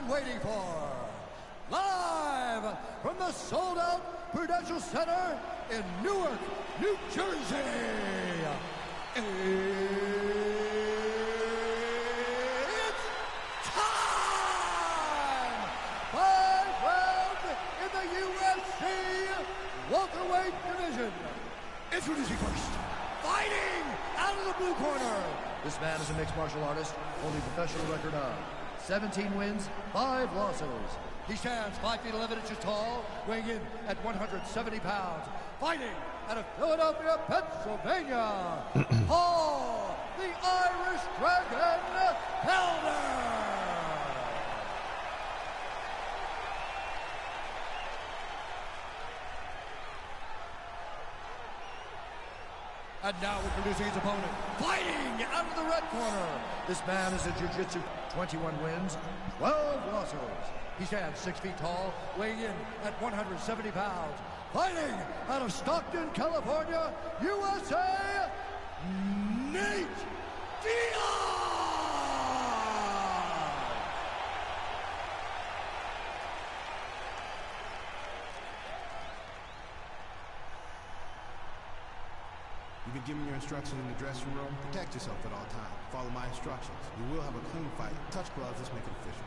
been waiting for. Live from the sold-out Prudential Center in Newark, New Jersey. It's time! 5 rounds in the UFC welterweight division. Introducing first, fighting out of the blue corner. This man is a mixed martial artist, holding a professional record of 17 wins, 5 losses. He stands 5 feet 11 inches tall, weighing in at 170 pounds. Fighting out of Philadelphia, Pennsylvania, Paul, the Irish Dragon Helder. And now introducing his opponent, fighting out of the red corner. This man is a jiu-jitsu, 21 wins, 12 losses. He stands 6 feet tall, weighing in at 170 pounds. Fighting out of Stockton, California, USA, Nate Diaz! You've been given your instructions in the dressing room. Protect yourself at all times. Follow my instructions. You will have a clean fight. Touch gloves, let's make it official.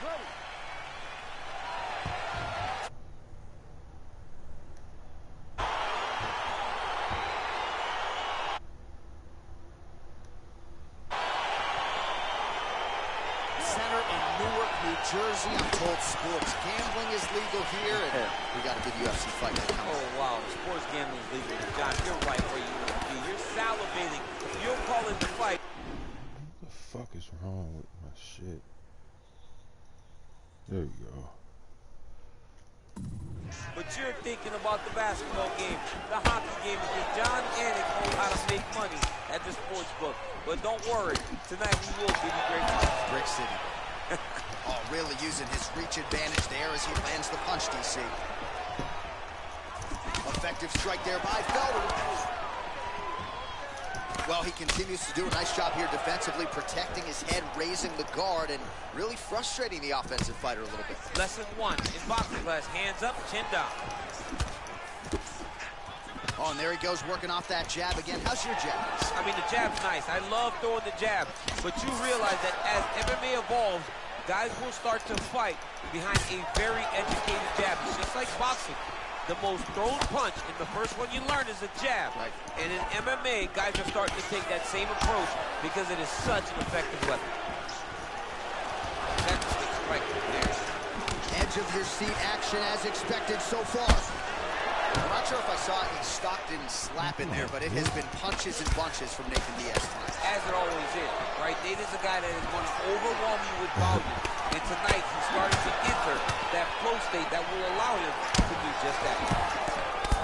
Ready. Center in Newark, New Jersey. I'm told sports gambling is legal here, and we got a good UFC fight that comes. Oh, wow. Sports gambling is legal. John, you're right where you want to be. You're salivating. You're calling the fight. What the fuck is wrong with my shit? There you go. But you're thinking about the basketball game, the hockey game, because John Anik knows how to make money at the sports book. But don't worry, tonight we will give you great money. Brick City. Oh, really using his reach advantage there as he lands the punch, DC. Effective strike there by Felder. Well, he continues to do a nice job here defensively, protecting his head, raising the guard, and really frustrating the offensive fighter a little bit. Lesson 1 in boxing class, hands up, chin down. Oh, and there he goes, working off that jab again. How's your jab? I mean, the jab's nice. I love throwing the jab. But you realize that as MMA evolves, guys will start to fight behind a very educated jab. It's just like boxing. The most thrown punch, and the first one you learn is a jab. Right. And in MMA, guys are starting to take that same approach because it is such an effective weapon. That's the strike there. Edge of your seat action as expected so far. I'm not sure if I saw any Stockton slap in there, but it has been punches and bunches from Nathan Diaz tonight. As it always is, right? Nate is a guy that is going to overwhelm you with volume. And tonight, he's starting to enter that flow state that will allow him to do just that.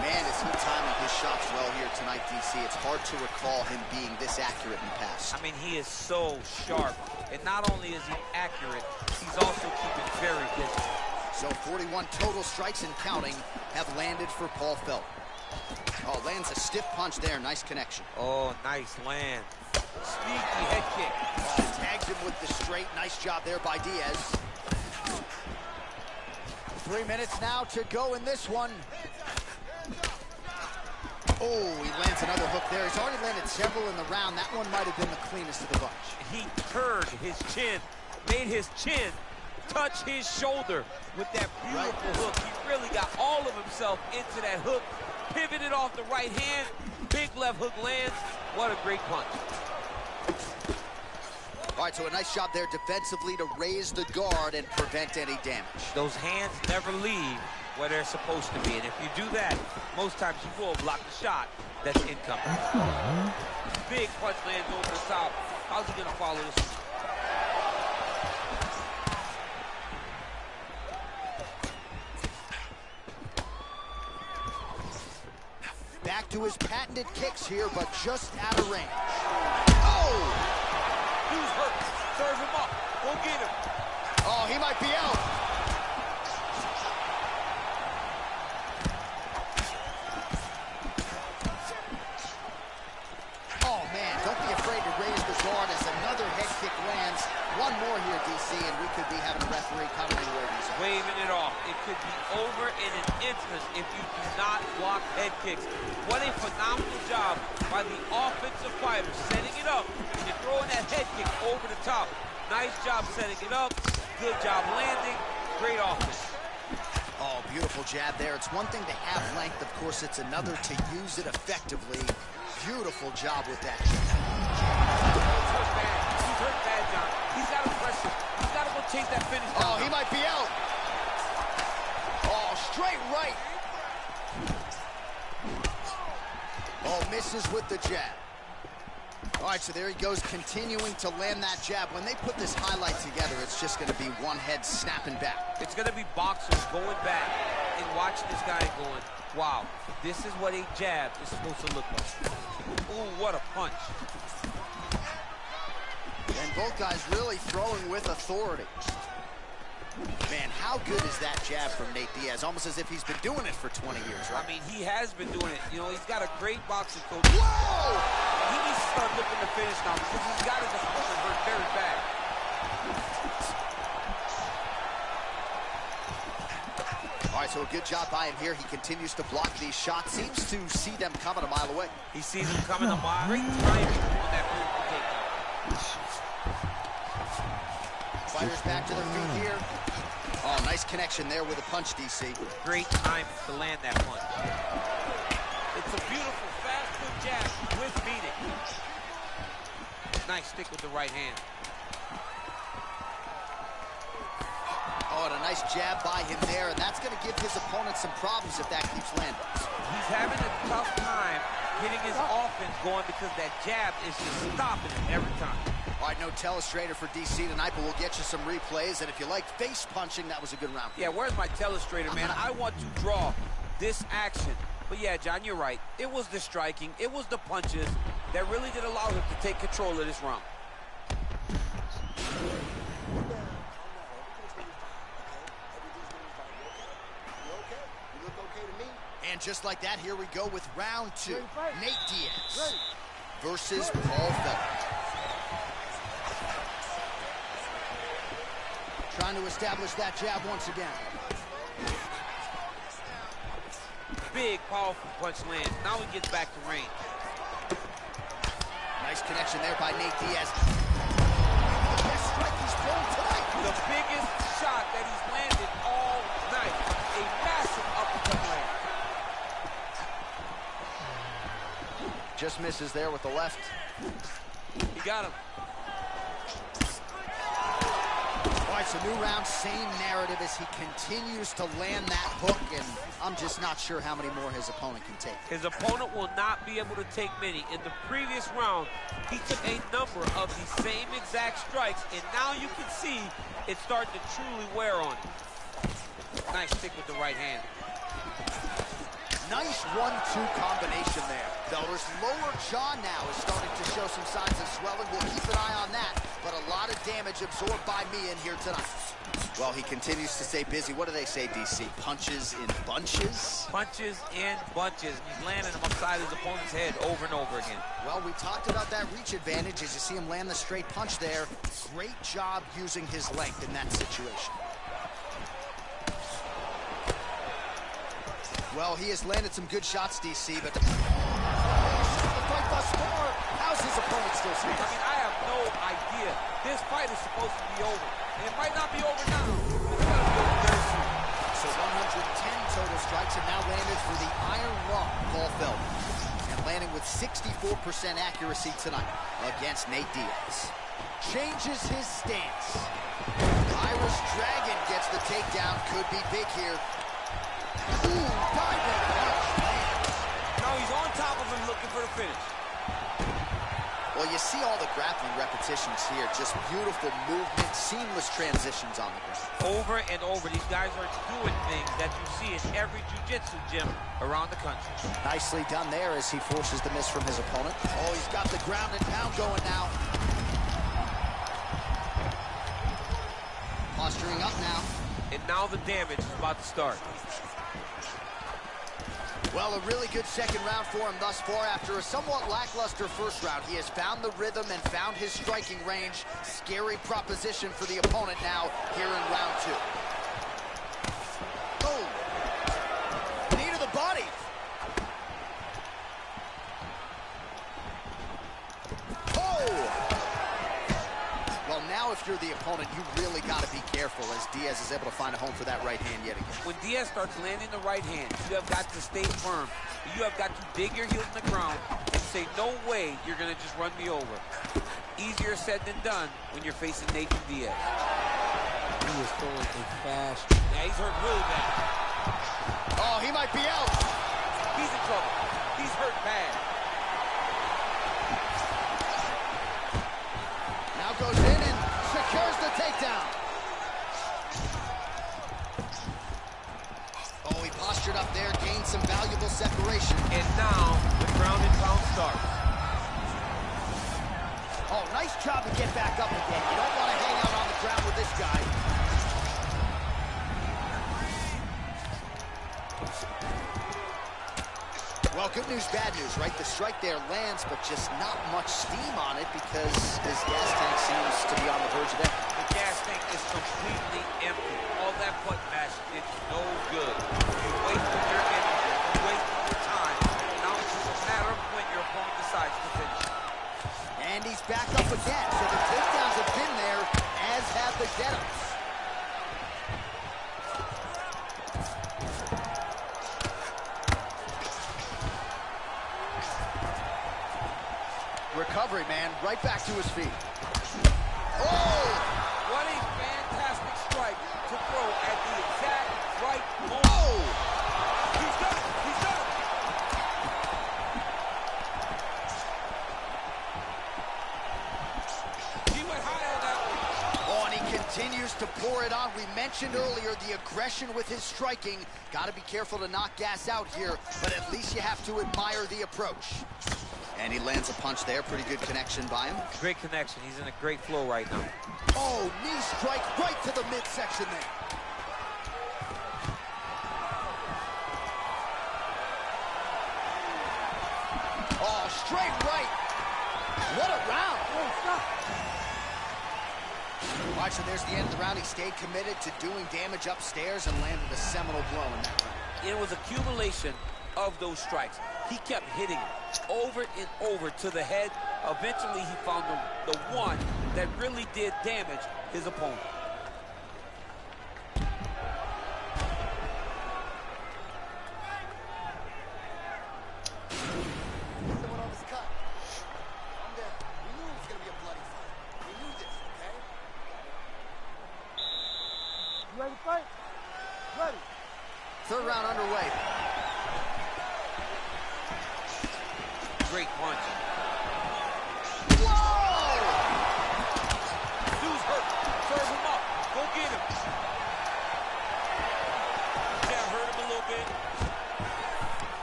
Man, is he timing his shots well here tonight, DC. It's hard to recall him being this accurate in the past. I mean, he is so sharp. And not only is he accurate, he's also keeping very busy. So 41 total strikes and counting have landed for Paul Felder. Oh, lands a stiff punch there. Nice connection. Oh, nice land. Sneaky head kick. Oh, tags him with the straight. Nice job there by Diaz. 3 minutes now to go in this one. Oh, he lands another hook there. He's already landed several in the round. That one might have been the cleanest of the bunch. He turned his chin, made his chin touch his shoulder with that beautiful hook. He really got all of himself into that hook, pivoted off the right hand, big left hook lands. What a great punch. All right, so a nice job there defensively to raise the guard and prevent any damage. Those hands never leave where they're supposed to be, and if you do that, most times you will block the shot that's incoming. Big punch lands over the top. How's he gonna follow this? Back to his patented kicks here, but just out of range. Oh! Dude's hurt. Serve him up. Go get him. Oh, he might be out. afraid to raise the guard as another head kick lands. One more here, DC, and we could be having a referee coming in where he's waving it off. It could be over in an instant if you do not block head kicks. What a phenomenal job by the offensive fighter, setting it up and you're throwing that head kick over the top. Nice job setting it up. Good job landing. Great offense. Oh, beautiful jab there. It's one thing to have length. Of course, it's another to use it effectively. Beautiful job with that jab. He's hurt bad. He's hurt bad, John. He's got to pressure. He's got to go chase that finish down. Oh, he might be out. Oh, straight right. Oh, misses with the jab. All right, so there he goes, continuing to land that jab. When they put this highlight together, it's just going to be one head snapping back. It's going to be boxers going back and watching this guy going, wow, this is what a jab is supposed to look like. Ooh, what a punch. And both guys really throwing with authority. Man, how good is that jab from Nate Diaz? Almost as if he's been doing it for 20 years, right? I mean, he has been doing it. You know, he's got a great boxing coach. Whoa! He needs to start looking to finish now because he's got his opponent hurt very bad. All right, so a good job by him here. He continues to block these shots. Seems to see them coming a mile away. He sees them coming a mile. Great timing on that beautiful takedown. Fighters back to their feet here. Oh, nice connection there with a punch, DC. Great time to land that punch. It's a beautiful, fast foot jab with meaning. Nice stick with the right hand. Oh, and a nice jab by him there, and that's going to give his opponent some problems if that keeps landing. He's having a tough time getting his offense going because that jab is just stopping him every time. All right, no telestrator for DC tonight, but we'll get you some replays. And if you like face punching, that was a good round. Yeah, where's my telestrator, man? I want to draw this action. But yeah, John, you're right. It was the striking, it was the punches that really did allow him to take control of this round. And just like that, here we go with round two. Nate Diaz versus Paul Felder. Trying to establish that jab once again. Big, powerful punch lands. Now he gets back to range. Nice connection there by Nate Diaz. The best strike he's thrown tonight. The biggest shot that he's landed all night. A massive uppercut land. Just misses there with the left. He got him. All right, so new round, same narrative as he continues to land that hook, and I'm just not sure how many more his opponent can take. His opponent will not be able to take many. In the previous round, he took a number of the same exact strikes, and now you can see it's starting to truly wear on him. Nice stick with the right hand. Nice 1-2 combination there. Felder's lower jaw now is starting to show some signs of swelling. We'll keep an eye on that, but a lot of damage absorbed by me in here tonight. Well, he continues to stay busy. What do they say, DC? Punches in bunches? Punches in bunches. He's landing them upside his opponent's head over and over again. Well, we talked about that reach advantage as you see him land the straight punch there. Great job using his length in that situation. Well, he has landed some good shots, DC, but the fight thus far, how's his opponent still standing? I mean, I have no idea. This fight is supposed to be over. And it might not be over now. It's got to be over very soon. So 110 total strikes have now landed for the Iron Lung, Paul Felder. And landing with 64% accuracy tonight against Nate Diaz. Changes his stance. Irish Dragon gets the takedown. Could be big here. Ooh, diving punch. Now he's on top of him looking for the finish. Well, you see all the grappling repetitions here. Just beautiful movement, seamless transitions on the ground. Over and over, these guys are doing things that you see in every jiu-jitsu gym around the country. Nicely done there as he forces the miss from his opponent. Oh, he's got the ground and pound going now. Posturing up now. And now the damage is about to start. Well, a really good second round for him thus far. After a somewhat lackluster first round, he has found the rhythm and found his striking range. Scary proposition for the opponent now here in round 2. Boom. Knee to the body. Well, now if you're the opponent, you really got to be careful as Diaz is able to find a home for that right hand yet again. When Diaz starts landing the right hand, you have got to stay firm. You have got to dig your heels in the ground and say, no way you're going to just run me over. Easier said than done when you're facing Nathan Diaz. He is throwing a fast. Yeah, he's hurt really bad. Oh, he might be out. He's in trouble. He's hurt bad. Now goes in and secures the takedown. Oh, he postured up there, gained some valuable separation. And now the ground and pound starts. Oh, nice job to get back up again. You don't want to hang out on the ground with this guy. Well, good news, bad news, right? The strike there lands, but just not much steam on it because his gas tank seems to be on the verge of empty. The gas tank is completely empty. All that butt mash did no good. You wasted your energy, you wasted your time. Now it's just a matter of when your opponent decides to finish. And he's back up again, so the takedowns have been there, as have the get-ups. Recovery, man, right back to his feet. Oh! What a fantastic strike to throw at the exact right moment. Oh! He's done it! He's done it! He went high on that one. Oh, and he continues to pour it on. We mentioned earlier the aggression with his striking. Got to be careful to not gas out here, but at least you have to admire the approach. And he lands a punch there. Pretty good connection by him. Great connection. He's in a great flow right now. Oh, knee strike right to the midsection there. Oh, straight right. What a round. Oh, stop. All right, so there's the end of the round. He stayed committed to doing damage upstairs and landed a seminal blow in that round. It was accumulation of those strikes. He kept hitting it over and over to the head. Eventually, he found the one that really did damage his opponent. Someone on this cut. Calm down. We knew it was going to be a bloody fight. We knew this, okay? You ready to fight? Ready. Third round underway. Great punch. Whoa! Dude's hurt. Serve him up. Go get him. Jab hurt him a little bit.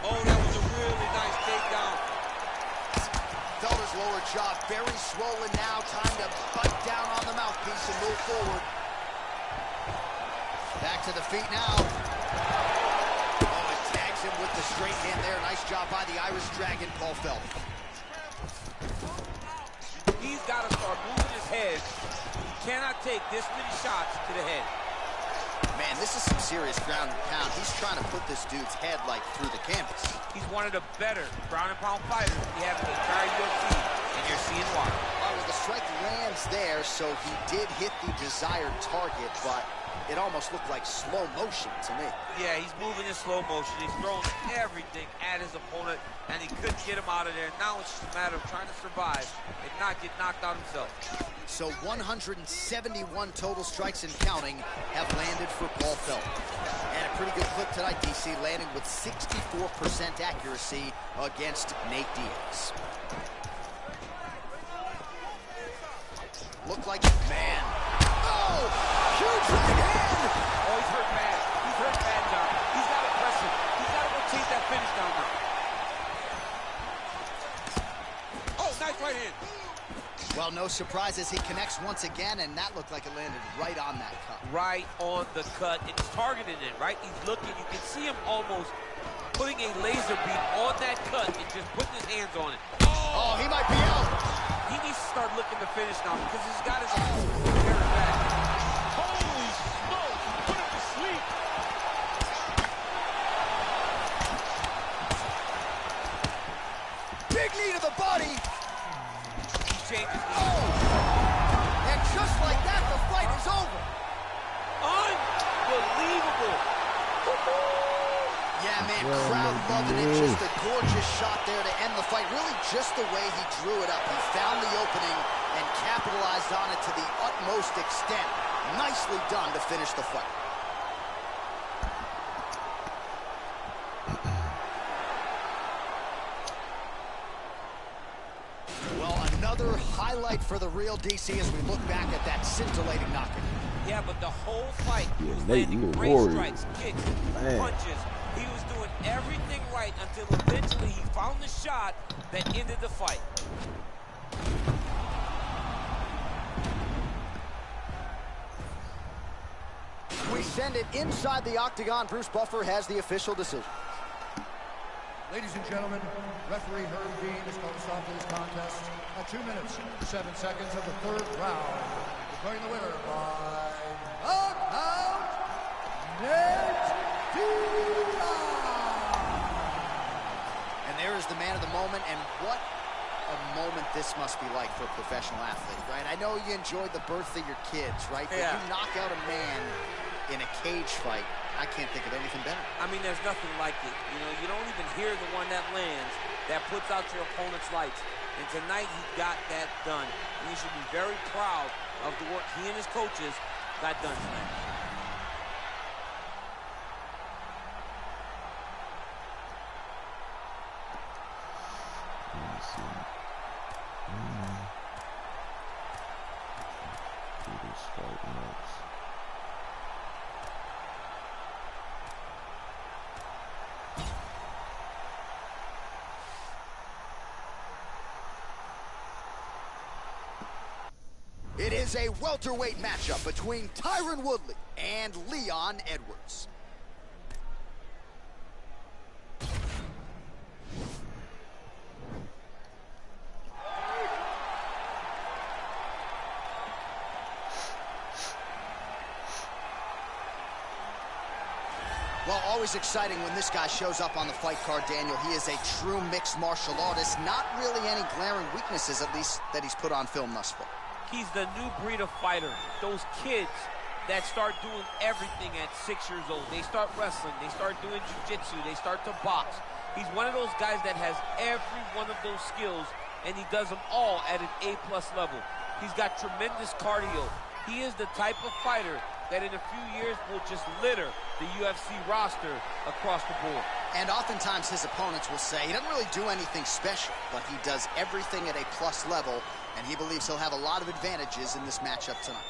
Oh, that was a really nice takedown. Felt his lower jaw very swollen now. Time to bite down on the mouthpiece and move forward. Back to the feet now. Oh, it tags him with the straight hand there. Nice job by the Irish Dragon, Paul Felder. He's got to start moving his head. He cannot take this many shots to the head. Man, this is some serious ground and pound. He's trying to put this dude's head, like, through the canvas. He's one of the better ground and pound fighters we have in the entire UFC, and you're seeing why. Oh, well, the strike lands there, so he did hit the desired target, but it almost looked like slow motion to me. Yeah, he's moving in slow motion. He's throwing everything at his opponent, and he couldn't get him out of there. Now it's just a matter of trying to survive and not get knocked out himself. So 171 total strikes and counting have landed for Paul Felder. And a pretty good clip tonight, DC, landing with 64% accuracy against Nate Diaz. Looked like, man. Oh, huge right hand. Oh, he's hurt bad. He's hurt bad, John. He's got to press him. He's got to go chase that finish down now. Oh, nice right hand. Well, no surprises. He connects once again, and that looked like it landed right on that cut. Right on the cut. It's targeting it, right? He's looking. You can see him almost putting a laser beam on that cut and just putting his hands on it. Oh, he might be out. He needs to start looking to finish now because he's got his very back. Holy smoke! Put him to sleep. Big knee to the body. He changes. Oh! And just like that, the fight is over. Unbelievable. Yeah, man, crowd loving it. Just a gorgeous shot there to end the fight. Really just the way he drew it up. He found the opening and capitalized on it to the utmost extent. Nicely done to finish the fight. Well, another highlight for the real DC as we look back at that scintillating knockout. Yeah, but the whole fight, he was Nate, landing you a great warrior. strikes, kicks, Man. punches. He was doing everything right until eventually he found the shot that ended the fight. We send it inside the octagon. Bruce Buffer has the official decision. Ladies and gentlemen, referee Herb Dean has called a stop to this contest at 2 minutes, 7 seconds of the third round. Declaring the winner by knockout, Nate Diaz. And there is the man of the moment, and what a moment this must be like for a professional athlete, right? I know you enjoyed the birth of your kids, right? But Yeah. you knock out a man in a cage fight, I can't think of anything better. I mean, there's nothing like it. You know, you don't even hear the one that lands that puts out your opponent's lights. And tonight, he got that done. And he should be very proud of the work he and his coaches got done tonight. Let me see. Do this fight next. It is a welterweight matchup between Tyron Woodley and Leon Edwards. Well, always exciting when this guy shows up on the fight card, Daniel. He is a true mixed martial artist. Not really any glaring weaknesses, at least, that he's put on film thus far. He's the new breed of fighter. Those kids that start doing everything at 6 years old. They start wrestling, they start doing jiu-jitsu, they start to box. He's one of those guys that has every one of those skills, and he does them all at an A+ level. He's got tremendous cardio. He is the type of fighter that in a few years will just litter the UFC roster across the board. And oftentimes his opponents will say he doesn't really do anything special, but he does everything at a plus level, and he believes he'll have a lot of advantages in this matchup tonight.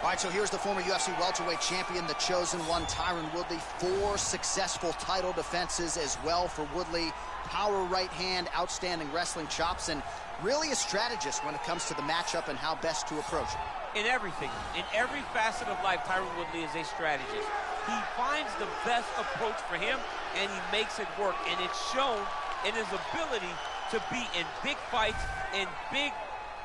All right, so here's the former UFC welterweight champion, the chosen one, Tyron Woodley. 4 successful title defenses as well for Woodley. Power right hand, outstanding wrestling chops, and really a strategist when it comes to the matchup and how best to approach it. In everything, in every facet of life, Tyron Woodley is a strategist. He finds the best approach for him, and he makes it work. And it's shown in his ability to be in big fights, in big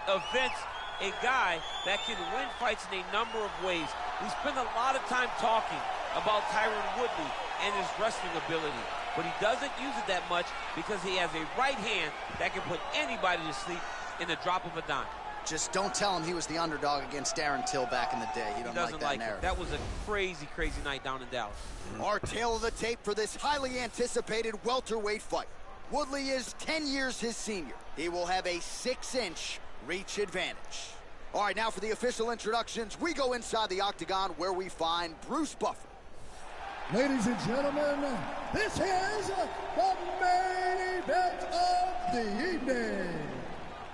events, a guy that can win fights in a number of ways. We spend a lot of time talking about Tyron Woodley and his wrestling ability, but he doesn't use it that much because he has a right hand that can put anybody to sleep in the drop of a dime. Just don't tell him he was the underdog against Darren Till back in the day. He doesn't like that narrative. That was a crazy, crazy night down in Dallas. Our tale of the tape for this highly anticipated welterweight fight. Woodley is 10 years his senior. He will have a 6-inch reach advantage. All right, now for the official introductions, we go inside the octagon where we find Bruce Buffer. Ladies and gentlemen, this is the main event of the evening.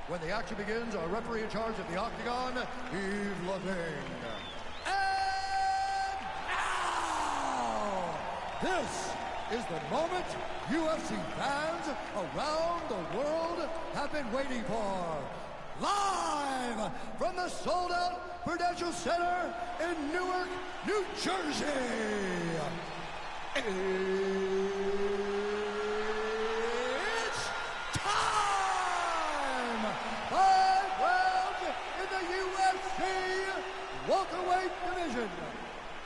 When the action begins, our referee in charge of the octagon, Yves Levine. And now, this is the moment UFC fans around the world have been waiting for. live from the sold-out Prudential Center in Newark, New Jersey. It's time! 5 rounds in the UFC welterweight division.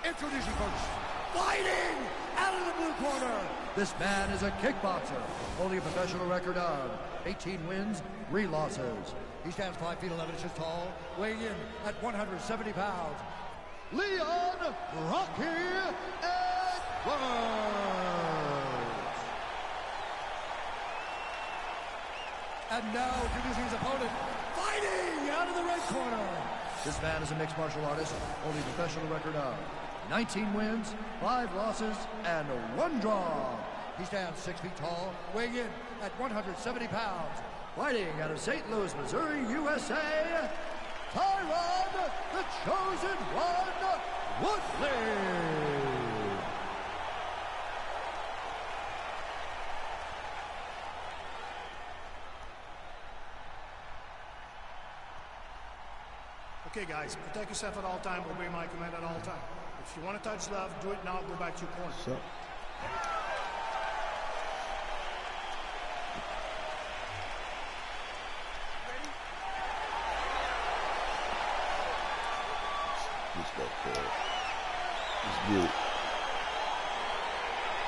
Introducing first, fighting out of the blue corner. This man is a kickboxer, holding a professional record of 18 wins, 3 losses. He stands 5 feet 11 inches tall, weighing in at 170 pounds. Leon Rocky Edwards. And now introducing his opponent, fighting out of the red corner. This man is a mixed martial artist, holding a professional record of 19 wins, 5 losses, and 1 draw. He stands 6 feet tall, weighing in at 170 pounds. Fighting out of St. Louis, Missouri, USA, Tyron, the Chosen One, Woodley. Okay, guys, protect yourself at all time. Obey my command at all time. If you want to touch love, do it now. Go back to your corner. So. Let's go for it. Let's get it.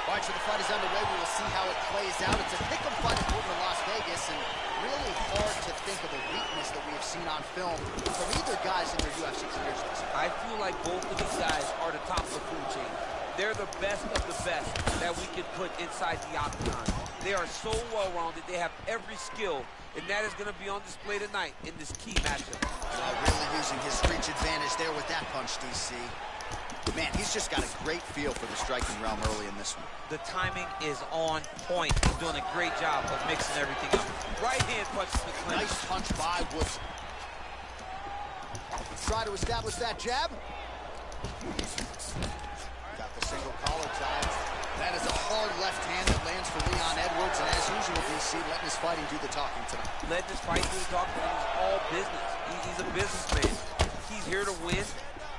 All right, so the fight is underway. We will see how it plays out. It's a pick-em fight according to Las Vegas, and really hard to think of a weakness that we have seen on film from either guys in their UFC careers. I feel like both of these guys are the top of the food chain. They're the best of the best that we can put inside the octagon. They are so well-rounded. They have every skill, and that is going to be on display tonight in this key matchup. Really using his reach advantage there with that punch, DC. Man, he's just got a great feel for the striking realm early in this one. The timing is on point. He's doing a great job of mixing everything up. Right hand punches the clinch. Nice punch by Woods. Try to establish that jab. Got the single collar tie. That is a hard left hand that lands for Leon Edwards, and as usual, DC letting his fighting do the talking tonight. Letting his fighting do the talking. He's all business. He's a businessman. He's here to win,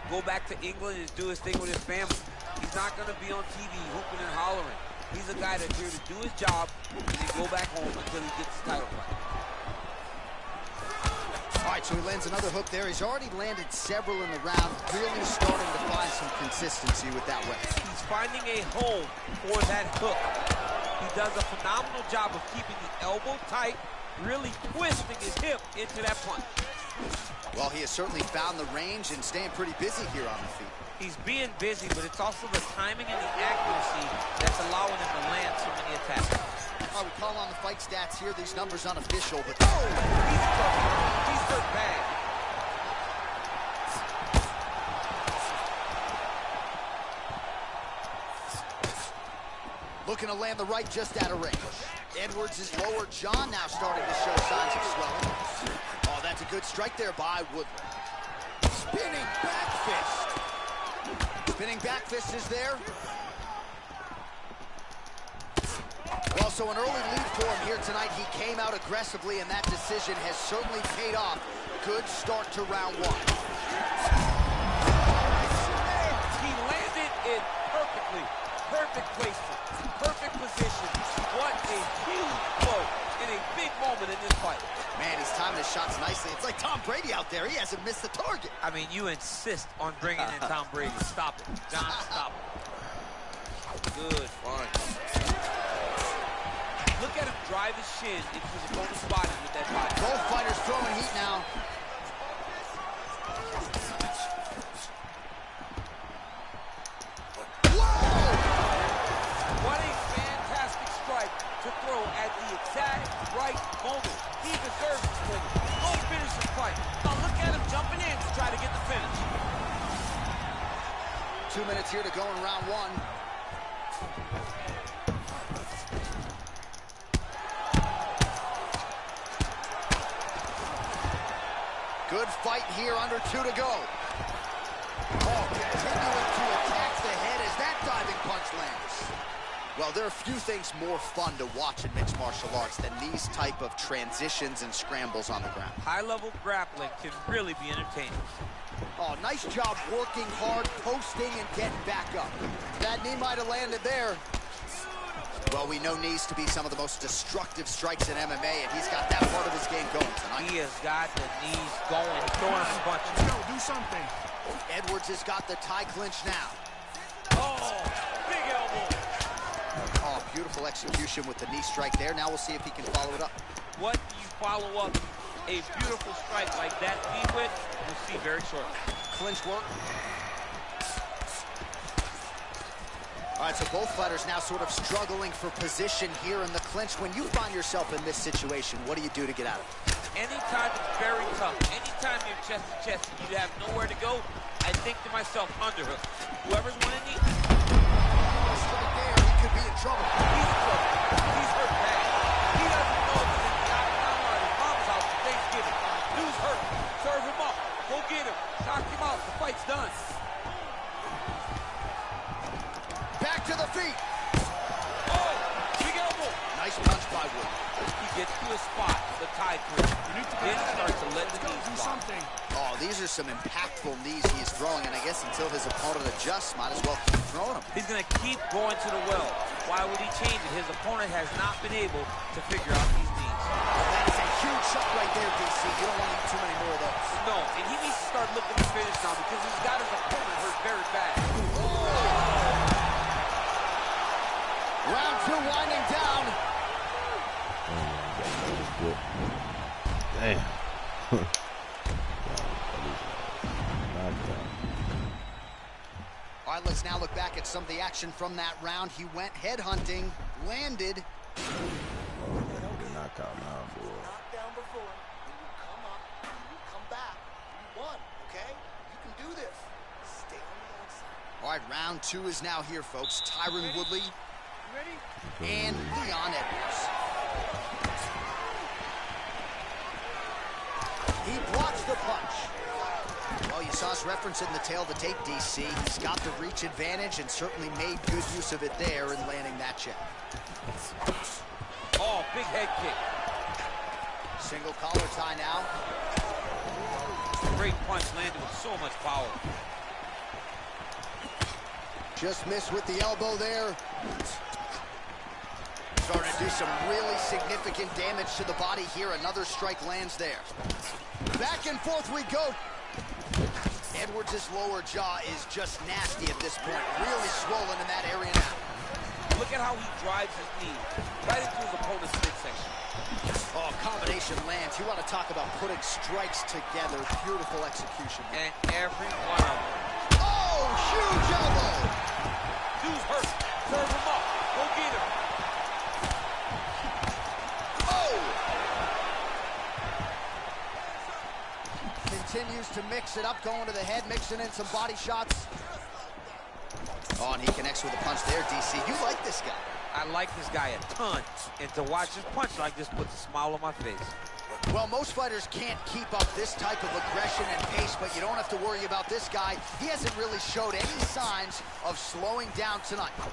go back to England and do his thing with his family. He's not going to be on TV hooping and hollering. He's a guy that's here to do his job and then go back home until he gets his title fight. All right, so he lands another hook there. He's already landed several in the round, really starting to find some consistency with that weapon. He's finding a home for that hook. He does a phenomenal job of keeping the elbow tight, really twisting his hip into that punch. Well, he has certainly found the range and staying pretty busy here on the feet. He's being busy, but it's also the timing and the accuracy that's allowing him to land so many attacks. I would call on the fight stats here. These numbers unofficial, but he's hurt. He's hurt bad. looking to land the right just out of range. Edwards' lower jaw now starting to show signs of swelling. Oh, that's a good strike there by Woodley. Spinning back fist. Spinning back fist is there. Well, so an early lead for him here tonight. He came out aggressively, and that decision has certainly paid off. Good start to round one. He landed it perfectly. Perfect placement. Perfect position. What a huge blow in a big moment in this fight. Man, he's timing his shots nicely. It's like Tom Brady out there. He hasn't missed the target. I mean, you insist on bringing in Tom Brady. Stop it. John, stop it. Good fun. Look at him drive his shin into his opponent's body with that body. Both fighters throwing heat now. Whoa! What a fantastic strike to throw at the exact right moment. He deserves this win. Go finish this fight. Now look at him jumping in to try to get the finish. 2 minutes here to go in round one. Good fight here, under 2 to go. Oh, continuing to attack the head as that diving punch lands. Well, there are few things more fun to watch in mixed martial arts than these type of transitions and scrambles on the ground. High-level grappling can really be entertaining. Oh, nice job working hard, posting, and getting back up. That knee might have landed there. Well, we know knees to be some of the most destructive strikes in MMA, and he's got that part of his game going tonight. He has got the knees going, throwing some punches. Let's go, do something. Edwards has got the tie clinch now. Oh, big elbow. Oh, beautiful execution with the knee strike there. Now we'll see if he can follow it up. What do you follow up a beautiful strike like that knee with? We'll see very shortly. Clinch work. All right, so both fighters now sort of struggling for position here in the clinch. When you find yourself in this situation, what do you do to get out of it? Anytime it's very tough, anytime you're chest to chest and you have nowhere to go, I think to myself, underhook. Whoever's winning the... Right there, he could be in trouble. He's in trouble. He's hurt bad. He doesn't know if he's in the octagon or at his mom's house for Thanksgiving. Dude's hurt. Serve him up. Go get him. Knock him out. The fight's done. Back to the feet. Oh, big elbow. Nice punch by Wood. He gets to his spot, the tie clinch. Then he starts to let the knees Do fly. something. Oh, these are some impactful knees he's throwing, and I guess until his opponent adjusts, might as well keep throwing them. He's going to keep going to the well. Why would he change it? His opponent has not been able to figure out these knees. That is a huge shot right there, DC. You don't want to eat too many more of those. No, and he needs to start looking to finish now because he's got his opponent hurt very bad. Round 2 winding down. Damn. All right, let's now look back at some of the action from that round. He went head hunting, landed. Knockout now, boy. Knocked down before. You come up, you come back. You won, okay? You can do this. Stay on the outside. All right, round 2 is now here, folks. Tyron Woodley Ready? and Leon Edwards. He blocks the punch. Well, you saw us referencing the tail of the tape, DC. He's got the reach advantage and certainly made good use of it there in landing that jab. Oh, big head kick. Single collar tie now. Great punch landed with so much power. Just missed with the elbow there. Starting to do some really significant damage to the body here. Another strike lands there. Back and forth we go. Edwards' lower jaw is just nasty at this point. Really swollen in that area now. Look at how he drives his knee right into his opponent's midsection. Oh, combination lands. You want to talk about putting strikes together. Beautiful execution. And every one of them. Oh, huge elbow. Dude's hurt. Serve him up. Go get him. Continues to mix it up, going to the head, mixing in some body shots. Oh, and he connects with a punch there, DC. You like this guy. I like this guy a ton. And to watch him punch like this puts a smile on my face. Well, most fighters can't keep up this type of aggression and pace, but you don't have to worry about this guy. He hasn't really showed any signs of slowing down tonight. Oh,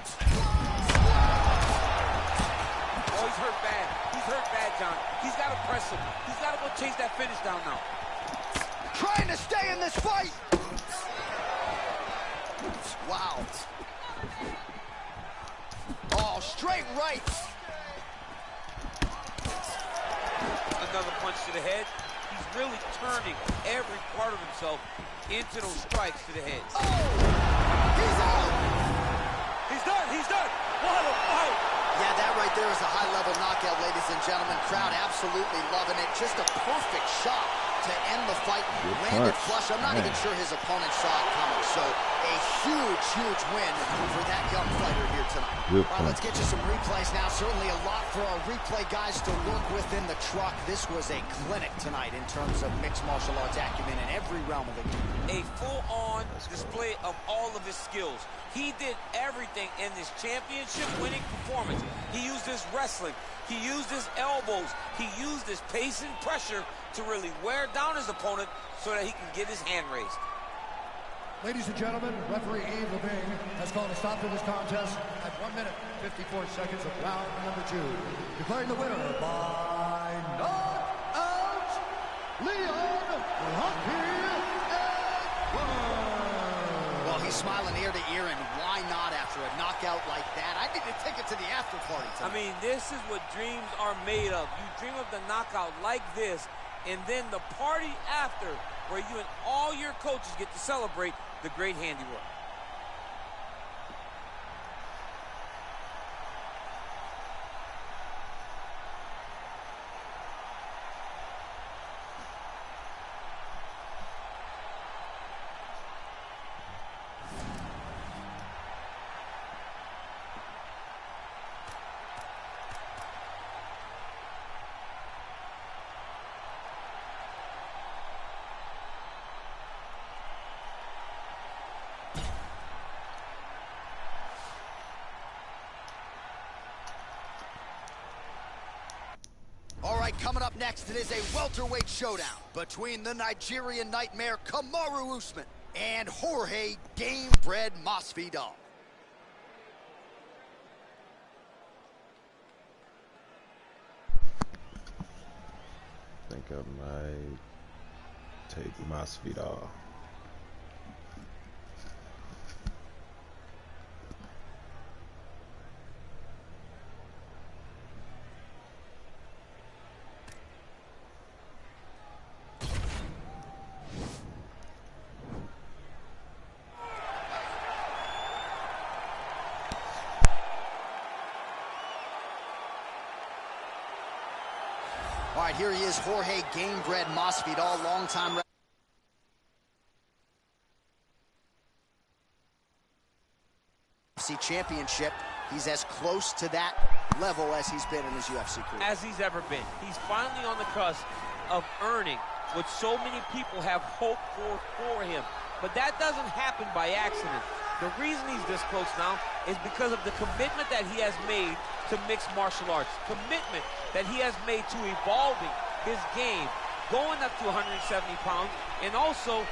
he's hurt bad. He's hurt bad, John. He's got to press him. He's got to go chase that finish down now. Trying to stay in this fight. Wow. Oh, straight right. Another punch to the head. He's really turning every part of himself into those strikes to the head. Oh, he's out. He's done. He's done. What a fight. Yeah, that right there is a high-level knockout, ladies and gentlemen. Crowd absolutely loving it. Just a perfect shot to end the fight. Landed flush. I'm not even sure his opponent saw it coming. So a huge, huge win for that young fighter here tonight. All right, let's get you some replays now. Certainly a lot for our replay guys to work with in the truck. This was a clinic tonight in terms of mixed martial arts acumen in every realm of the game. A full-on display of all of his skills. He did everything in this championship-winning performance. He used his wrestling. He used his elbows. He used his pace and pressure to really wear down his opponent so that he can get his hand raised. Ladies and gentlemen, referee Yves Levine has called a stop to this contest at 1 minute, 54 seconds of round number 2. Declaring the winner by knockout, Leon Well, he's smiling ear to ear, and why not after a knockout like that? I need a ticket to the after party tonight. I mean, this is what dreams are made of. You dream of the knockout like this, and then the party after, where you and all your coaches get to celebrate the great handiwork. All right, coming up next, it is a welterweight showdown between the Nigerian Nightmare Kamaru Usman and Jorge Gamebred Masvidal. I think I might take Masvidal. All right, here he is, Jorge Gamebred Masvidal, longtime UFC championship. He's as close to that level as he's been in his UFC career. As he's ever been. He's finally on the cusp of earning what so many people have hoped for him. But that doesn't happen by accident. The reason he's this close now is because of the commitment that he has made to mixed martial arts, commitment that he has made to evolving his game, going up to 170 pounds, and also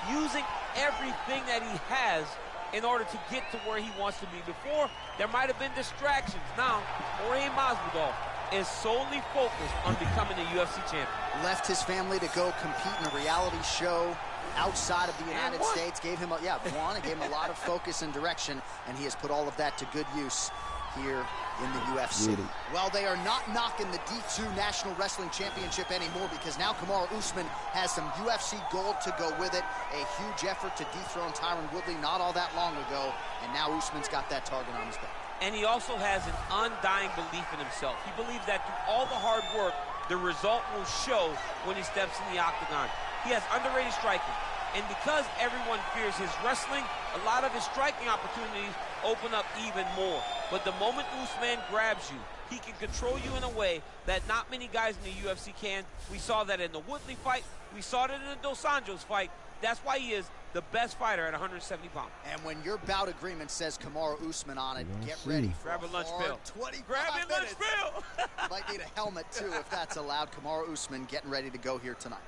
using everything that he has in order to get to where he wants to be. Before, there might have been distractions. Now, Jorge Masvidal is solely focused on becoming a UFC champion. Left his family to go compete in a reality show outside of the United States, gave him a, won, and gave him a lot of focus and direction, and he has put all of that to good use here in the UFC. Well, they are not knocking the D2 National Wrestling Championship anymore, because now Kamaru Usman has some UFC gold to go with it. A huge effort to dethrone Tyron Woodley not all that long ago, and now Usman's got that target on his back. And he also has an undying belief in himself. He believes that through all the hard work, the result will show when he steps in the octagon. He has underrated striking, and because everyone fears his wrestling, a lot of his striking opportunities open up even more. But the moment Usman grabs you, he can control you in a way that not many guys in the UFC can. We saw that in the Woodley fight. We saw that in the Dos Anjos fight. That's why he is the best fighter at 170 pounds. And when your bout agreement says Kamaru Usman on it, get ready for grab a lunch pill. 25 grab your lunch minutes. pill. Might need a helmet too if that's allowed. Kamaru Usman getting ready to go here tonight.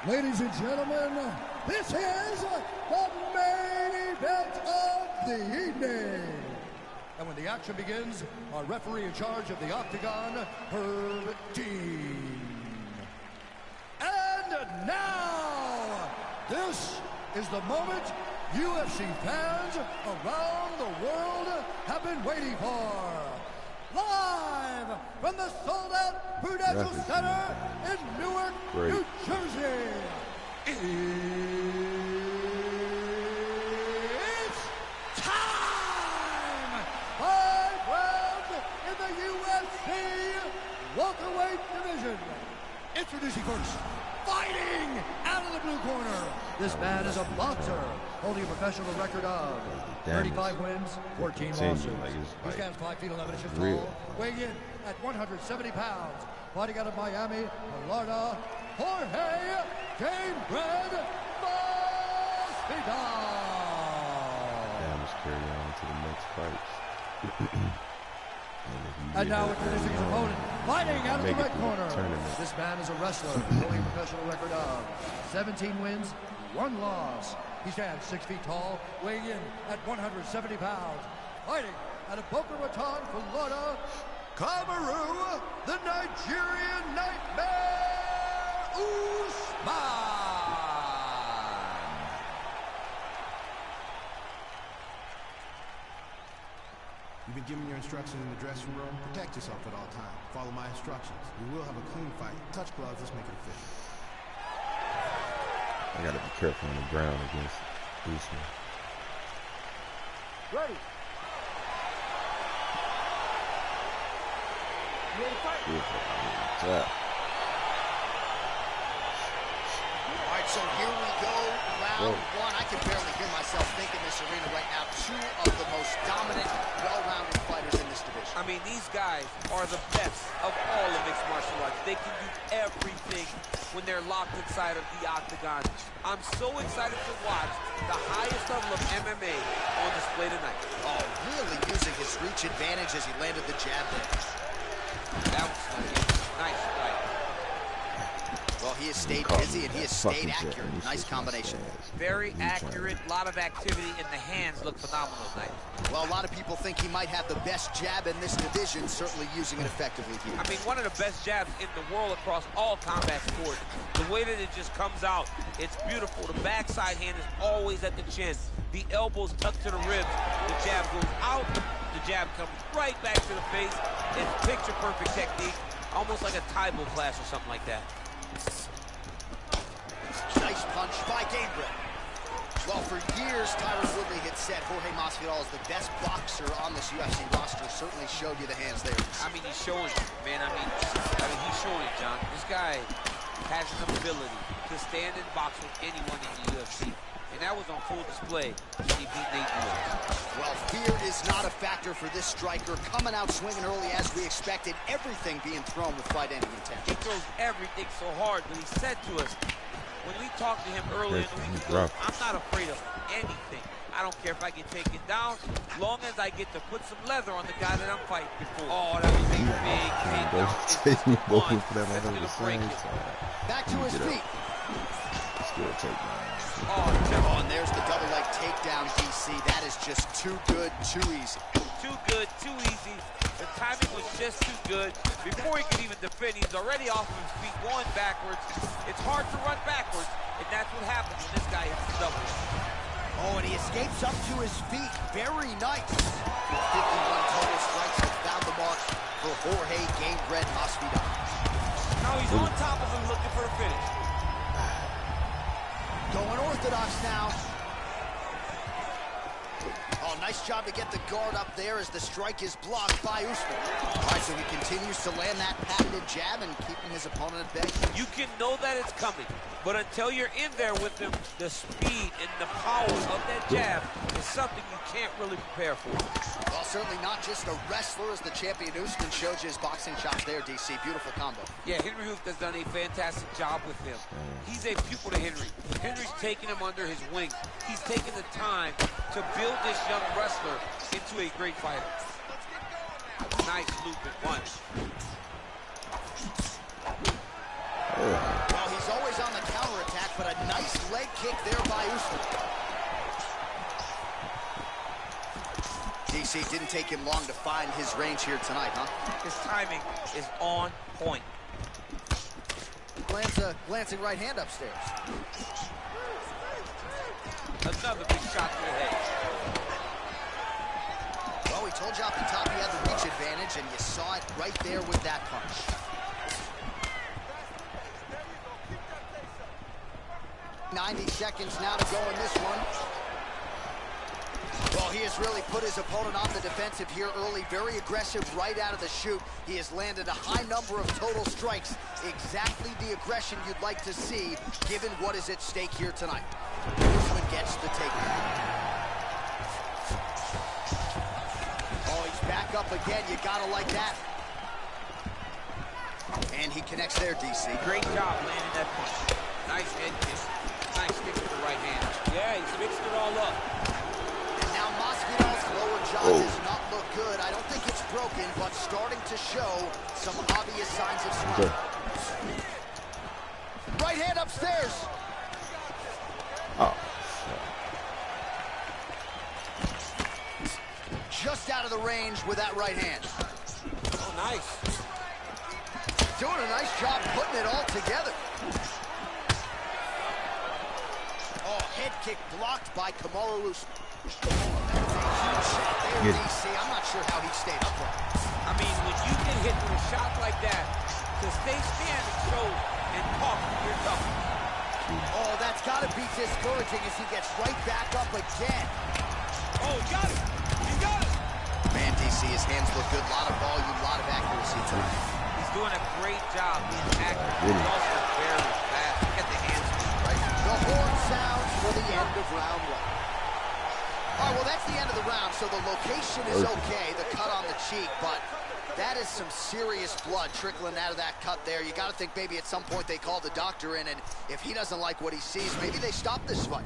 Ladies and gentlemen, this is the main event of the evening. And when the action begins, our referee in charge of the octagon, Herb Dean. And now, this is the moment UFC fans around the world have been waiting for. Live from the sold-out Prudential Center in Newark, New Jersey. It's time! 5 rounds in the UFC welterweight division. Introducing first, fighting out of the blue corner. This man is a boxer, holding a professional record of 35 wins, 14 losses. He stands 5 feet 11 inches tall, weighing in at 170 pounds. Fighting out of Miami, Florida, Jorge Gamebred Masvidal. Let's carry on to the next fights. And now introducing his opponent, fighting out of the red corner. This man is a wrestler, holding a professional record of 17 wins, 1 loss. He stands 6 feet tall, weighing in at 170 pounds. Fighting out of Boca Raton, Florida, Kamaru, the Nigerian Nightmare Usman. You've been given your instructions in the dressing room. Protect yourself at all times. Follow my instructions. We will have a clean fight. Touch gloves. Let's make it official. I gotta be careful on the ground against Usman. Ready. Yeah. All right, so here we go, round one. I can barely hear myself think in this arena right now. Two of the most dominant, well-rounded fighters in this division. I mean, these guys are the best of all of mixed martial arts. They can do everything when they're locked inside of the octagon. I'm so excited to watch the highest level of MMA on display tonight. Oh, really using his reach advantage as he landed the jab there. That was nice fight. Well, he has stayed busy and he has stayed accurate. Nice combination. Very accurate, a lot of activity, and the hands look phenomenal tonight. Well, a lot of people think he might have the best jab in this division, certainly using it effectively here. I mean, one of the best jabs in the world across all combat sports. The way that it just comes out, it's beautiful. The backside hand is always at the chin. The elbows tucked to the ribs. The jab goes out. The jab comes right back to the face. It's picture-perfect technique, almost like a Taibo class or something like that. Nice punch by Gabriel. Well, for years, Tyron Woodley had said Jorge Masvidal is the best boxer on this UFC roster. Certainly showed you the hands there. I mean, he's showing it, man. I mean, he's showing it, John. This guy has an ability to stand and box with anyone in the UFC. And that was on full display when he beat Nate Diaz. Well, fear is not a factor for this striker. Coming out swinging early as we expected. Everything being thrown with fight-ending intent. He throws everything so hard, but he said to us, when we talked to him earlier in the week, he goes, I'm not afraid of anything. I don't care if I get taken down, long as I get to put some leather on the guy that I'm fighting before. Oh, that was a big takedown. Back to his feet. Still takedown. Oh, and there's the double leg takedown, DC. That is just too good, too easy. Too good, too easy. The timing was just too good. Before he could even defend, he's already off of his feet, going backwards. It's hard to run backwards, and that's what happens when this guy hits the double. Oh, and he escapes up to his feet. Very nice. 51 total strikes have found the mark for Jorge Game Red Masvidal. Now he's on top of him looking for a finish. Going orthodox now. Oh, nice job to get the guard up there as the strike is blocked by Usman. All right, so he continues to land that patented jab and keeping his opponent at bay. You can know that it's coming, but until you're in there with him, the speed and the power of that jab is something you can't really prepare for. Well, certainly not just a wrestler, as the champion Usman showed you his boxing chops there, DC. Beautiful combo. Yeah, Henry Hooft has done a fantastic job with him. He's a pupil to Henry. Henry's taking him under his wing. He's taking the time to build this young wrestler into a great fighter. Nice looping punch. Well, he's always on the counterattack, but a nice leg kick there by Usman. DC, didn't take him long to find his range here tonight, huh? His timing is on point. Glancing right hand upstairs. Another big shot to the head. Well, we told you off the top he had the reach advantage, and you saw it right there with that punch. .90 seconds now to go in this one. Well, he has really put his opponent on the defensive here early. Very aggressive right out of the chute. He has landed a high number of total strikes. Exactly the aggression you'd like to see, given what is at stake here tonight. Usman gets the takedown. Oh, he's back up again. You gotta like that. And he connects there, DC. Great job landing that punch. Nice head kick. Nice kick with the right hand. Yeah, he's mixed it all up. Now Masvidal's lower jaw does not look good. I don't think it's broken, but starting to show some obvious signs of swelling. Right hand upstairs. Oh. Just squeezed out of the range with that right hand. Oh, nice. Doing a nice job putting it all together. Oh, head kick blocked by Kamaru Usman. That's a huge shot there, DC. I'm not sure how he stayed upright. I mean, when you get hit with a shot like that, to stay standing shows and talk, you're tough. Oh, that's got to be discouraging as he gets right back up again. Oh, he got it. He got it. Man, DC, his hands look good. A lot of volume, a lot of accuracy tonight. He's doing a great job being accurate. He's also very fast. Look at the hands speed, right? The horn sounds for the end of round one. All right, well, that's the end of the round, so the location is okay, the cut on the cheek, but that is some serious blood trickling out of that cut there. You got to think maybe at some point they call the doctor in, and if he doesn't like what he sees, maybe they stop this fight.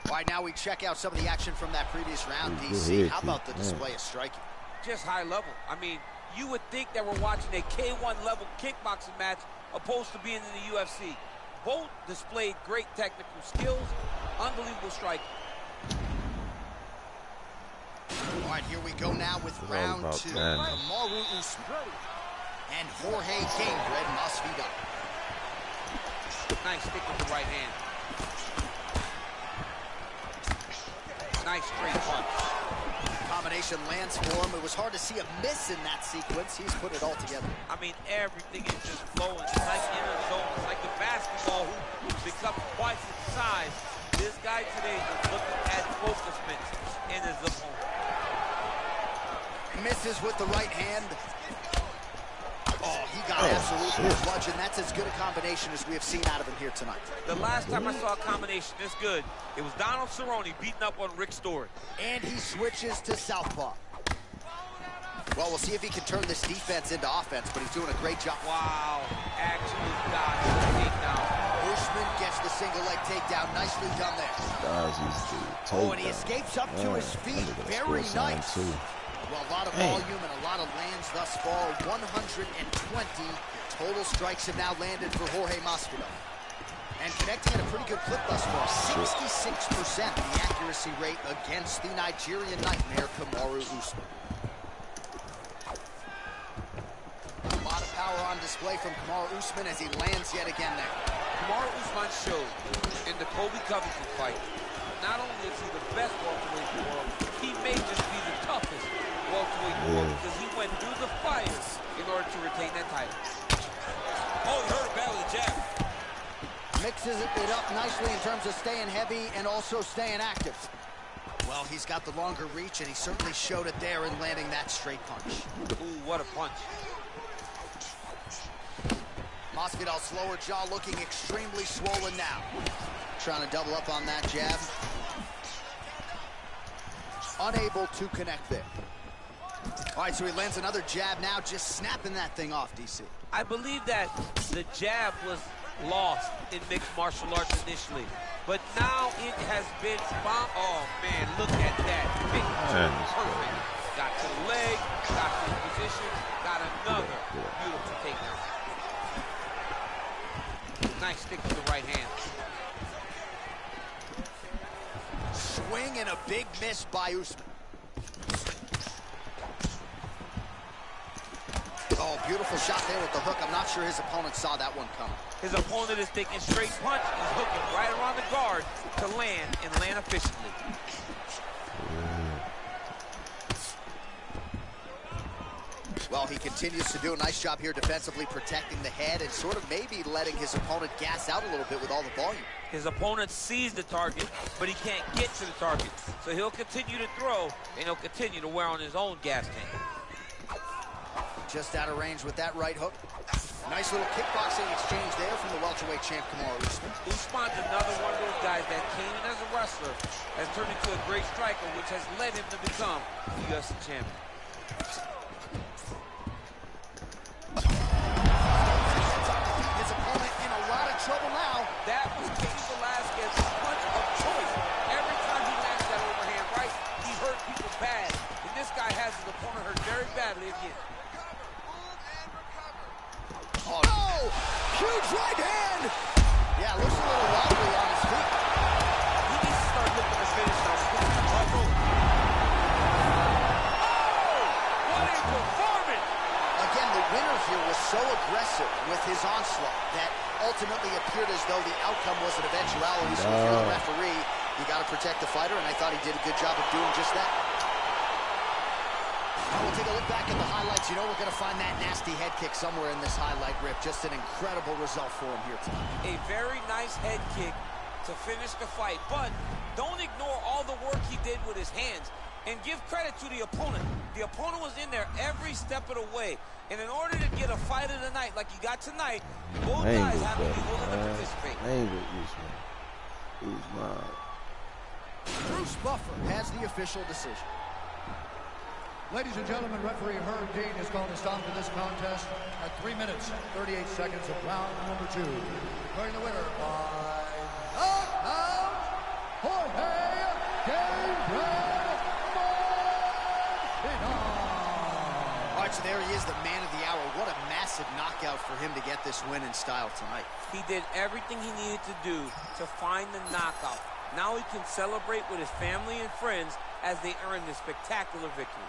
All right, now we check out some of the action from that previous round, DC. How about the display of striking? Just high level. I mean, you would think that we're watching a K1 level kickboxing match opposed to being in the UFC. Both displayed great technical skills, unbelievable striking. All right, here we go now with round two. Kamaru Usman and Jorge Gamebred Masvidal. Nice stick with the right hand. Nice straight punch. Combination lands for him. It was hard to see a miss in that sequence. He's put it all together. I mean, everything is just flowing. It's like in a zone. It's like the basketball who picks up twice its size. This guy today is looking at focus in his opponent. Misses with the right hand. Oh, he got absolutely bludgeoned. That's as good a combination as we have seen out of him here tonight. The last time I saw a combination this good, it was Donald Cerrone beating up on Rick Story. And he switches to southpaw. Well, we'll see if he can turn this defense into offense, but he's doing a great job. Wow, actually got the takedown. Usman gets the single leg takedown. Nicely done there. Oh, and he escapes up to his feet. Very nice. Well, a lot of volume and a lot of lands thus far. 120 total strikes have now landed for Jorge Masvidal. And connecting at a pretty good clip thus far. 66% the accuracy rate against the Nigerian nightmare, Kamaru Usman. A lot of power on display from Kamaru Usman as he lands yet again there. Kamaru Usman showed in the Colby Covington fight, not only is he the best welterweight in the world, he may just be the toughest welterweight in the world because he went through the fire in order to retain that title. Oh, he hurt a bad with a jab. Mixes it up nicely in terms of staying heavy and also staying active. Well, he's got the longer reach, and he certainly showed it there in landing that straight punch. Ooh, what a punch. Masvidal's slower jaw looking extremely swollen now. Trying to double up on that jab. Unable to connect there. All right, so he lands another jab now, just snapping that thing off, DC. I believe that the jab was lost in mixed martial arts initially, but now it has been found. Oh, man, look at that. Perfect. Got to the leg, got to the position, got another beautiful takedown. Nice stick to the right hand. Swing and a big miss by Usman. Oh, beautiful shot there with the hook. I'm not sure his opponent saw that one coming. His opponent is taking straight punch. He's hooking right around the guard to land and land efficiently. Well, he continues to do a nice job here defensively, protecting the head and sort of maybe letting his opponent gas out a little bit with all the volume. His opponent sees the target, but he can't get to the target. So he'll continue to throw, and he'll continue to wear on his own gas tank. Just out of range with that right hook. Nice little kickboxing exchange there from the welterweight champ, Kamaru Usman. Usman's another one of those guys that came in as a wrestler, has turned into a great striker, which has led him to become the UFC champion. His opponent in a lot of trouble now. That was Cain Velasquez's punch of choice. Every time he lands that overhand right, he hurt people bad. And this guy has his opponent hurt very badly again. Oh, no! Huge right hand! Yeah, looks a little wobbly on his feet. He needs to start looking to finish now. his onslaught that ultimately appeared as though the outcome was an eventuality. So if you're the referee, you got to protect the fighter, and I thought he did a good job of doing just that. Now we'll take a look back at the highlights. You know we're going to find that nasty head kick somewhere in this highlight rip. Just an incredible result for him here tonight. A very nice head kick to finish the fight, but don't ignore all the work he did with his hands. And give credit to the opponent. The opponent was in there every step of the way. And in order to get a fight of the night like you got tonight, both guys have to be willing to participate. Bruce Buffer has the official decision. Ladies and gentlemen, referee Herb Dean has called a stop to this contest at 3 minutes, 38 seconds of round number 2. Declaring the winner by knockout, Jorge Gabriel. All right, so there he is, the man of the hour. What a massive knockout for him to get this win in style tonight. He did everything he needed to do to find the knockout. Now he can celebrate with his family and friends as they earn this spectacular victory.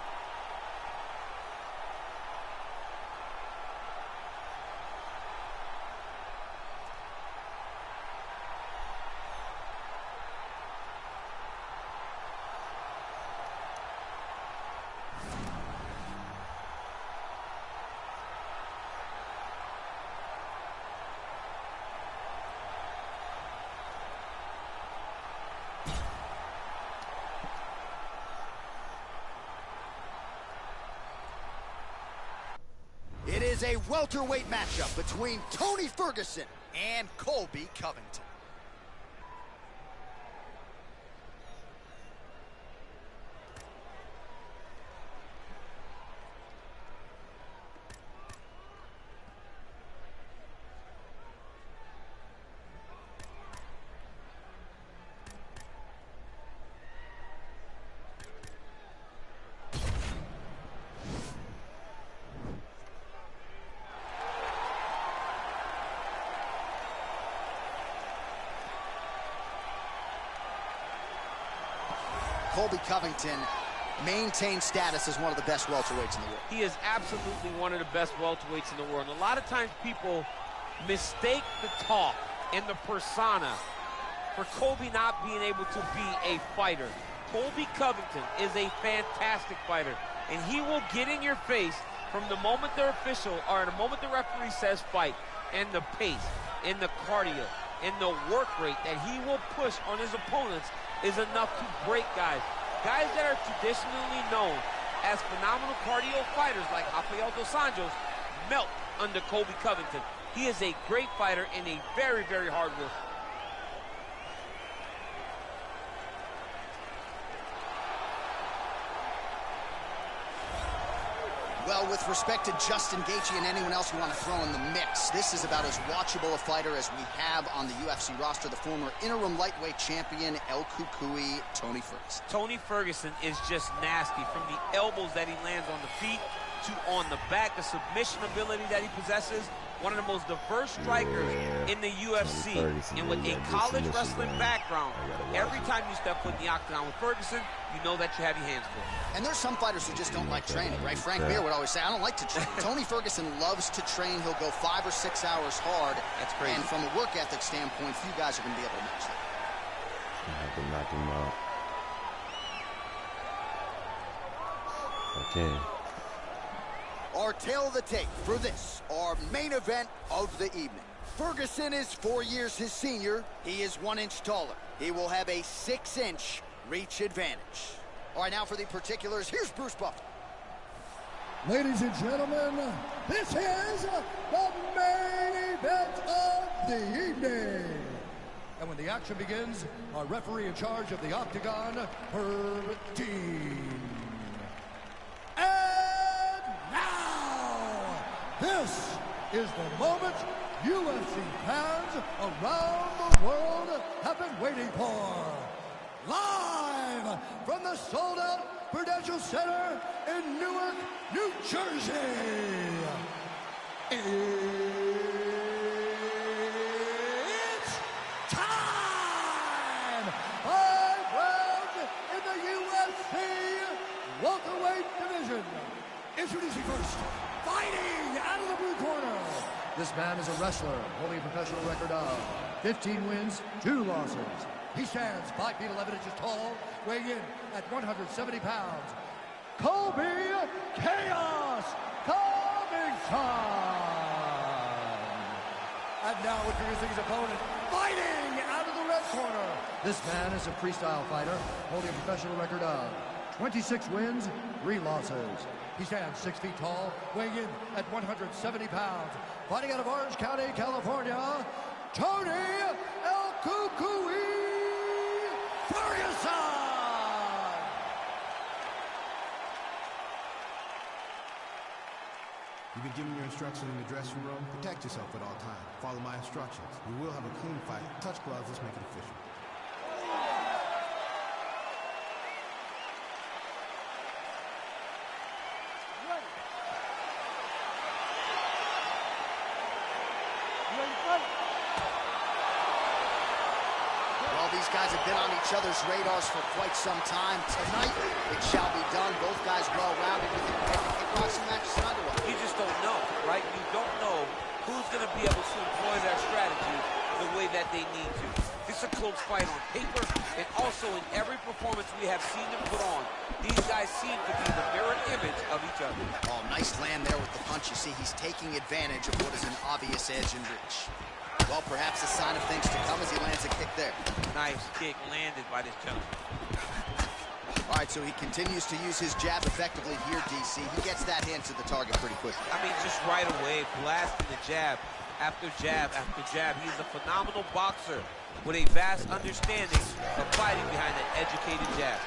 It is a welterweight matchup between Tony Ferguson and Colby Covington. Colby Covington maintains status as one of the best welterweights in the world. He is absolutely one of the best welterweights in the world. And a lot of times people mistake the talk and the persona for Colby not being able to be a fighter. Colby Covington is a fantastic fighter, and he will get in your face from the moment the official, or the moment the referee says fight, and the pace, and the cardio, and the work rate that he will push on his opponents is enough to break guys. Guys that are traditionally known as phenomenal cardio fighters like Rafael dos Anjos melt under Colby Covington. He is a great fighter and a very, very hard worker. Well, with respect to Justin Gaethje and anyone else you want to throw in the mix, this is about as watchable a fighter as we have on the UFC roster, the former interim lightweight champion, El Cucuy, Tony Ferguson. Tony Ferguson is just nasty. From the elbows that he lands on the feet to on the back, the submission ability that he possesses, one of the most diverse strikers in the UFC. And with a college wrestling background, every time you step foot in the octagon with Ferguson, you know that you have your hands full. And there's some fighters who just don't like training, right? Frank Mir would always say, I don't like to train. Tony Ferguson loves to train. He'll go 5 or 6 hours hard. That's crazy. And from a work ethic standpoint, few guys are going to be able to match that. I have to knock him out. Okay. Our tale of the tape for this, our main event of the evening. Ferguson is 4 years his senior. He is 1 inch taller. He will have a 6-inch reach advantage. All right, now for the particulars, here's Bruce Buffer. Ladies and gentlemen, this is the main event of the evening. And when the action begins, our referee in charge of the octagon, Herb Dean. And now, this is the moment UFC fans around the world have been waiting for. Live from the sold-out Prudential Center in Newark, New Jersey. It's time! 5 rounds in the UFC welterweight division. Introducing first, fighting out of the blue corner, This man is a wrestler holding a professional record of 15 wins, 2 losses. He stands 5 feet 11 inches tall, weighing in at 170 pounds. Colby Chaos Covington! And now introducing his opponent, fighting out of the red corner. This man is a freestyle fighter holding a professional record of 26 wins, 3 losses. He stands 6 feet tall, weighing in at 170 pounds. Fighting out of Orange County, California, Tony El Cucuy Ferguson! You've been given your instructions in the dressing room. Protect yourself at all times. Follow my instructions. We will have a clean fight. Touch gloves, let's make it official. Well, these guys have been on each other's radars for quite some time. Tonight, it shall be done. Both guys well-rounded. You think the kickboxing match is underway? You just don't know, right? You don't know who's going to be able to employ their strategy the way that they need to. It's a close fight on paper, and also in every performance we have seen them put on, these guys seem to be the mirror image of each other. Oh, nice land there with the punch. You see, he's taking advantage of what is an obvious edge and reach. Well, perhaps a sign of things to come as he lands a kick there. Nice kick landed by this gentleman. All right, so he continues to use his jab effectively here, DC. He gets that hand to the target pretty quickly. I mean, just right away, blasting the jab after jab after jab. He's a phenomenal boxer with a vast understanding of fighting behind an educated jab.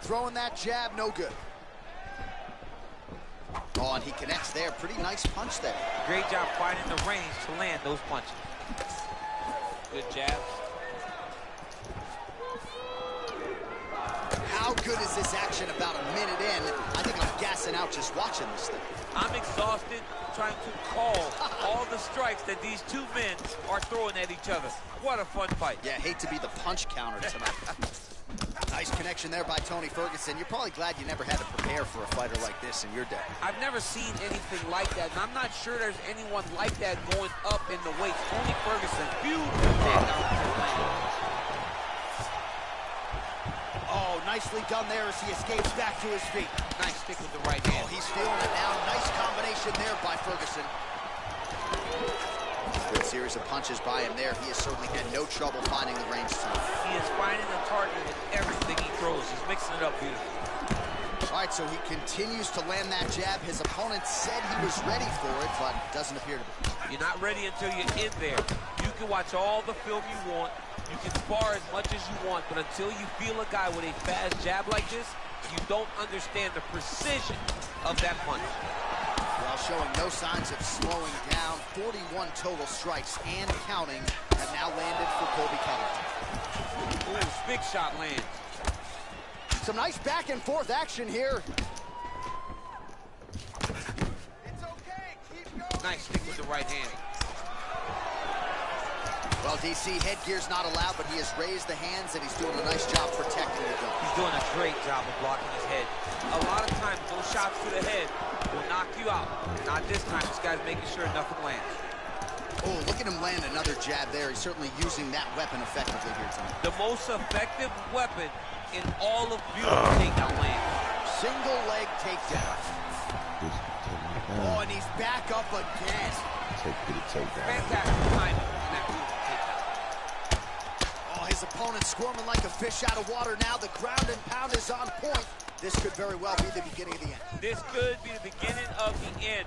Throwing that jab, no good. Oh, and he connects there. Pretty nice punch there. Great job finding the range to land those punches. Good jabs. How good is this action about a minute in? I think I'm gassing out just watching this thing. I'm exhausted trying to call all the strikes that these two men are throwing at each other. What a fun fight. Yeah, hate to be the punch counter tonight. Nice connection there by Tony Ferguson. You're probably glad you never had to prepare for a fighter like this in your day. I've never seen anything like that, and I'm not sure there's anyone like that going up in the weights. Tony Ferguson, beautiful takedown to land. Oh, nicely done there as he escapes back to his feet. Nice stick with the right hand. Oh, he's feeling it now. Nice combination there by Ferguson. Good series of punches by him there. He has certainly had no trouble finding the range tonight. He is finding the target with everything he throws. He's mixing it up beautifully. All right, so he continues to land that jab. His opponent said he was ready for it, but doesn't appear to be. You're not ready until you're in there. You can watch all the film you want. You can spar as much as you want, but until you feel a guy with a fast jab like this, you don't understand the precision of that punch. While showing no signs of slowing down, 41 total strikes and counting have now landed for Colby Covington. Ooh, big shot lands. Some nice back and forth action here. It's okay, keep going. Nice stick with the right hand. Well, DC, headgear's not allowed, but he has raised the hands, and he's doing a nice job protecting the gun. He's doing a great job of blocking his head. A lot of times, those shots to the head will knock you out. Not this time. This guy's making sure nothing lands. Oh, look at him land another jab there. He's certainly using that weapon effectively here tonight. The most effective weapon in all of beautiful takedown land. Single leg takedown. Oh, and he's back up again. Fantastic timing. His opponent squirming like a fish out of water now. The ground and pound is on point. This could very well be the beginning of the end. This could be the beginning of the end.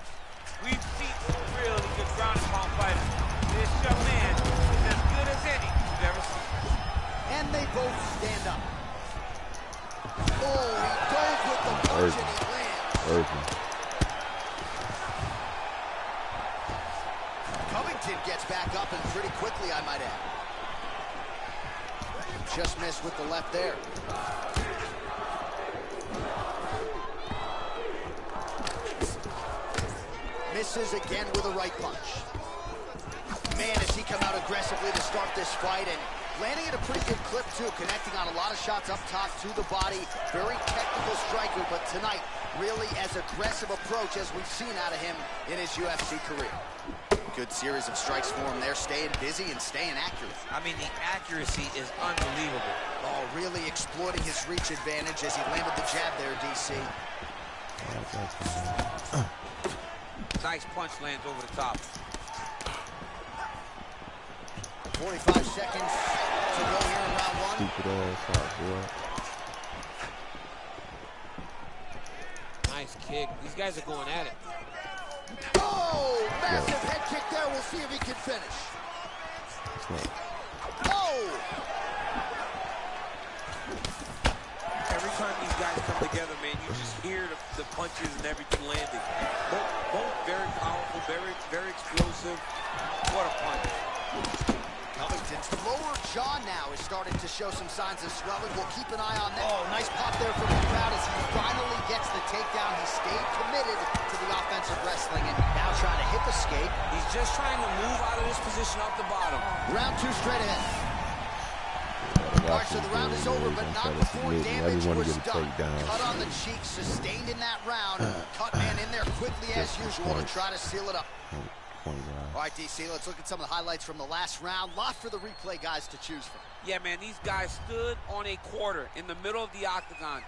We've seen some really good ground and pound fighters. This young man is as good as any you've ever seen. And they both stand up. Oh, he dove with the punch and he lands. Covington gets back up and pretty quickly, I might add. Just missed with the left there. Misses again with a right punch. Man, has he come out aggressively to start this fight, and landing at a pretty good clip, too, connecting on a lot of shots up top to the body. Very technical striker, but tonight, really as aggressive approach as we've seen out of him in his UFC career. Good series of strikes for him there, staying busy and staying accurate. I mean, the accuracy is unbelievable. Oh, really exploiting his reach advantage as he landed the jab there, DC. Nice punch lands over the top. 45 seconds to go here in round one. Stupid ass out, boy. Nice kick. These guys are going at it. Oh, massive head kick there. We'll see if he can finish. Oh! Every time these guys come together, man, you just hear the punches and everything landing. Both very powerful, very explosive. What a punch. Covington's lower jaw now is starting to show some signs of swelling. We'll keep an eye on that. Oh, nice pop there from the crowd as he finally gets the takedown. He stayed committed to the offensive wrestling and now trying to hip escape. He's just trying to move out of this position off the bottom. Round two straight ahead. All right, so the round is over, but not before damage was done. Cut on the cheek, sustained in that round. Cut man in there quickly as usual to try to seal it up. All right, DC, let's look at some of the highlights from the last round. Lot for the replay guys to choose from. Yeah, man, these guys stood on a quarter in the middle of the octagon.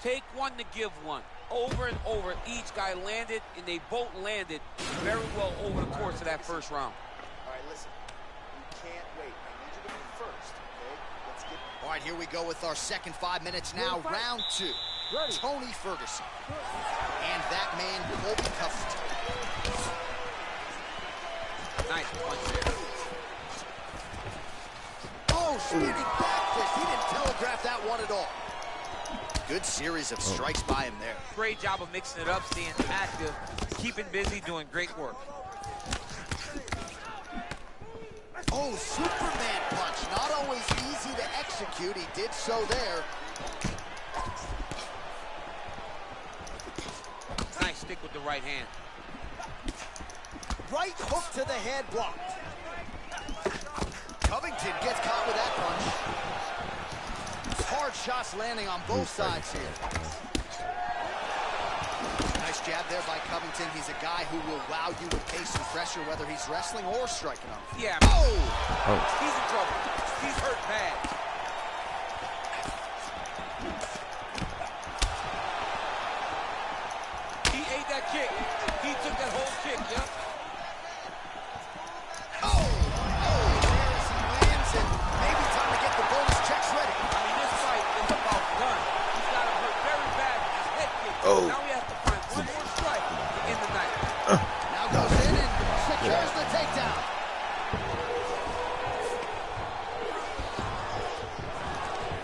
Take one to give one. Over and over, each guy landed, and they both landed very well over the course of that first round. All right, listen. You can't wait. I need you to be first, okay? Let's get... All right, here we go with our second 5 minutes now. Round two. Tony Ferguson. And that man, Colby Covington. Nice punch there. Oh, spinning back fist. He didn't telegraph that one at all. Good series of strikes by him there. Great job of mixing it up, staying active, keeping busy, doing great work. Oh, Superman punch. Not always easy to execute. He did so there. Nice stick with the right hand. Right hook to the head blocked. Covington gets caught with that punch. Hard shots landing on both sides here. Nice jab there by Covington. He's a guy who will wow you with pace and pressure, whether he's wrestling or striking on. Yeah. Oh! He's in trouble. He's hurt bad. He ate that kick. He took that whole kick, yep. Oh. Now we have to find one more strike to end the night. Now goes in and secures the takedown.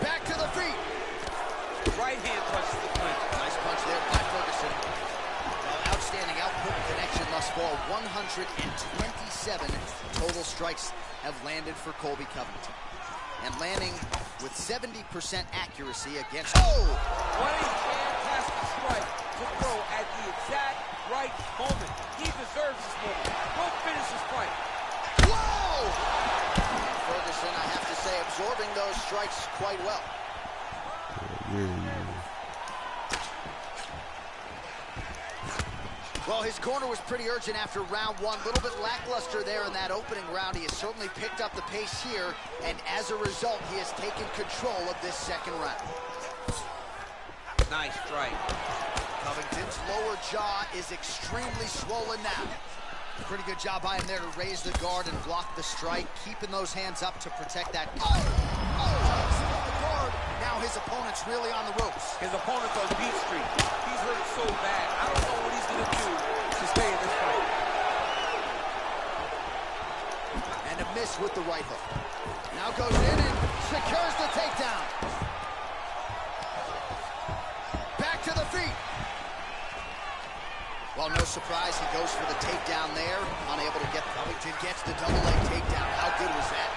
Back to the feet. Right hand punches the clinch. Nice punch there by Ferguson. Well, outstanding output and connection thus far. 127 total strikes have landed for Colby Covington. And landing with 70% accuracy against... Oh! What a fantastic strike to throw at the exact right moment. He deserves this moment. Go finish this fight. Whoa! And Ferguson, I have to say, absorbing those strikes quite well. Well, his corner was pretty urgent after round one. A little bit lackluster there in that opening round. He has certainly picked up the pace here, and as a result, he has taken control of this second round. Nice strike. Covington's lower jaw is extremely swollen now. Pretty good job by him there to raise the guard and block the strike, keeping those hands up to protect that. The guard. Now his opponent's really on the ropes. His opponent's on beat street. He's hurt so bad. I don't know what he's going to do to stay in this fight. And a miss with the right hook. Now goes in and secures the takedown. Back to the feet. Well, no surprise, he goes for the takedown there. Unable to get... Covington gets the double leg takedown. How good was that?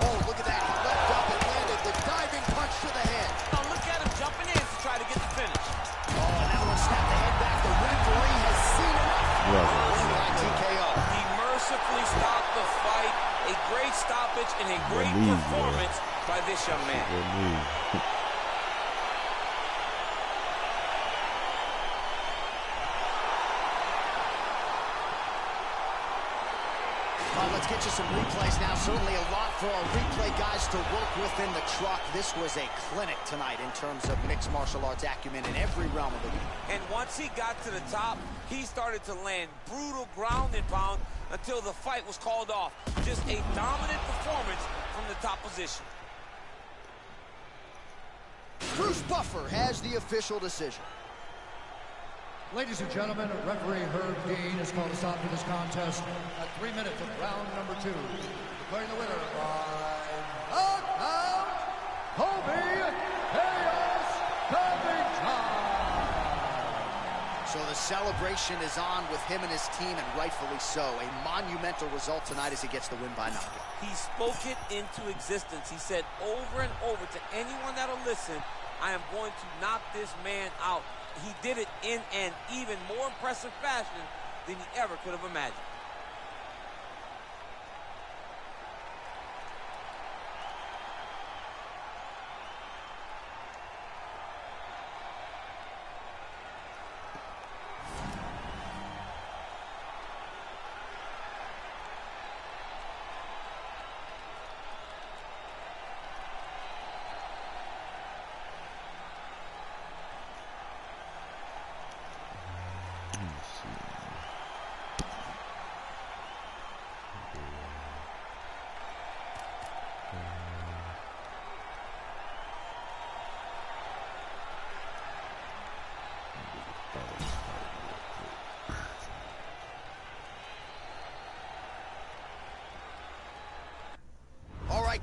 Oh, look at that. He leapt up and landed the diving punch to the head. Now look at him jumping in to try to get the finish. Oh, now we'll snap the head back. The referee has seen enough. TKO. He mercifully stopped the fight. A great stoppage and a great performance by this young man. Let's get you some replays now. Certainly a lot for our replay guys to work with in the truck. This was a clinic tonight in terms of mixed martial arts acumen in every realm of the game. And once he got to the top, he started to land brutal ground and pound until the fight was called off. Just a dominant performance from the top position. Bruce Buffer has the official decision. Ladies and gentlemen, referee Herb Dean has called a stop to this contest at 3 minutes of round number 2. Declaring the winner by knockout, Kobe Chaos Covington. So the celebration is on with him and his team, and rightfully so. A monumental result tonight as he gets the win by knockout. He spoke it into existence. He said over and over to anyone that'll listen, I am going to knock this man out. He did it in an even more impressive fashion than he ever could have imagined.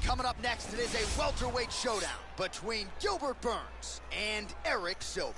Coming up next, it is a welterweight showdown between Gilbert Burns and Eric Silva.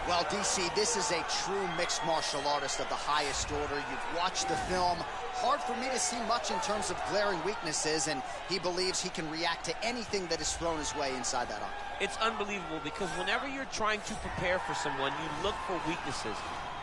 Well, DC, this is a true mixed martial artist of the highest order. You've watched the film. Hard for me to see much in terms of glaring weaknesses, and he believes he can react to anything that is thrown his way inside that octagon. It's unbelievable because whenever you're trying to prepare for someone, you look for weaknesses.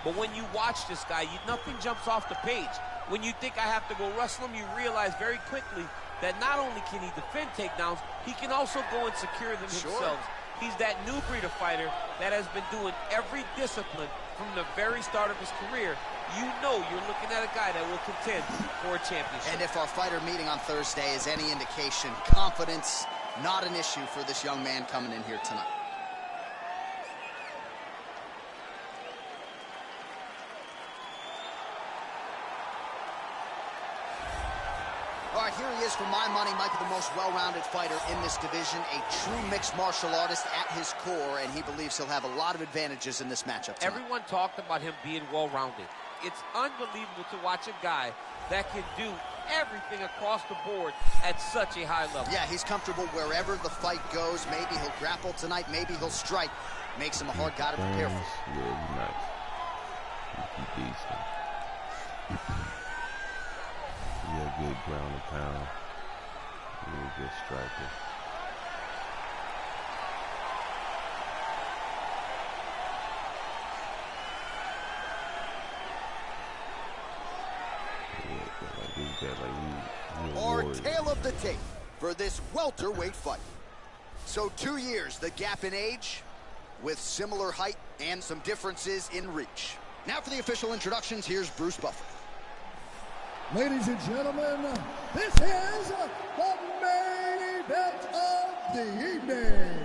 But when you watch this guy, nothing jumps off the page. When you think I have to go wrestle him, you realize very quickly that not only can he defend takedowns, he can also go and secure them himself. He's that new breed of fighter that has been doing every discipline from the very start of his career. You know you're looking at a guy that will contend for a championship. And if our fighter meeting on Thursday is any indication, confidence, not an issue for this young man coming in here tonight. All right, here he is. For my money, might be the most well-rounded fighter in this division, a true mixed martial artist at his core, and he believes he'll have a lot of advantages in this matchup tonight. Everyone talked about him being well-rounded. It's unbelievable to watch a guy that can do everything across the board at such a high level. Yeah, he's comfortable wherever the fight goes. Maybe he'll grapple tonight, maybe he'll strike. Makes him a hard guy to prepare for. Yeah, nice. He's decent. Yeah, good ground and pound. Really good striker. Our tale of the tape for this welterweight fight. So 2 years, the gap in age, with similar height and some differences in reach. Now for the official introductions, here's Bruce Buffer. Ladies and gentlemen, this is the main event of the evening.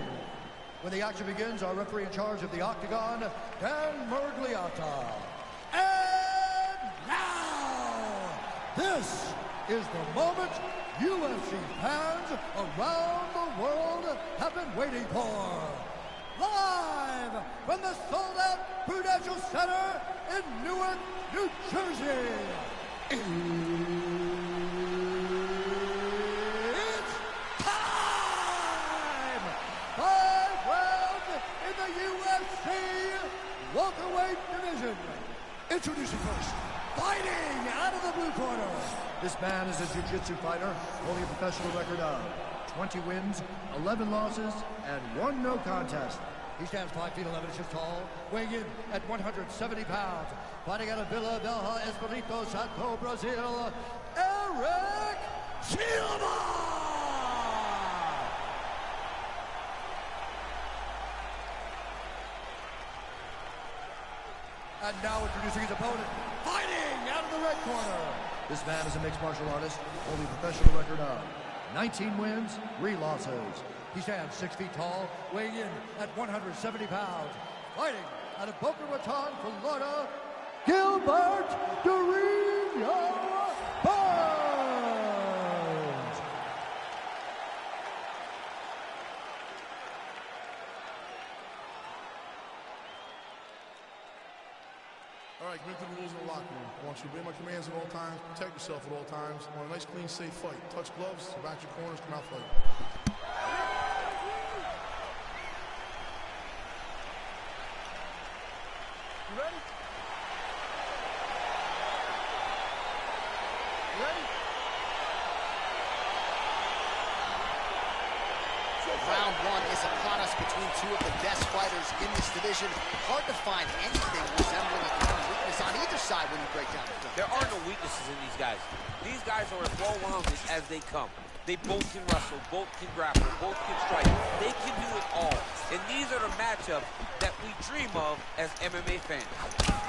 When the action begins, our referee in charge of the octagon, Dan Mergliata. And now, this is the moment UFC fans around the world have been waiting for. Live from the sold-out Prudential Center in Newark, New Jersey. It's time! 5 rounds in the UFC welterweight division. Introducing first, fighting out of the blue corner. This man is a jiu-jitsu fighter, holding a professional record of 20 wins, 11 losses, and 1 no contest. He stands 5 feet 11 inches tall, weighing in at 170 pounds. Fighting out of Vila Velha, Espírito Santo, Brazil, Eric Silva! And now introducing his opponent, fighting out of the red corner. This man is a mixed martial artist, holding a professional record of 19 wins, 3 losses. He stands 6 feet tall, weighing in at 170 pounds. Fighting out of Boca Raton, Florida, Gilbert Durinho Burns. All right, commit to the rules of the locker room. I want you to obey my commands at all times, protect yourself at all times. I want a nice, clean, safe fight. Touch gloves, back your corners, come out fighting. You ready? You ready? Round 1 is upon us between 2 of the best fighters in this division. Hard to find anything resembling a common weakness on either side when you break down the film. There are no weaknesses in these guys. These guys are as well-rounded as they come. They both can wrestle, both can grapple, both can strike. They can do it all. And these are the matchups that we dream of as MMA fans.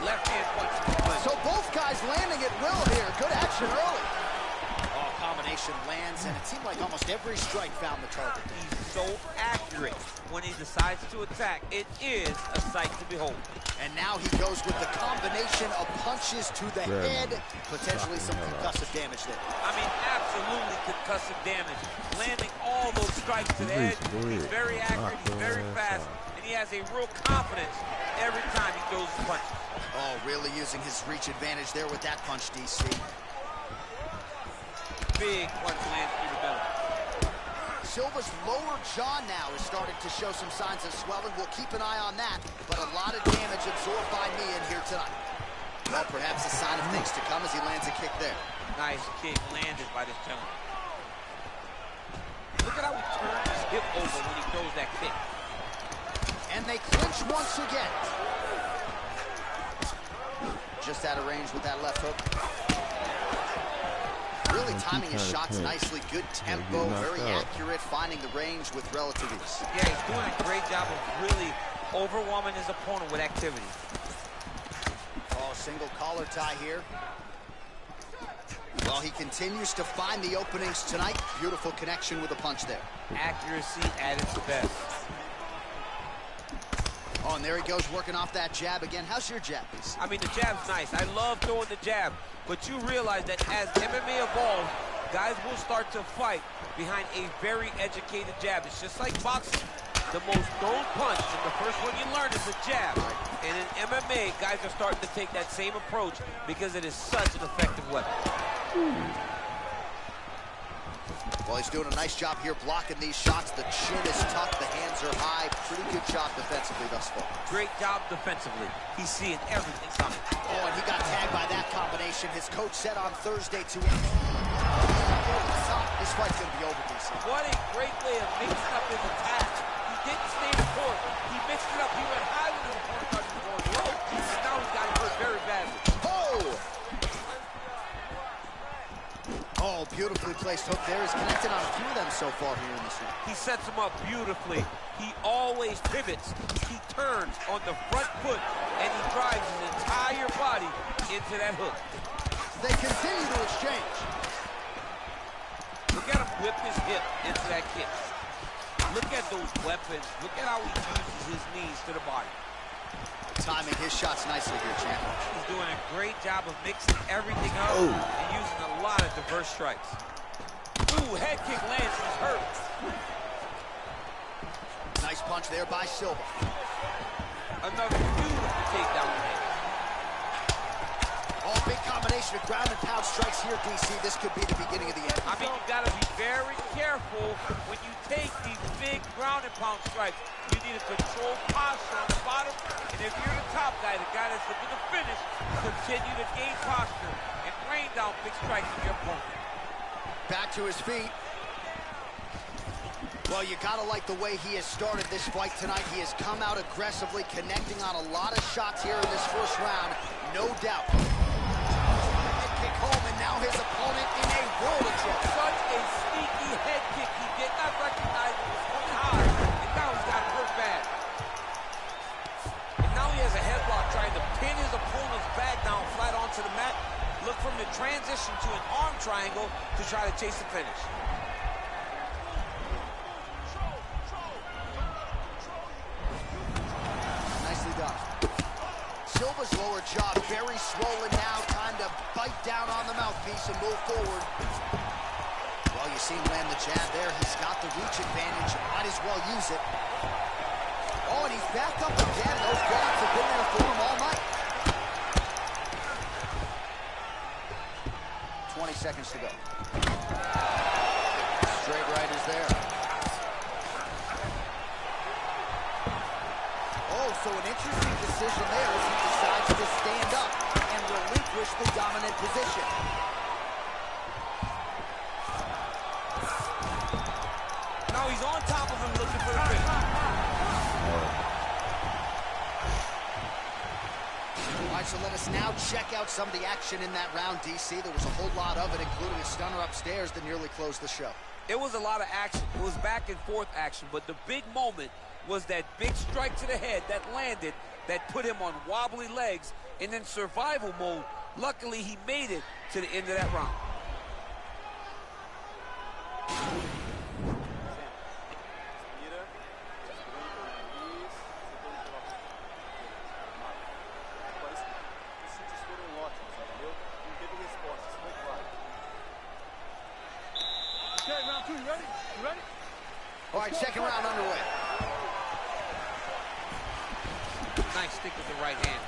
Left hand punch. So both guys landing at will here. Good action early. Oh, combination lands, and it seemed like almost every strike found the target. He's so accurate when he decides to attack. It is a sight to behold. And now he goes with the combination of punches to the head. Potentially some concussive damage there. I mean, absolutely concussive damage. Landing all those strikes to the head. He's very accurate, he's very fast, and he has a real confidence every time he throws his punches. Oh, really using his reach advantage there with that punch, DC. Big punch lands through the middle. Silva's lower jaw now is starting to show some signs of swelling. We'll keep an eye on that, but a lot of damage absorbed by me in here tonight. Well, perhaps a sign of things to come as he lands a kick there. Nice kick landed by this gentleman. Look at how he turns his hip over when he throws that kick. And they clinch once again. Just out of range with that left hook. Really timing his shots nicely, good tempo, very accurate, finding the range with relative ease. Yeah, he's doing a great job of really overwhelming his opponent with activity. Oh, single collar tie here. Well, he continues to find the openings tonight. Beautiful connection with a punch there. Accuracy at its best. Oh, and there he goes, working off that jab again. How's your jab, PC? I mean, the jab's nice. I love throwing the jab. But you realize that as MMA evolves, guys will start to fight behind a very educated jab. It's just like boxing. The most thrown punch, and the first one you learn is a jab. And in MMA, guys are starting to take that same approach because it is such an effective weapon. Well, he's doing a nice job here blocking these shots. The chin is tucked, the hands are high. Pretty good job defensively thus far. Great job defensively. He's seeing everything coming. Oh, and he got tagged by that combination. His coach said on Thursday to him, this fight's going to be over, DC. What a great way of mixing up his attack. He didn't stay the court. He mixed it up. He went high with his opponent, thought he was going low, and now he's got him hurt very badly. Oh, beautifully placed hook there. He's connected on a few of them so far here in this round. He sets him up beautifully. He always pivots. He turns on the front foot, and he drives his entire body into that hook. They continue to exchange. Look at him whip his hip into that kick. Look at those weapons. Look at how he uses his knees to the body. Timing his shots nicely here, champ. He's doing a great job of mixing everything up and using a lot of diverse strikes. Ooh, head kick lands, he's hurt. Nice punch there by Silva. Another beautiful takedown land. Oh, big combination of ground and pound strikes here, DC. This could be the beginning of the end. I mean, you gotta be very careful when you take these big ground and pound strikes. You need a controlled posture on the bottom, and if you're the top guy, the guy that's looking to finish, continue to gain posture and rain down big strikes on your opponent. Back to his feet. Well, you gotta like the way he has started this fight tonight. He has come out aggressively, connecting on a lot of shots here in this first round, no doubt. Head kick home, and now his opponent in a world of trouble. Such a a sneaky head kick. He did not recognize it was coming high, and now he's got hurt bad. And now he has a headlock trying to pin his opponent's back down flat onto the mat. Look for him to transition to an arm triangle to try to chase the finish. Nicely done. Silva's lower jaw very swollen now. Time to bite down on the mouthpiece and move forward. Well, you see him land the jab there. He's got the reach advantage. Might as well use it. Oh, and he's back up again. Those grabs have been there for him all night. 20 seconds to go. Straight right is there. Oh, so an interesting decision there as he decides to stand up and relinquish the dominant position. Now he's on top of him looking for the finish. All right, so let us now check out some of the action in that round, DC. There was a whole lot of it, including a stunner upstairs that nearly closed the show. It was a lot of action. It was back and forth action, but the big moment was that big strike to the head that landed, that put him on wobbly legs, and in survival mode, luckily he made it to the end of that round. All right, second round underway. Nice stick with the right hand.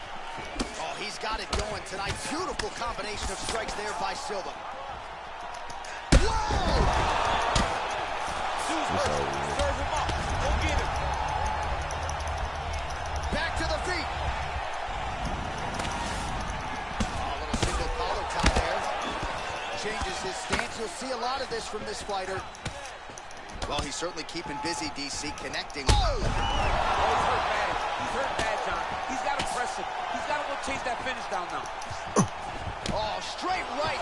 Oh, he's got it going tonight. Beautiful combination of strikes there by Silva. Whoa! Sue's hurt. Serve him up. Go get him. Back to the feet. Oh, a little single collar tie there. Changes his stance. You'll see a lot of this from this fighter. Well, he's certainly keeping busy, DC, connecting. Oh! Oh, he's hurt bad. He's hurt bad, John. He's got to press him. He's got to go chase that finish down now. Oh, straight right.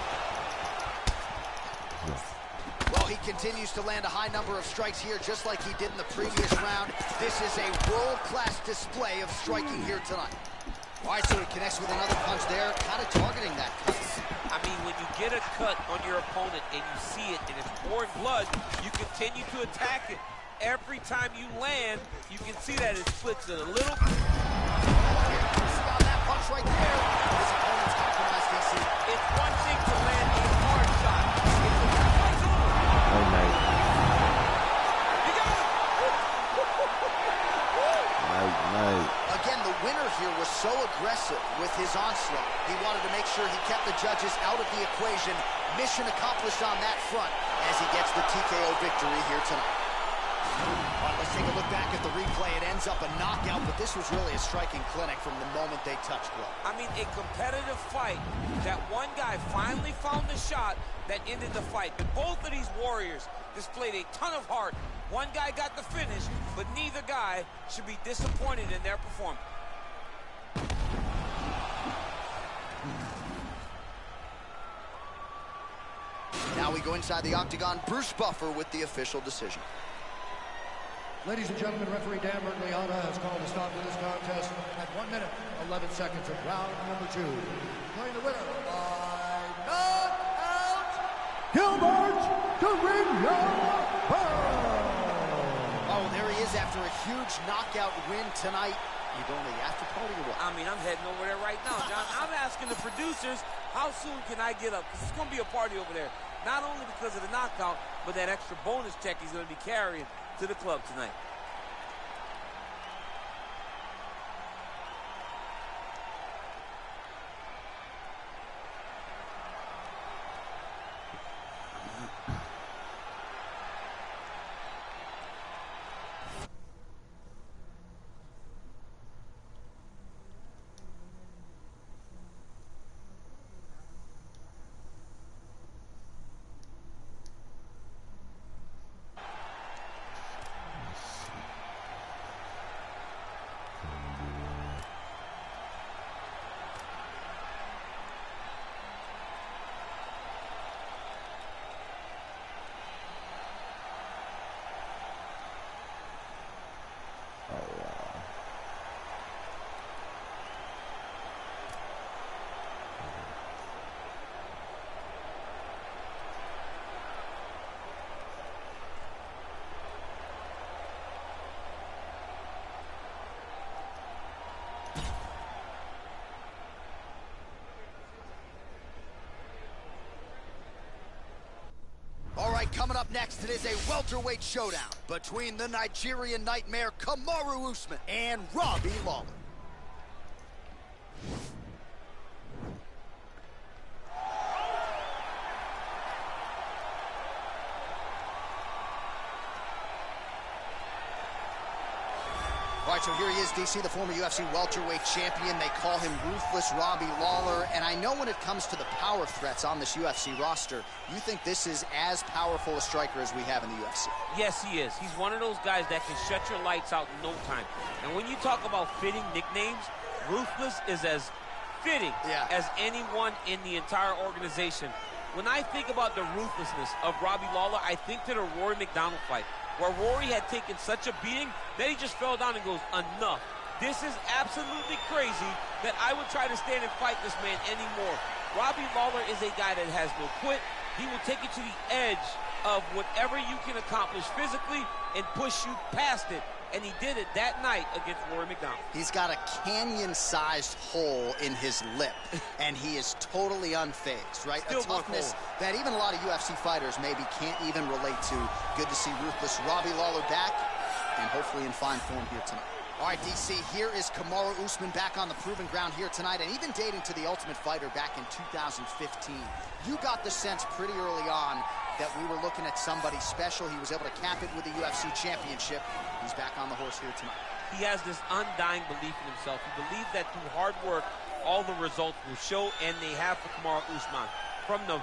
Well, he continues to land a high number of strikes here, just like he did in the previous round. This is a world-class display of striking here tonight. All right, so he connects with another punch there, kind of targeting that cut. I mean, when you get a cut on your opponent and you see it and it's pouring blood, you continue to attack it. Every time you land, you can see that it splits it a little. See on that punch right there. His opponent's compromised, DC. It's one thing to land a hard shot. It's a reflex over. Oh, nice. You got it! Nice. Again, the winner here was so aggressive with his onslaught. He wanted to make sure he kept the judges out of the equation. Mission accomplished on that front as he gets the TKO victory here tonight. All right, let's take a look back at the replay. It ends up a knockout, but this was really a striking clinic from the moment they touched glove. I mean, a competitive fight that one guy finally found the shot that ended the fight. But both of these warriors displayed a ton of heart. One guy got the finish, but neither guy should be disappointed in their performance. Now we go inside the octagon. Bruce Buffer with the official decision. Ladies and gentlemen, referee Dan Bergliana has called a stop to this contest at 1 minute, 11 seconds of round number 2. Playing the winner by knockout, Gilbert Carrillo. Oh, there he is after a huge knockout win tonight. You going to the after party or what? I mean, I'm heading over there right now, John. I'm asking the producers, how soon can I get up? Because it's going to be a party over there. Not only because of the knockout, but that extra bonus check he's going to be carrying to the club tonight. next, it is a welterweight showdown between the Nigerian Nightmare Kamaru Usman and Robbie Lawler. All right, so here he is, DC, the former UFC welterweight champion. They call him Ruthless Robbie Lawler. And I know when it comes to the power threats on this UFC roster, you think this is as powerful a striker as we have in the UFC. Yes, he is. He's one of those guys that can shut your lights out in no time. And when you talk about fitting nicknames, Ruthless is as fitting as anyone in the entire organization. When I think about the ruthlessness of Robbie Lawler, I think to the Rory McDonald fight, where Rory had taken such a beating that he just fell down and goes, enough. This is absolutely crazy that I would try to stand and fight this man anymore. Robbie Lawler is a guy that has no quit. He will take you to the edge of whatever you can accomplish physically and push you past it. And he did it that night against Rory McDonald. He's got a canyon-sized hole in his lip, and he is totally unfazed, right? Still a toughness that even a lot of UFC fighters maybe can't even relate to. Good to see Ruthless Robbie Lawler back, and hopefully in fine form here tonight. All right, DC, here is Kamaru Usman back on the proving ground here tonight, and even dating to the Ultimate Fighter back in 2015. You got the sense pretty early on that we were looking at somebody special. He was able to cap it with the UFC championship. He's back on the horse here tonight. He has this undying belief in himself. He believes that through hard work, all the results will show, and they have for Kamaru Usman. From the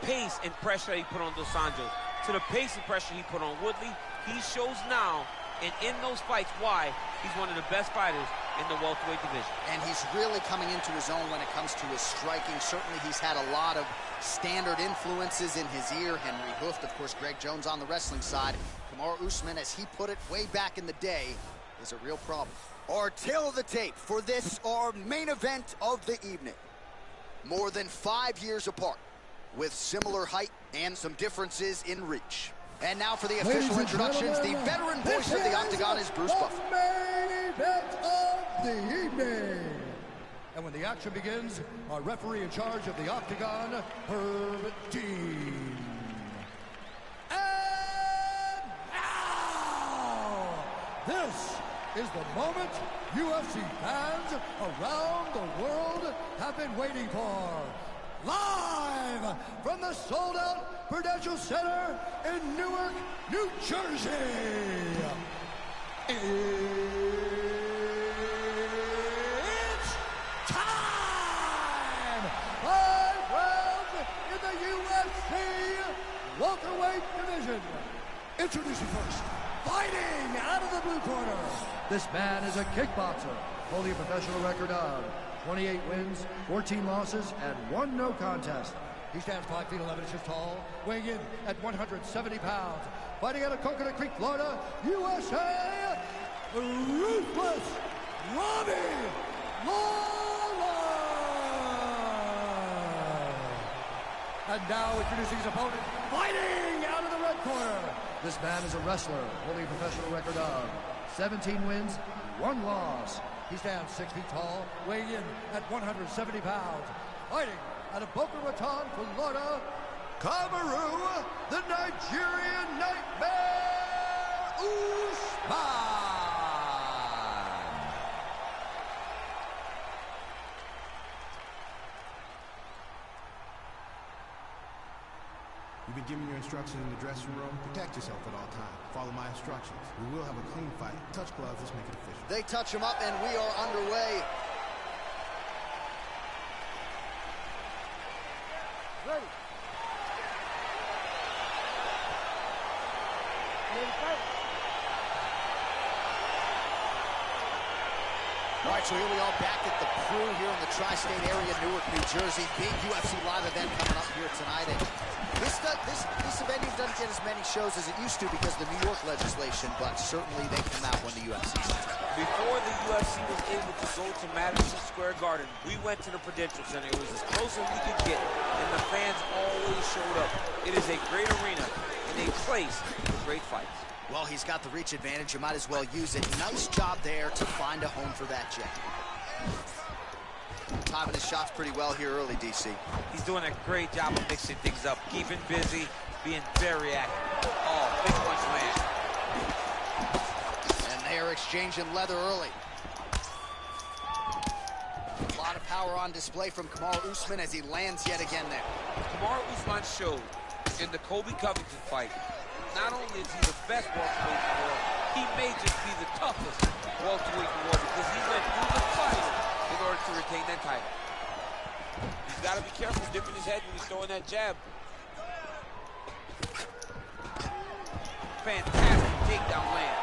pace and pressure he put on Dos Anjos to the pace and pressure he put on Woodley, he shows now, and in those fights, why he's one of the best fighters in the welterweight division. And he's really coming into his own when it comes to his striking. Certainly he's had a lot of standard influences in his ear. Henry Hooft, of course, Greg Jones on the wrestling side. Kamaru Usman, as he put it way back in the day, is a real problem. Our tail of the tape for this, our main event of the evening. More than 5 years apart, with similar height and some differences in reach. And now for the official introductions, the veteran voice of the Octagon is Bruce Buffer. The main event of the evening. And when the action begins, our referee in charge of the Octagon, Herb Dean. And now, this is the moment UFC fans around the world have been waiting for. Live from the sold-out Prudential Center in Newark, New Jersey. It's time! 5 rounds in the UFC welterweight division. Introducing first, fighting out of the blue corner. This man is a kickboxer, holding a professional record of 28 wins, 14 losses, and 1 no contest. He stands 5 feet 11 inches tall, weighing in at 170 pounds. Fighting out of Coconut Creek, Florida, USA, Ruthless Robbie Lawler. And now introducing his opponent, fighting out of the red corner. This man is a wrestler, holding a professional record of 17 wins, 1 loss. He stands 6 feet tall, weighing in at 170 pounds. Fighting out of Boca Raton, Florida, Kamaru, the Nigerian Nightmare Usman. You've been given your instructions in the dressing room. Protect yourself at all times. Follow my instructions. We will have a clean fight. Touch gloves. Let's make it official. They touch him up, and we are underway. Ready. All right, so here we are back at the Crew here in the tri-state area, Newark, New Jersey. Big UFC live event coming up here tonight. And this venue doesn't get as many shows as it used to because of the New York legislation, but certainly they come out when the UFC starts. Before the UFC was able to go to Madison Square Garden, we went to the Prudential Center. It was as close as we could get, and the fans always showed up. It is a great arena and a place for great fights. Well, he's got the reach advantage. You might as well use it. Nice job there to find a home for that jet. Timing his shots pretty well here early, DC. He's doing a great job of mixing things up, keeping busy, being very active. Oh, big punch land. And they are exchanging leather early. A lot of power on display from Kamaru Usman as he lands yet again there. Kamaru Usman showed in the Colby Covington fight, not only is he the best welterweight in the world, he may just be the toughest welterweight in the world because he went through the fight in order to retain that title. He's got to be careful dipping his head when he's throwing that jab. Fantastic takedown land.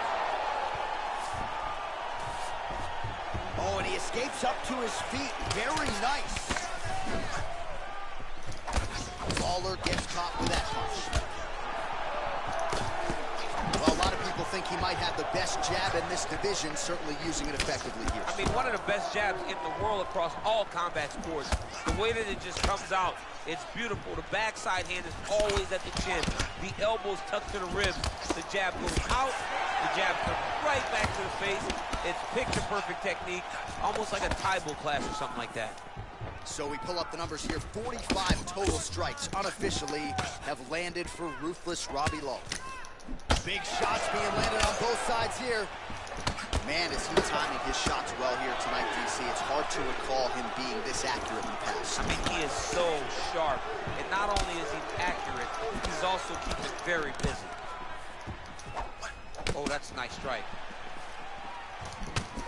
Oh, and he escapes up to his feet. Very nice. Lawler gets caught with that punch. Well, a lot of people think he might have the best jab in this division, certainly using it effectively here. I mean, one of the best jabs in the world across all combat sports. The way that it just comes out, it's beautiful. The backside hand is always at the chin. The elbows tucked to the ribs. The jab goes out. The jab comes right back to the face. It's picture-perfect technique, almost like a Taibo class or something like that. So we pull up the numbers here. 45 total strikes unofficially have landed for Ruthless Robbie Lawler. Big shots being landed on both sides here. Man, is he timing his shots well here tonight, DC. It's hard to recall him being this accurate in the past. I mean, he is so sharp. And not only is he accurate, he's also keeping very busy. Oh, that's a nice strike.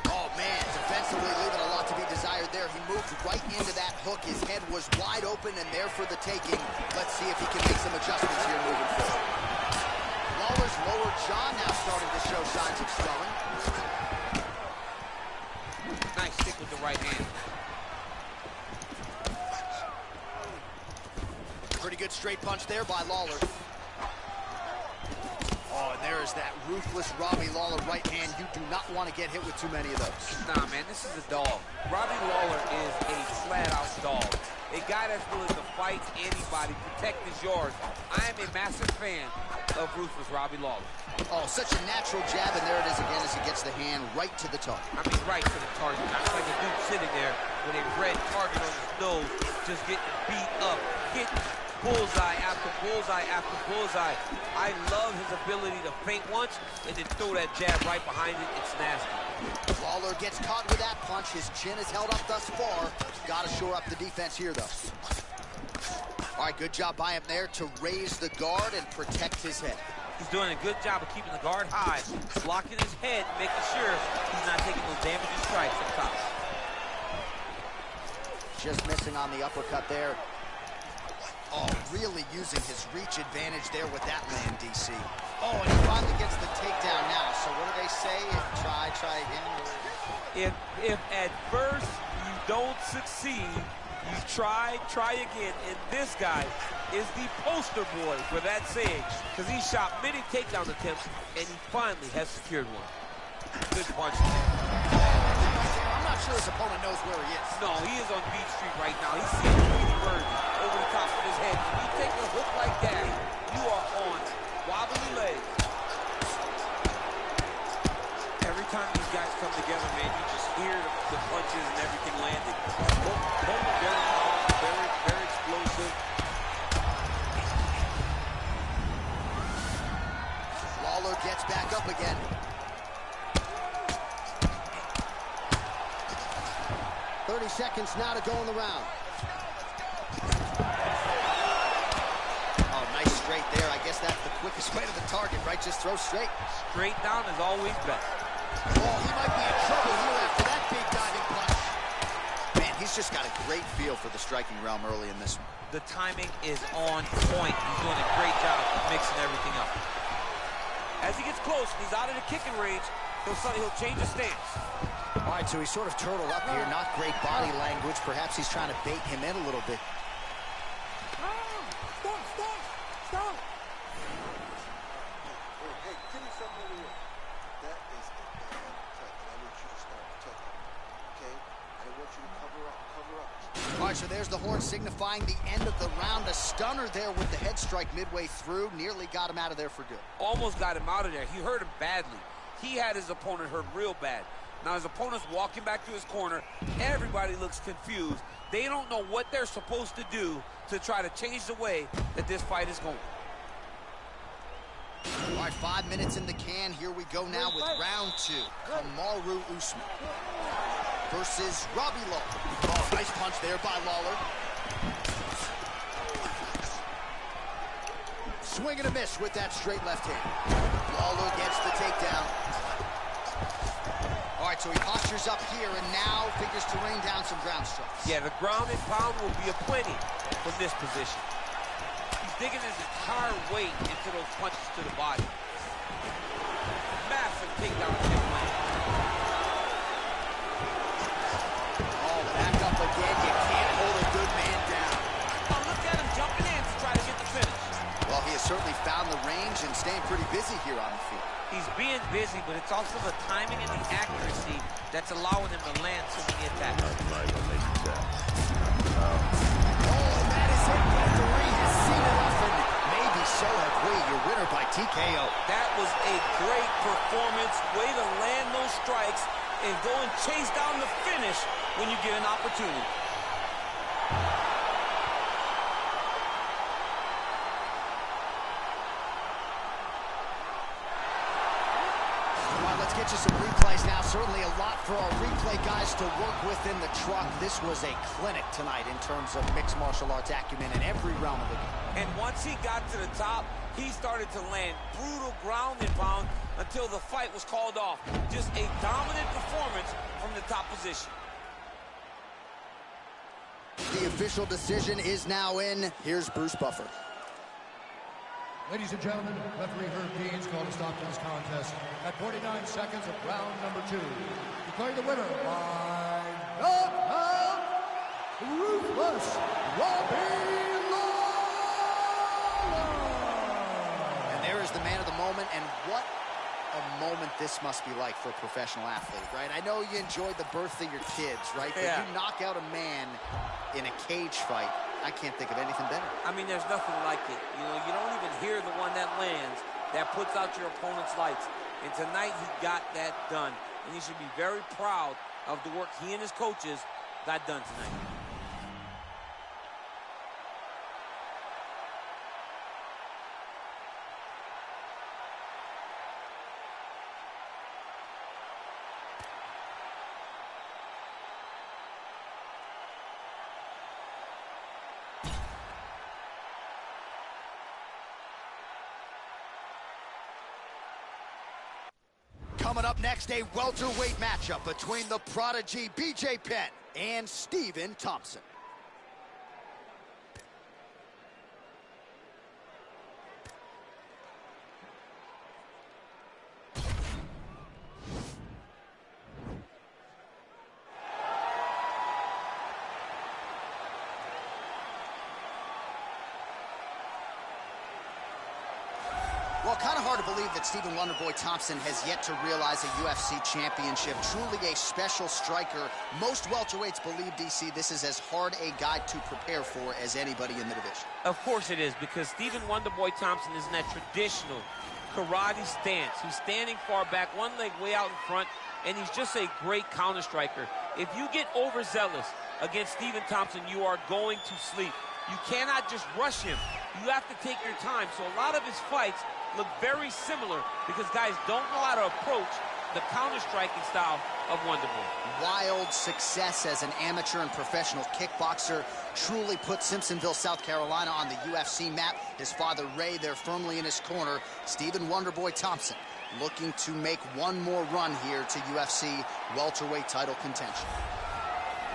Oh, man, defensively leaving a lot to be desired there. He moved right into that hook. His head was wide open and there for the taking. Let's see if he can make some adjustments here moving forward. Lawler's lower jaw now starting to show signs of swelling. Nice stick with the right hand. Pretty good straight punch there by Lawler. Oh, and there is that ruthless Robbie Lawler right hand. You do not want to get hit with too many of those. Nah, man, this is a dog. Robbie Lawler is a flat-out dog. A guy that's willing to fight anybody, protect his yards. I am a massive fan of ruthless Robbie Lawler. Oh, such a natural jab, and there it is again as he gets the hand right to the target. I mean, right to the target. Now, it's like a dude sitting there with a red target on his nose, just getting beat up, hitting bullseye after bullseye after bullseye. I love his ability to feint once and then throw that jab right behind it. It's nasty. Lawler gets caught with that punch. His chin is held up thus far. Got to shore up the defense here, though. All right, good job by him there to raise the guard and protect his head. He's doing a good job of keeping the guard high, blocking his head, making sure he's not taking those damaging strikes up top. Just missing on the uppercut there. Oh, really using his reach advantage there with that land, DC. Oh, and he finally gets the takedown now. So what do they say? Try again? If at first you don't succeed, you try again. And this guy is the poster boy for that saying, because he shot many takedown attempts, and he finally has secured one. Good punch. I'm not sure his opponent knows where he is. No, he is on Beach Street right now. He's seeing Tweety Bird over the top of his head. When you take a hook like that, you are on wobbly legs. Every time these guys come together, man, you just hear the punches and everything landing. Both are very calm, very explosive. Lawler gets back up again. Seconds now to go in the round. Oh, nice straight there. I guess that's the quickest way to the target, right? Just throw straight. Straight down is always best. Oh, he might be in trouble here after that big diving punch. Man, he's just got a great feel for the striking realm early in this one. The timing is on point. He's doing a great job of mixing everything up. As he gets close and he's out of the kicking range, he'll change his stance. All right, so he's sort of turtled up here. Not great body language. Perhaps he's trying to bait him in a little bit. Stop. Hey, give me something over here. That is a bad cut, and I want you to start protecting. Okay? I want you to cover up. All right, so there's the horn signifying the end of the round. A stunner there with the head strike midway through. Nearly got him out of there for good. Almost got him out of there. He hurt him badly. He had his opponent hurt real bad. Now his opponent's walking back to his corner. Everybody looks confused. They don't know what they're supposed to do to try to change the way that this fight is going. right, 5 minutes in the can. Here we go now with round 2. Kamaru Usman versus Robbie Lawler. Oh, nice punch there by Lawler. Swing and a miss with that straight left hand. Lawler gets the takedown. All right, so he postures up here and now figures to rain down some ground strikes. Yeah, the ground and pound will be aplenty from this position. He's digging his entire weight into those punches to the body. Massive takedown attempt. Oh, back up again. You can't hold a good man down. Oh, look at him jumping in to try to get the finish. Well, he has certainly found the range and staying pretty busy here on the field. He's being busy, but it's also the timing and the accuracy that's allowing him to land so many attacks. Oh, and that is it. Referee has seen enough, and maybe so have we. Your winner by TKO. That was a great performance. Way to land those strikes and go and chase down the finish when you get an opportunity. Let's get you some replays now. Certainly a lot for our replay guys to work with in the truck. This was a clinic tonight in terms of mixed martial arts acumen in every realm of the game. And once he got to the top, he started to land brutal ground and pound until the fight was called off. Just a dominant performance from the top position. The official decision is now in. Here's Bruce Buffer. Ladies and gentlemen, referee Herb Dean's called a stop to this contest at 49 seconds of round number 2. Declaring the winner by knockout, ruthless Robbie Lawler. And there is the man of the moment, and what a moment this must be like for a professional athlete, right? I know you enjoyed the birth of your kids, right? Yeah. But you knock out a man in a cage fight. I can't think of anything better. I mean, there's nothing like it. You know, you don't even hear the one that lands, that puts out your opponent's lights. And tonight, he got that done. And he should be very proud of the work he and his coaches got done tonight. Coming up next, a welterweight matchup between the prodigy BJ Penn and Stephen Thompson. Well, kind of hard to believe that Stephen Wonderboy Thompson has yet to realize a UFC championship. Truly a special striker. Most welterweights believe, DC, this is as hard a guy to prepare for as anybody in the division. Of course it is, because Stephen Wonderboy Thompson is in that traditional karate stance. He's standing far back, one leg way out in front, and he's just a great counter striker. If you get overzealous against Stephen Thompson, you are going to sleep. You cannot just rush him. You have to take your time. So a lot of his fights look very similar because guys don't know how to approach the counter-striking style of Wonderboy. Wild success as an amateur and professional kickboxer truly put Simpsonville, South Carolina on the UFC map. His father, Ray, there firmly in his corner. Stephen Wonderboy Thompson looking to make one more run here to UFC welterweight title contention.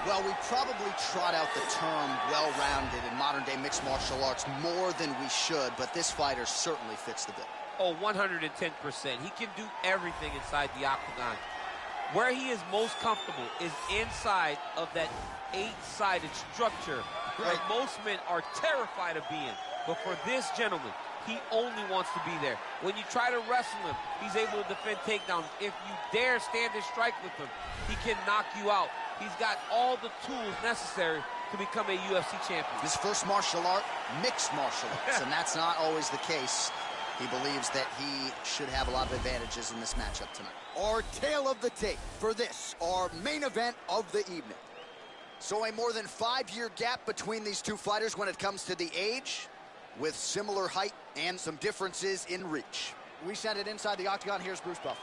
Well, we probably trot out the term well-rounded in modern-day mixed martial arts more than we should, but this fighter certainly fits the bill. Oh, 110%. He can do everything inside the octagon. Where he is most comfortable is inside of that 8-sided structure that most men are terrified of being. But for this gentleman, he only wants to be there. When you try to wrestle him, he's able to defend takedowns. If you dare stand and strike with him, he can knock you out. He's got all the tools necessary to become a UFC champion. His first martial art, mixed martial arts, and that's not always the case. He believes that he should have a lot of advantages in this matchup tonight. Our tale of the tape for this, our main event of the evening. So a more than 5-year gap between these two fighters when it comes to the age, with similar height and some differences in reach. We send it inside the octagon. Here's Bruce Buffer.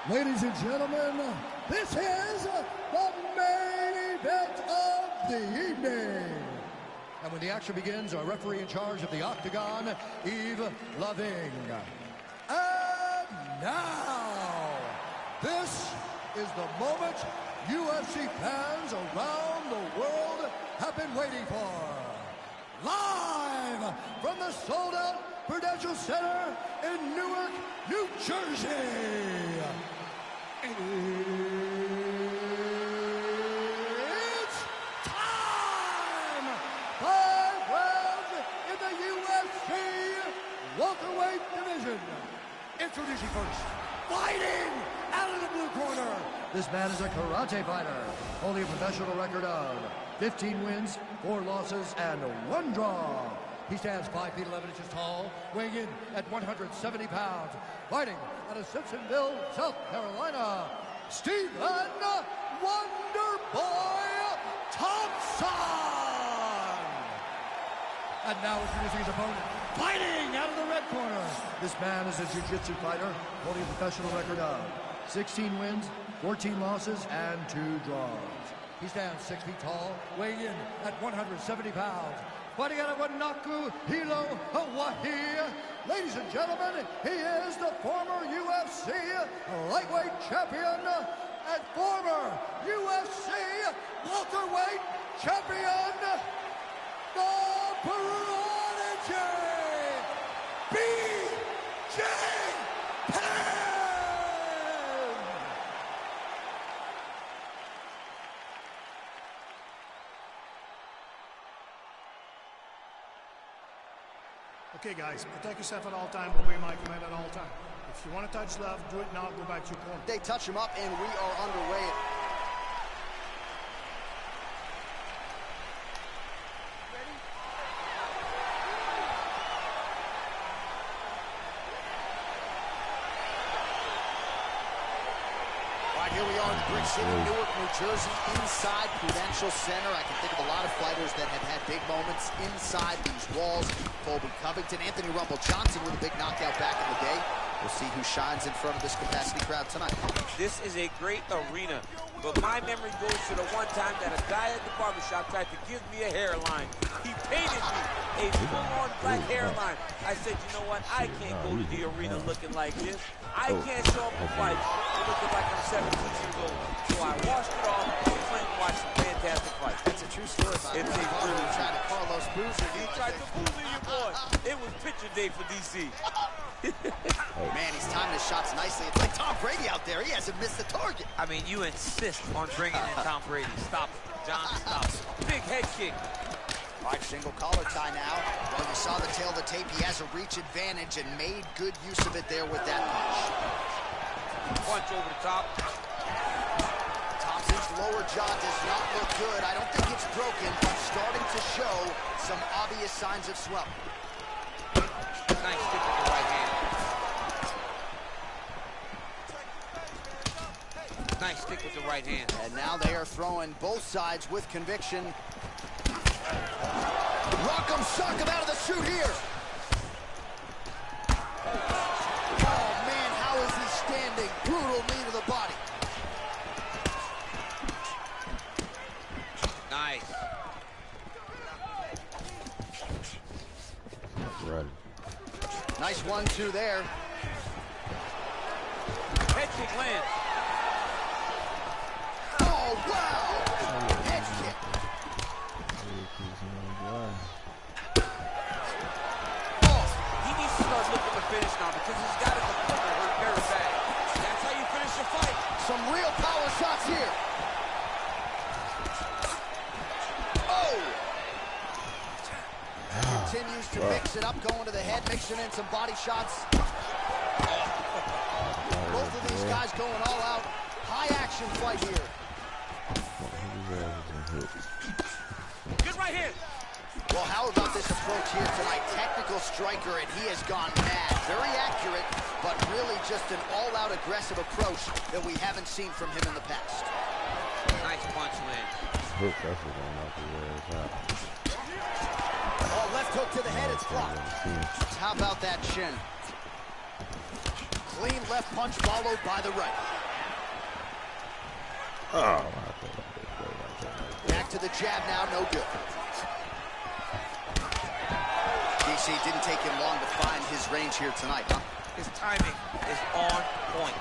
Ladies and gentlemen, this is the main event of the evening. And when the action begins, our referee in charge of the octagon, Yves Loving. And now, this is the moment UFC fans around the world have been waiting for. Live from the sold-out Prudential Center in Newark, New Jersey. It's time! 5 rounds in the UFC welterweight division. Introducing first, fighting out of the blue corner. This man is a karate fighter, holding a professional record of 15 wins, 4 losses, and 1 draw. He stands 5 feet 11 inches tall, weighing in at 170 pounds. Fighting out of Simpsonville, South Carolina, Stephen Wonderboy Thompson. And now introducing his opponent, fighting out of the red corner. This man is a jiu-jitsu fighter, holding a professional record of 16 wins, 14 losses, and 2 draws. He stands 6 feet tall, weighing in at 170 pounds. Fighting out of Wanaku, Hilo, Hawaii. Ladies and gentlemen, he is the former UFC lightweight champion and former UFC welterweight champion, the Prodigy, B.J. Penn! Okay, guys, protect yourself at all times. Obey my command at all times. If you want to touch love, do it now. Go back to your corner. They touch him up, and we are underway. Ready? All right, here we are in the Brick City, Newark, New Jersey, inside Prudential Center. I can think of a lot of fighters that have had big moments inside these walls. Colby Covington, Anthony Rumble Johnson with a big knockout back in the day. We'll see who shines in front of this capacity crowd tonight. This is a great arena, but my memory goes to the one time that a guy at the barbershop tried to give me a hairline. He painted me a full-on black hairline. I said, you know what? I can't go to the arena looking like this. I can't show up to fight looking like I'm 17 years old. So I washed it off and went and watched some fantastic fights. That's a true story. It's a really tried to Carlos Boozer. He tried to boozer your boy. It was picture day for DC. Man, he's timing his shots nicely. It's like Tom Brady out there. He hasn't missed the target. I mean, you insist on bringing in Tom Brady. Stop it. John, stop it. Big head kick. All right, single collar tie now. Well, you saw the tail of the tape. He has a reach advantage and made good use of it there with that punch. Punch over the top. Thompson's lower jaw does not look good. I don't think it's broken, but starting to show some obvious signs of swelling. Nice stick with the right hand. Nice stick with the right hand. And now they are throwing both sides with conviction. Rock'em sock him out of the chute here. Oh, man, how is he standing? Brutal knee to the body. Nice. Ready. Nice 1-2 there. Head kick lands. Oh, wow! Head kick. Oh, he needs to start looking to finish now because he's got it in the corner hurt very bad. That's how you finish a fight. Some real power shots here. Oh! Continues to mix it up, going to the head, mixing in some body shots. Both of these guys going all out. High action fight here. Good right hand. Well, how about this approach here tonight? Technical striker, and he has gone mad. Very accurate, but really just an all-out aggressive approach that we haven't seen from him in the past. Nice punch land. Hook, that's what I'm not the Oh, left hook to the head, it's blocked. How about that shin? Clean left punch followed by the right. Oh, back to the jab now, no good. DC didn't take him long to find his range here tonight, huh? His timing is on point.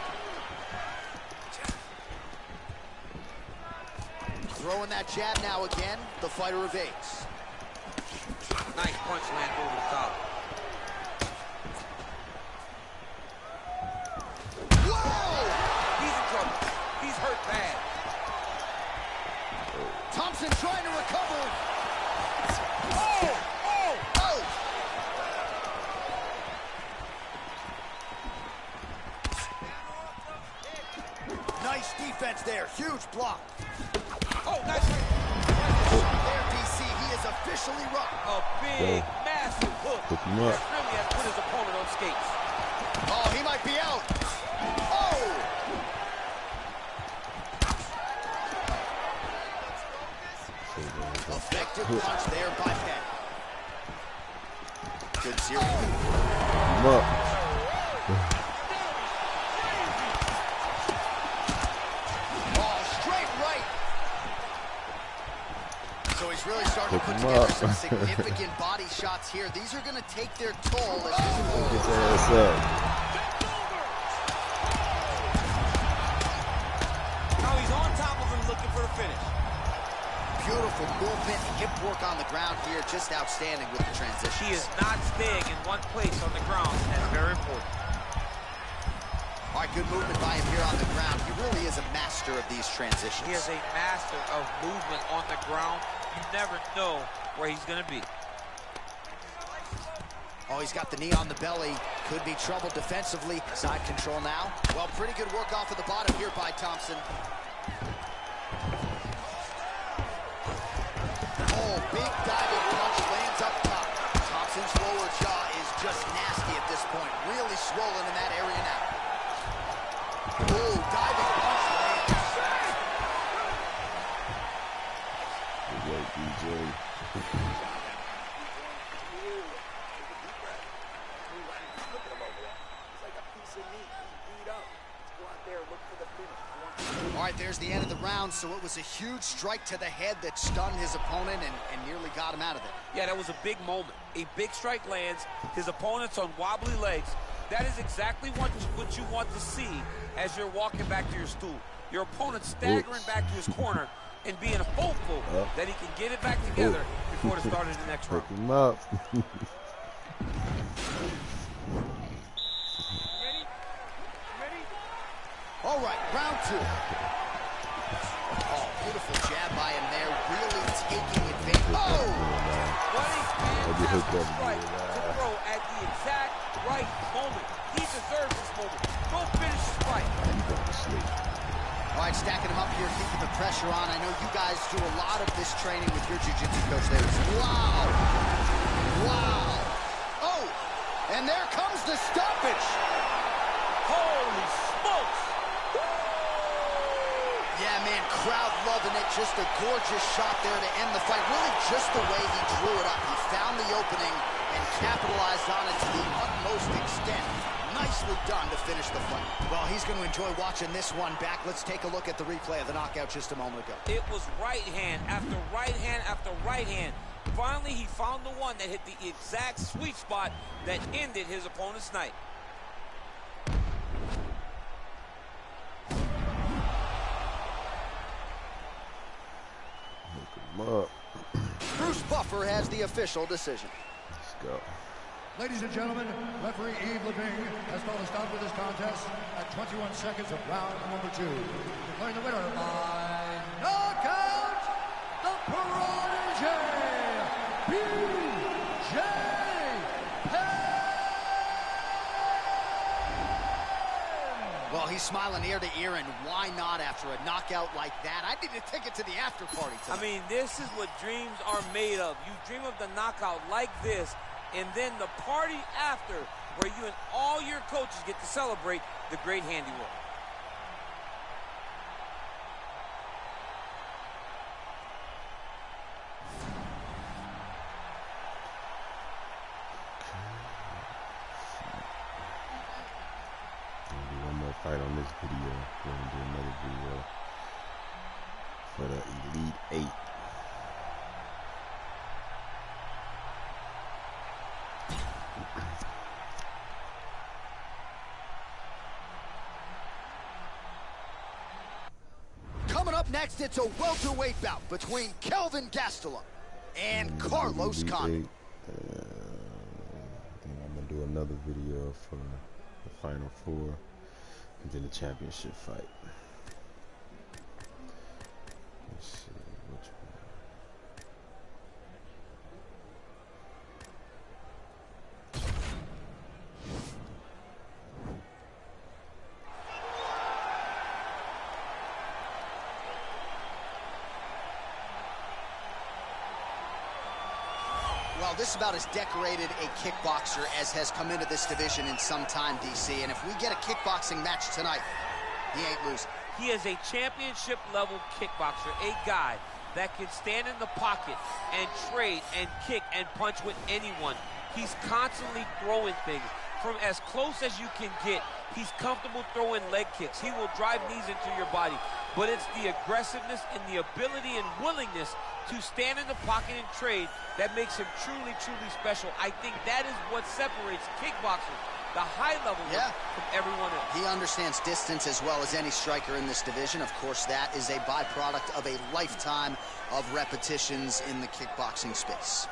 Throwing that jab now again, the fighter evades. Nice punch land over the top. Whoa! He's in trouble. He's hurt bad. Thompson trying to recover. Oh! Oh! Oh! Nice defense there. Huge block. Oh, nice. There, DC. He is officially rocked. A big, massive hook. Hook him up. That really has put his opponent on skates. Oh, he might be out. Oh! Effective punch there by Penn. Good series. Hook him up. Oh, straight right. So he's really starting to put Hook 'em together up. some significant body shots here. These are going to take their toll as Get his ass up. Now he's on top of him looking for the finish. beautiful movement, hip work on the ground here, just outstanding with the transition. He is not staying in one place on the ground. That's very important. All right, good movement by him here on the ground. He really is a master of these transitions. He is a master of movement on the ground. You never know where he's going to be. Oh, he's got the knee on the belly. Could be trouble defensively. Side control now. Well, pretty good work off of the bottom here by Thompson. Oh, big diving punch lands up top. Thompson's lower jaw is just nasty at this point. Really swollen in that area now. Oh, diving punch lands. Good work, DJ. All right, there's the end of the round, so it was a huge strike to the head that stunned his opponent and nearly got him out of it. Yeah, that was a big moment. A big strike lands. His opponent's on wobbly legs. That is exactly what you want to see as you're walking back to your stool. Your opponent staggering back to his corner and being hopeful that he can get it back together before the start of the next round. Hook him up. All right, round two. Oh, beautiful jab by him there, really taking advantage. Oh! Running and strike to throw at the exact right moment. He deserves this moment. Go finish the fight. All right, stacking him up here, keeping the pressure on. I know you guys do a lot of this training with your jiu-jitsu coach there. Wow! Wow! Oh! And there comes the stoppage! Holy smokes! Yeah, man, crowd loving it. Just a gorgeous shot there to end the fight. Really just the way he drew it up. He found the opening and capitalized on it to the utmost extent. Nicely done to finish the fight. Well, he's going to enjoy watching this one back. Let's take a look at the replay of the knockout just a moment ago. It was right hand after right hand after right hand. Finally, he found the one that hit the exact sweet spot that ended his opponent's night. Up. Bruce Buffer has the official decision. Let's go. Ladies and gentlemen, referee Yves Levine has called a stop to this contest at 21 seconds of round number 2. Declaring the winner by knockout, the prodigy, B.J. Well, he's smiling ear to ear, and why not after a knockout like that? I need to take it to the after party tonight. I mean, this is what dreams are made of. You dream of the knockout like this, and then the party after, where you and all your coaches get to celebrate the great handiwork. this video. We're gonna do another video for the Elite 8. Coming up next, it's a welterweight bout between Kelvin Gastelum and Carlos Condit. I think I'm gonna do another video for the Final Four and then the championship fight. Let's see which one. Well, this is about as decorated a kickboxer as has come into this division in some time, DC. And if we get a kickboxing match tonight, he ain't losing. He is a championship-level kickboxer, a guy that can stand in the pocket and trade and kick and punch with anyone. He's constantly throwing things from as close as you can get. He's comfortable throwing leg kicks. He will drive knees into your body. But it's the aggressiveness and the ability and willingness to stand in the pocket and trade that makes him truly, truly special. I think that is what separates kickboxers, the high level from everyone else. He understands distance as well as any striker in this division. Of course, that is a byproduct of a lifetime of repetitions in the kickboxing space.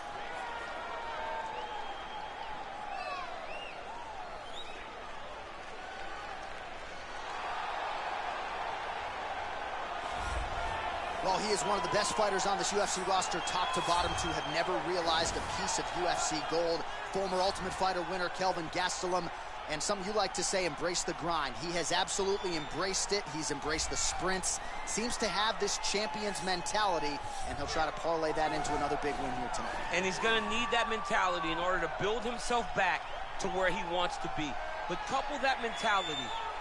Well, he is one of the best fighters on this UFC roster, top to bottom, to have never realized a piece of UFC gold. Former Ultimate Fighter winner Kelvin Gastelum, and some you like to say embrace the grind. He has absolutely embraced it. He's embraced the sprints, seems to have this champion's mentality, and he'll try to parlay that into another big win here tonight. And he's going to need that mentality in order to build himself back to where he wants to be. But couple that mentality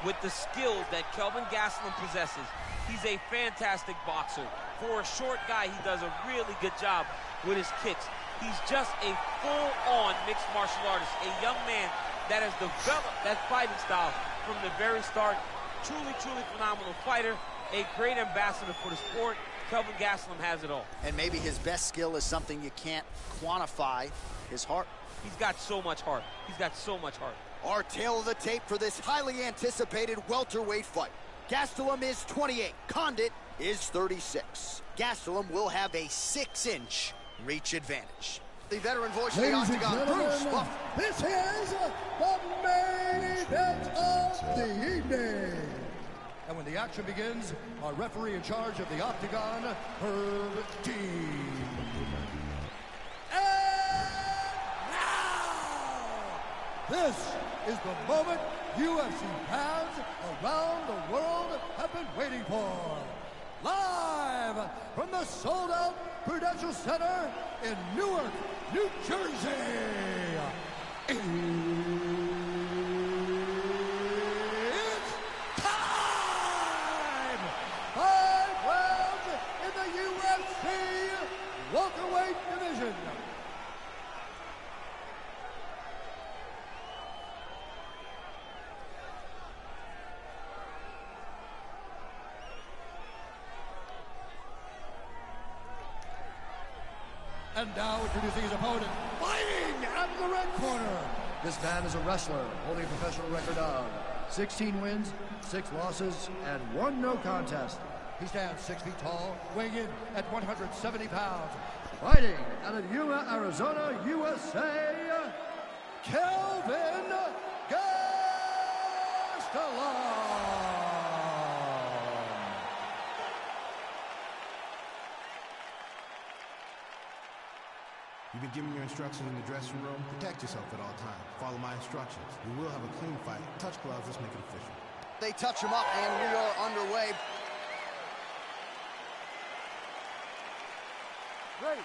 with the skills that Kelvin Gastelum possesses. He's a fantastic boxer. For a short guy, he does a really good job with his kicks. He's just a full-on mixed martial artist, a young man that has developed that fighting style from the very start. Truly, truly phenomenal fighter, a great ambassador for the sport. Kelvin Gastelum has it all. And maybe his best skill is something you can't quantify, his heart. He's got so much heart. He's got so much heart. Our tail of the tape for this highly anticipated welterweight fight. Gastelum is 28, Condit is 36. Gastelum will have a 6-inch reach advantage. The veteran voice of the Octagon, Bruce Buffer. This is the main event of the evening. And when the action begins, our referee in charge of the Octagon, Herb D. And now, this is the moment UFC fans around the world have been waiting for. Live from the sold-out Prudential Center in Newark, New Jersey. It's time! 5 rounds in the UFC welterweight division. And now introducing his opponent, fighting out of the red corner. This man is a wrestler holding a professional record of 16 wins, 6 losses, and 1 no contest. He stands 6 feet tall, weighing in at 170 pounds. Fighting out of Yuma, Arizona, USA, Kelvin Gastelum. You've been given your instructions in the dressing room. Protect yourself at all times. Follow my instructions. We will have a clean fight. Touch gloves. Let's make it official. They touch him up, and we are underway. Ready.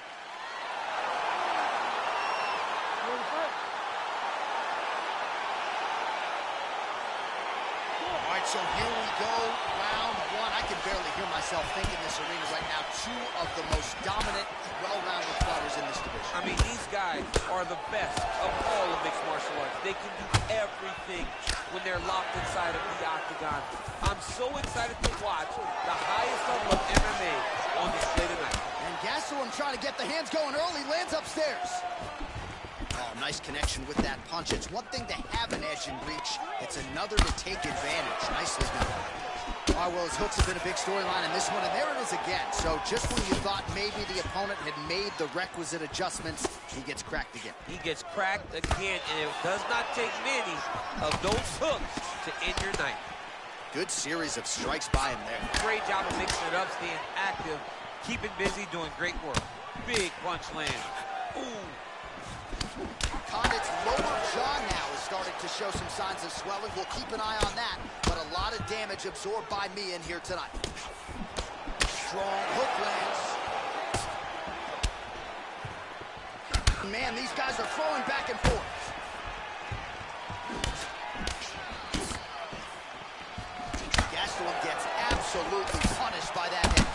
All right, so here we go, round 1. I can barely hear myself think in this arena right now. 2 of the most dominant, well-rounded fighters in this division. I mean, these guys are the best of all of mixed martial arts. They can do everything when they're locked inside of the octagon. I'm so excited to watch the highest level of MMA on display tonight. And Gastelum trying to get the hands going early, lands upstairs. Oh, nice connection with that punch. It's one thing to have an edge and reach. It's another to take advantage. Nicely done. All right, well, his hooks have been a big storyline in this one, and there it is again. So just when you thought maybe the opponent had made the requisite adjustments, he gets cracked again. He gets cracked again, and it does not take many of those hooks to end your night. Good series of strikes by him there. Great job of mixing it up, staying active, keeping busy, doing great work. Big punch land. Ooh. Condit's lower jaw now is starting to show some signs of swelling. We'll keep an eye on that, but a lot of damage absorbed by me in here tonight. Strong hook lands. Man, these guys are throwing back and forth. Gastelum gets absolutely punished by that hit.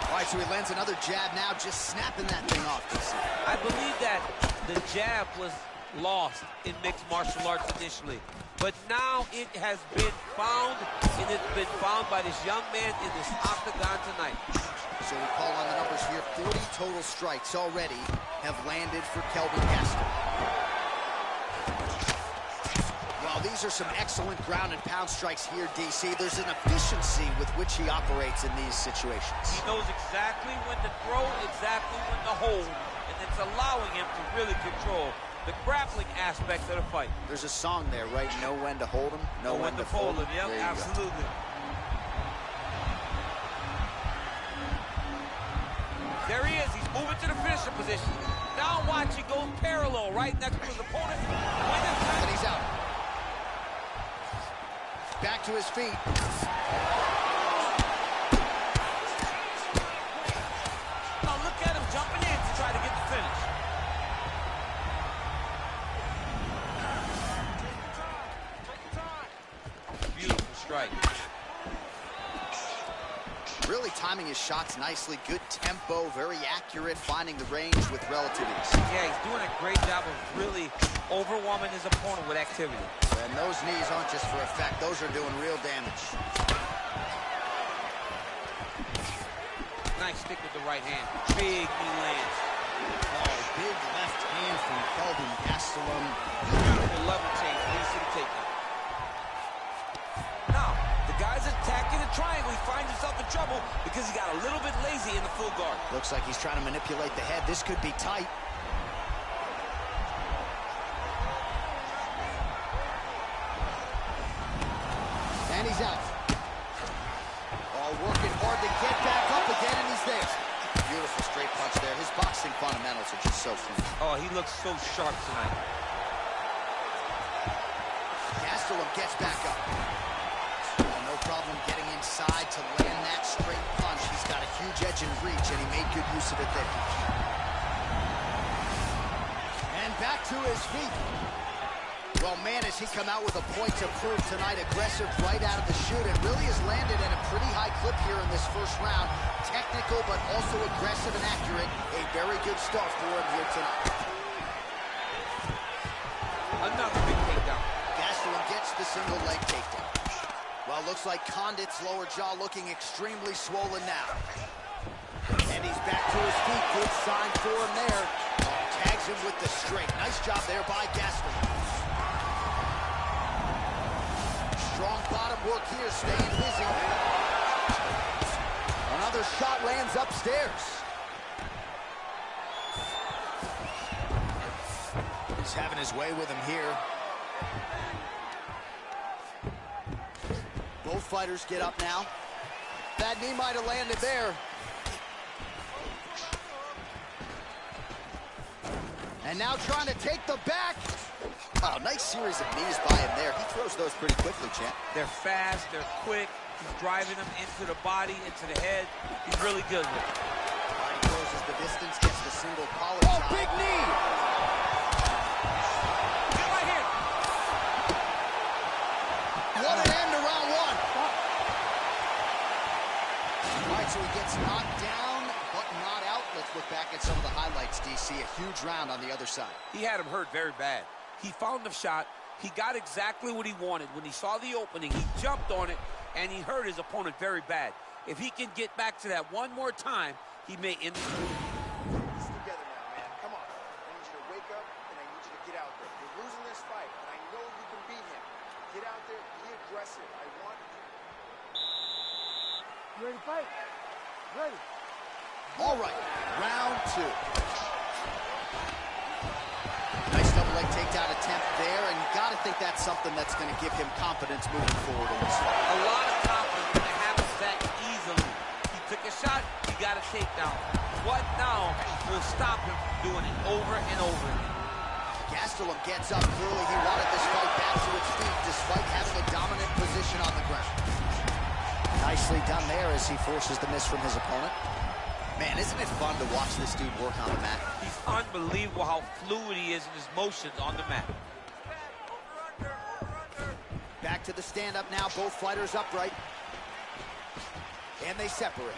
All right, so he lands another jab now, just snapping that thing off. I believe that the jab was lost in mixed martial arts initially, but now it has been found, and it's been found by this young man in this octagon tonight. So we call on the numbers here. 40 total strikes already have landed for Kelvin Gastelum. Well, these are some excellent ground and pound strikes here, DC. There's an efficiency with which he operates in these situations. He knows exactly when to throw, exactly when to hold, and it's allowing him to really control the grappling aspect of the fight. There's a song there, right? Know when to hold him, know when to fold him. Yep, absolutely. There he is. He's moving to the finisher position. Now watch, he goes parallel right next to his opponent. And he's out. Back to his feet. Now look at him jumping in to try to get the finish. Beautiful strike. Really timing his shots nicely. Good tempo, very accurate, finding the range with relative ease. Yeah, he's doing a great job of really overwhelming his opponent with activity. And those knees aren't just for effect. Those are doing real damage. Nice stick with the right hand. Big knee lands. Oh, big left hand from Kelvin Gastelum. Beautiful level change. Easy to take now. Now, the guy's attacking the triangle. He finds himself in trouble because he got a little bit lazy in the full guard. Looks like he's trying to manipulate the head. This could be tight. And he's out. Oh, working hard to get back up again, and he's there. Beautiful straight punch there. His boxing fundamentals are just so clean. Oh, he looks so sharp tonight. Gastelum gets back up. No problem getting inside to land that straight punch. He's got a huge edge and reach, and he made good use of it there. And back to his feet. Well, man, has he come out with a point to prove tonight. Aggressive right out of the chute, and really has landed at a pretty high clip here in this first round. Technical, but also aggressive and accurate. A very good start for him here tonight. Another big takedown. Gastelum gets the single leg takedown. Well, looks like Condit's lower jaw looking extremely swollen now. And he's back to his feet. Good sign for him there. Tags him with the straight. Nice job there by Gastelum. Strong bottom work here, staying busy. Another shot lands upstairs. He's having his way with him here. Both fighters get up now. That knee might have landed there. And now trying to take the back. Oh, nice series of knees by him there. He throws those pretty quickly, champ. They're fast, they're quick. He's driving them into the body, into the head. He's really good with it. He closes the distance, gets the single collar shot. Big knee! Get right here! What an end to round one. All right, so he gets knocked down, but not out. Let's look back at some of the highlights, DC. A huge round on the other side. He had him hurt very bad. He found the shot. He got exactly what he wanted. When he saw the opening, he jumped on it, and he hurt his opponent very bad. If he can get back to that one more time, he may end the fight. It's together now, man. Come on. I need you to wake up, and I need you to get out there. You're losing this fight, and I know you can beat him. Get out there, be aggressive. I want you. You ready to fight? Ready. All right, round 2. Nice double leg takedown attempt there, and you got to think that's something that's going to give him confidence moving forward in this fight. A lot of confidence when it happens that easily. He took a shot, he got a takedown. What now will stop him from doing it over and over again? Gastelum gets up. Clearly, he wanted this fight back to its feet despite having a dominant position on the ground. Nicely done there as he forces the miss from his opponent. Man, isn't it fun to watch this dude work on the mat? He's unbelievable how fluid he is in his motions on the mat. Back to the stand-up now. Both fighters upright. And they separate.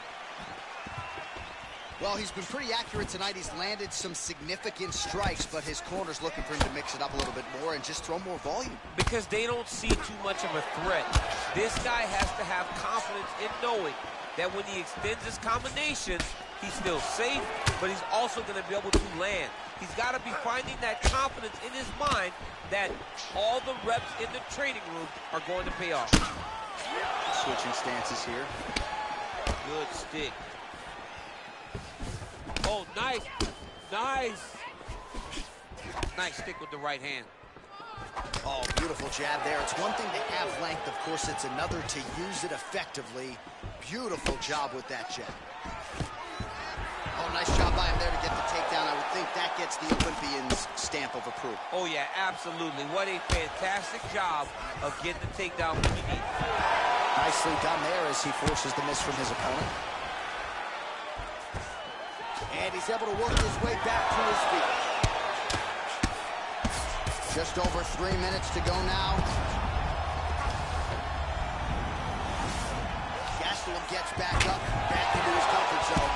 Well, he's been pretty accurate tonight. He's landed some significant strikes, but his corner's looking for him to mix it up a little bit more and just throw more volume. Because they don't see too much of a threat. This guy has to have confidence in knowing that when he extends his combinations, he's still safe, but he's also going to be able to land. He's got to be finding that confidence in his mind that all the reps in the training room are going to pay off. Switching stances here. Good stick. Oh, nice. Nice. Nice stick with the right hand. Oh, beautiful jab there. It's one thing to have length. Of course, it's another to use it effectively. Beautiful job with that jab. Oh, nice job by him there to get the takedown. I would think that gets the Olympian's stamp of approval. Oh, yeah, absolutely. What a fantastic job of getting the takedown when you need it. Nicely done there as he forces the miss from his opponent. And he's able to work his way back to his feet. Just over 3 minutes to go now. Gastelum gets back up, back into his comfort zone.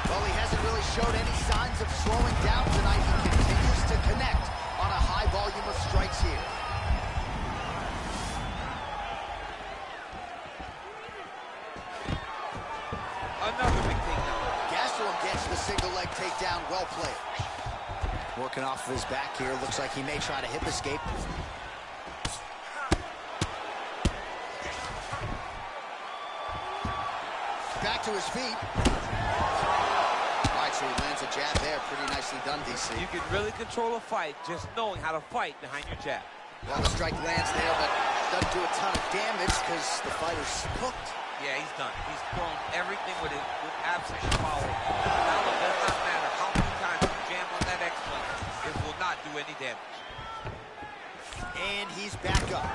Well, he hasn't really showed any signs of slowing down tonight. He continues to connect on a high volume of strikes here. Another big takedown. Gastelum gets the single leg takedown. Well played. Working off of his back here. Looks like he may try to hip escape. Back to his feet. All right, so he lands a jab there. Pretty nicely done, DC. You can really control a fight just knowing how to fight behind your jab. Well, the strike lands there, but doesn't do a ton of damage because the fighter's hooked. Yeah, he's done. He's thrown everything with absolute power. Now it does not matter how many times you jam on that X-Punch. It will not do any damage. And he's back up.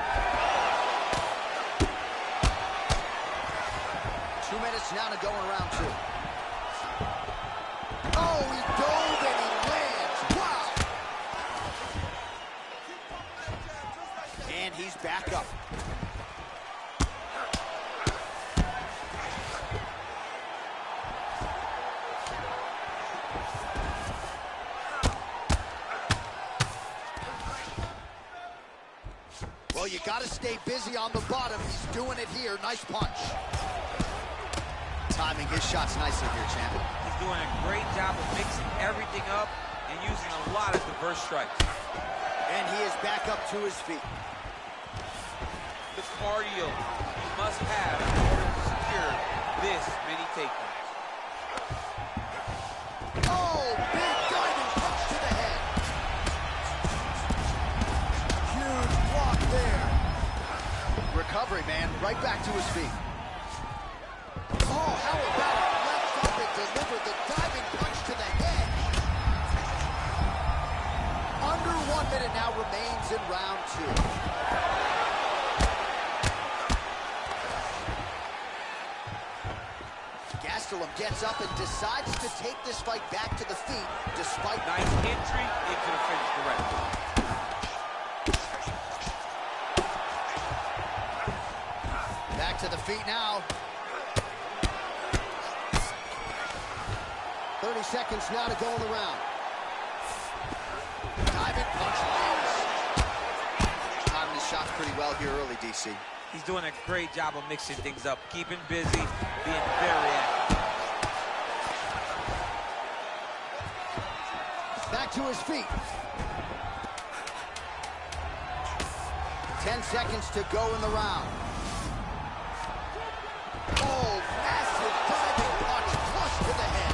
2 minutes now to go in round 2. Oh, he dove and he lands. Wow. And he's back up. Well, you got to stay busy on the bottom. He's doing it here. Nice punch. Timing his shots nicely here, champion. He's doing a great job of mixing everything up and using a lot of diverse strikes. And he is back up to his feet. The cardio you must have in order to secure this many takedowns. Oh, big diving punch to the head. Huge block there. Recovery, man. Right back to his feet. Oh, how about it? Left up and delivered the diving punch to the head. Under 1 minute now remains in round 2. Gastelum gets up and decides to take this fight back to the feet despite... Nice entry into the finish, correct. Back to the feet now. 30 seconds now to go in the round. Diving punch lands. pretty well here early, DC. He's doing a great job of mixing things up, keeping busy, being very active. Back to his feet. 10 seconds to go in the round. Oh, massive diving punch, flush to the head.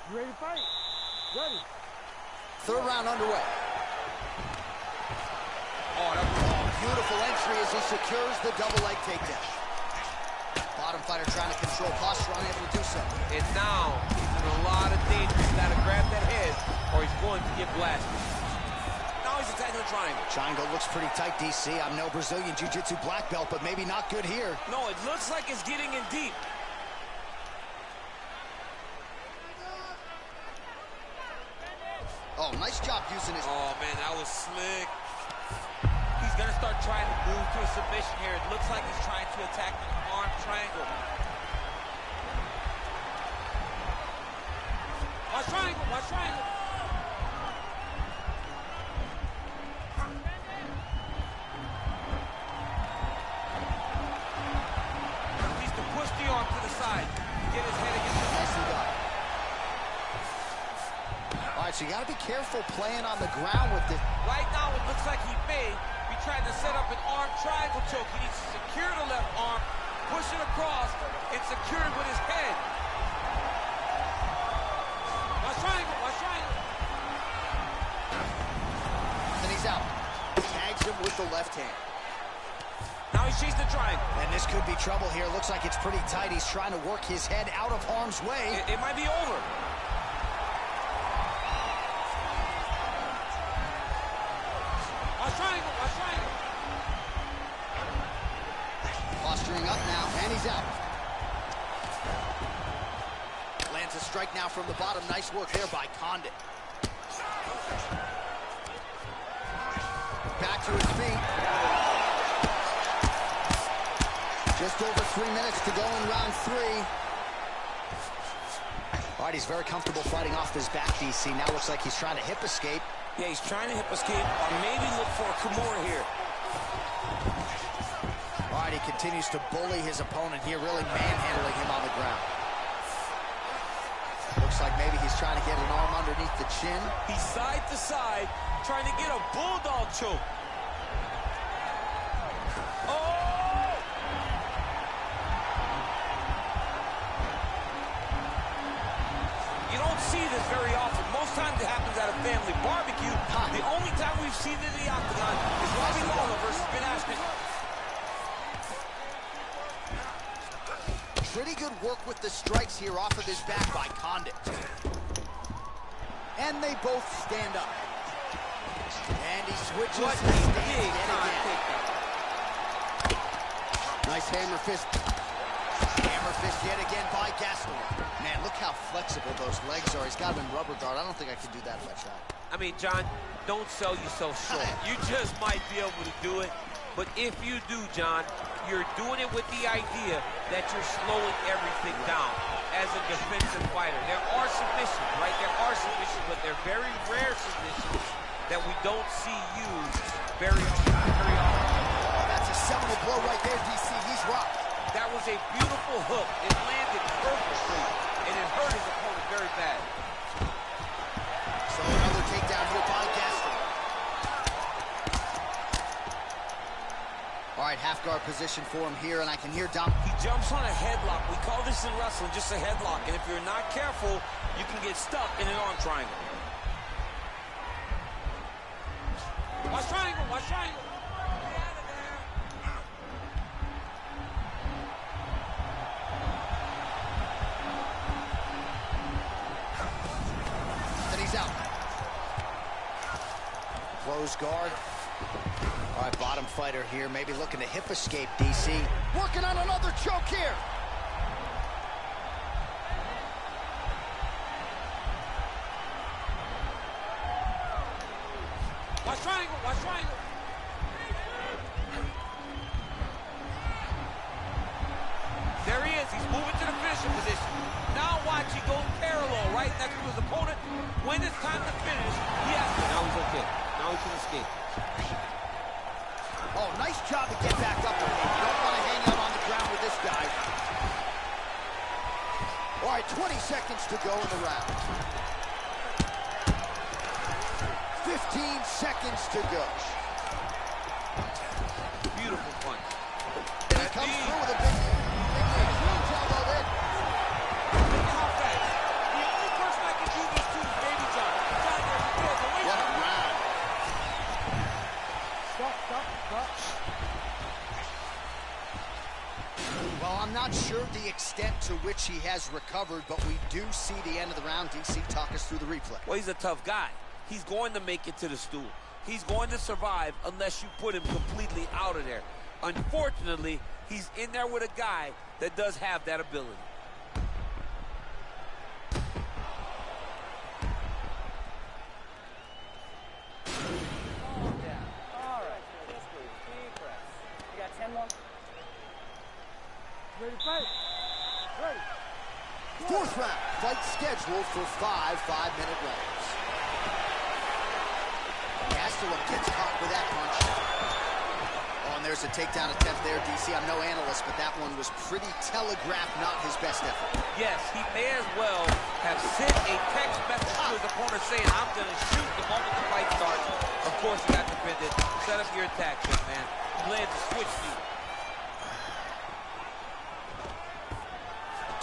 You ready to fight? Ready. Third round underway. Oh, beautiful entry as he secures the double leg takedown. Bottom fighter trying to control posture, unable to do so. And now he's in a lot of danger. He's got to grab that head or he's going to get blasted. Now he's attacking the triangle. Triangle looks pretty tight, DC. I'm no Brazilian Jiu-Jitsu black belt, but maybe not good here. No, it looks like it's getting in deep. Oh, nice job using his... Oh, man, that was slick. He's going to start trying to move to a submission here. It looks like he's trying to attack an arm triangle. Watch triangle, watch triangle. He needs to push the arm to the side. Get his head against the... Nicely done. All right, so you got to be careful playing on the ground with it. Right now, it looks like he may be trying to set up an arm triangle choke. He needs to secure the left arm, push it across, and secure it with his head. Watch triangle, watch triangle. And he's out. Tags him with the left hand. Now he chased the triangle. And this could be trouble here. Looks like it's pretty tight. He's trying to work his head out of harm's way. It might be over. Triangle, triangle. Posturing up now, and he's out. Lands a strike now from the bottom. Nice work there by Condit. Back to his feet. Just over 3 minutes to go in round 3. All right, he's very comfortable fighting off his back, DC. Now looks like he's trying to hip escape. Yeah, he's trying to hip escape or maybe look for a Kimura here. All right, he continues to bully his opponent here, really manhandling him on the ground. Looks like maybe he's trying to get an arm underneath the chin. He's side to side, trying to get a bulldog choke. Oh! You don't see this very often. Most times it happens at a family barbecue. The only time we've seen it in the octagon is Robbie Lawler versus Ben Askren. Pretty good work with the strikes here off of his back by Condit. And they both stand up. And he switches What his stance big yet again. Nice hammer fist. Hammer fist yet again by Gastelum. Man, look how flexible those legs are. He's got him in rubber guard. I don't think I could do that if I tried. I mean, John, don't sell yourself short. You just might be able to do it. But if you do, John, you're doing it with the idea that you're slowing everything down as a defensive fighter. There are submissions, right? There are submissions, but they're very rare submissions that we don't see used very often. That's a seminal blow right there, DC. He's rocked. That was a beautiful hook. It landed perfectly, and it hurt his opponent very bad. So another takedown here by Gastelum. All right, half guard position for him here, and I can hear Dom. He jumps on a headlock. We call this in wrestling just a headlock, and if you're not careful, you can get stuck in an arm triangle. Watch triangle, watch triangle. Get out of there. And he's out. Close guard. All right, Bottom fighter here, maybe looking to hip escape, DC. Working on another choke here. Watch triangle, watch triangle. There he is, he's moving to the finishing position. Now watch, he goes parallel, right next to his opponent. When it's time to finish, he has to. Now he's okay. Now he can escape. Oh, nice job to get back up with him. You don't want to hang out on the ground with this guy. All right, 20 seconds to go in the round. 15 seconds to go. Beautiful punch. And he comes through with a big huge elbow in. Look at how fast. The only person I can do this to is Baby John. John, there's a door. Away What a from him. round. Stop. Well, I'm not sure the extent to which he has recovered, but we do see the end of the round. DC, talk us through the replay. Well, he's a tough guy. He's going to make it to the stool. He's going to survive unless you put him completely out of there. Unfortunately, he's in there with a guy that does have that ability. Calm down. All right, just breathe. Deep breaths. You got 10 more? Ready to fight? Ready. Fourth round, fight scheduled for 5 5-minute rounds. Gastelum gets caught with that punch. Oh, and there's a takedown attempt there, DC. I'm no analyst, but that one was pretty telegraphed, not his best effort. Yes, he may as well have sent a text message to his opponent saying, I'm going to shoot the moment the fight starts. Of course, he got defended. Set up your attack, young man. Land to switch feet.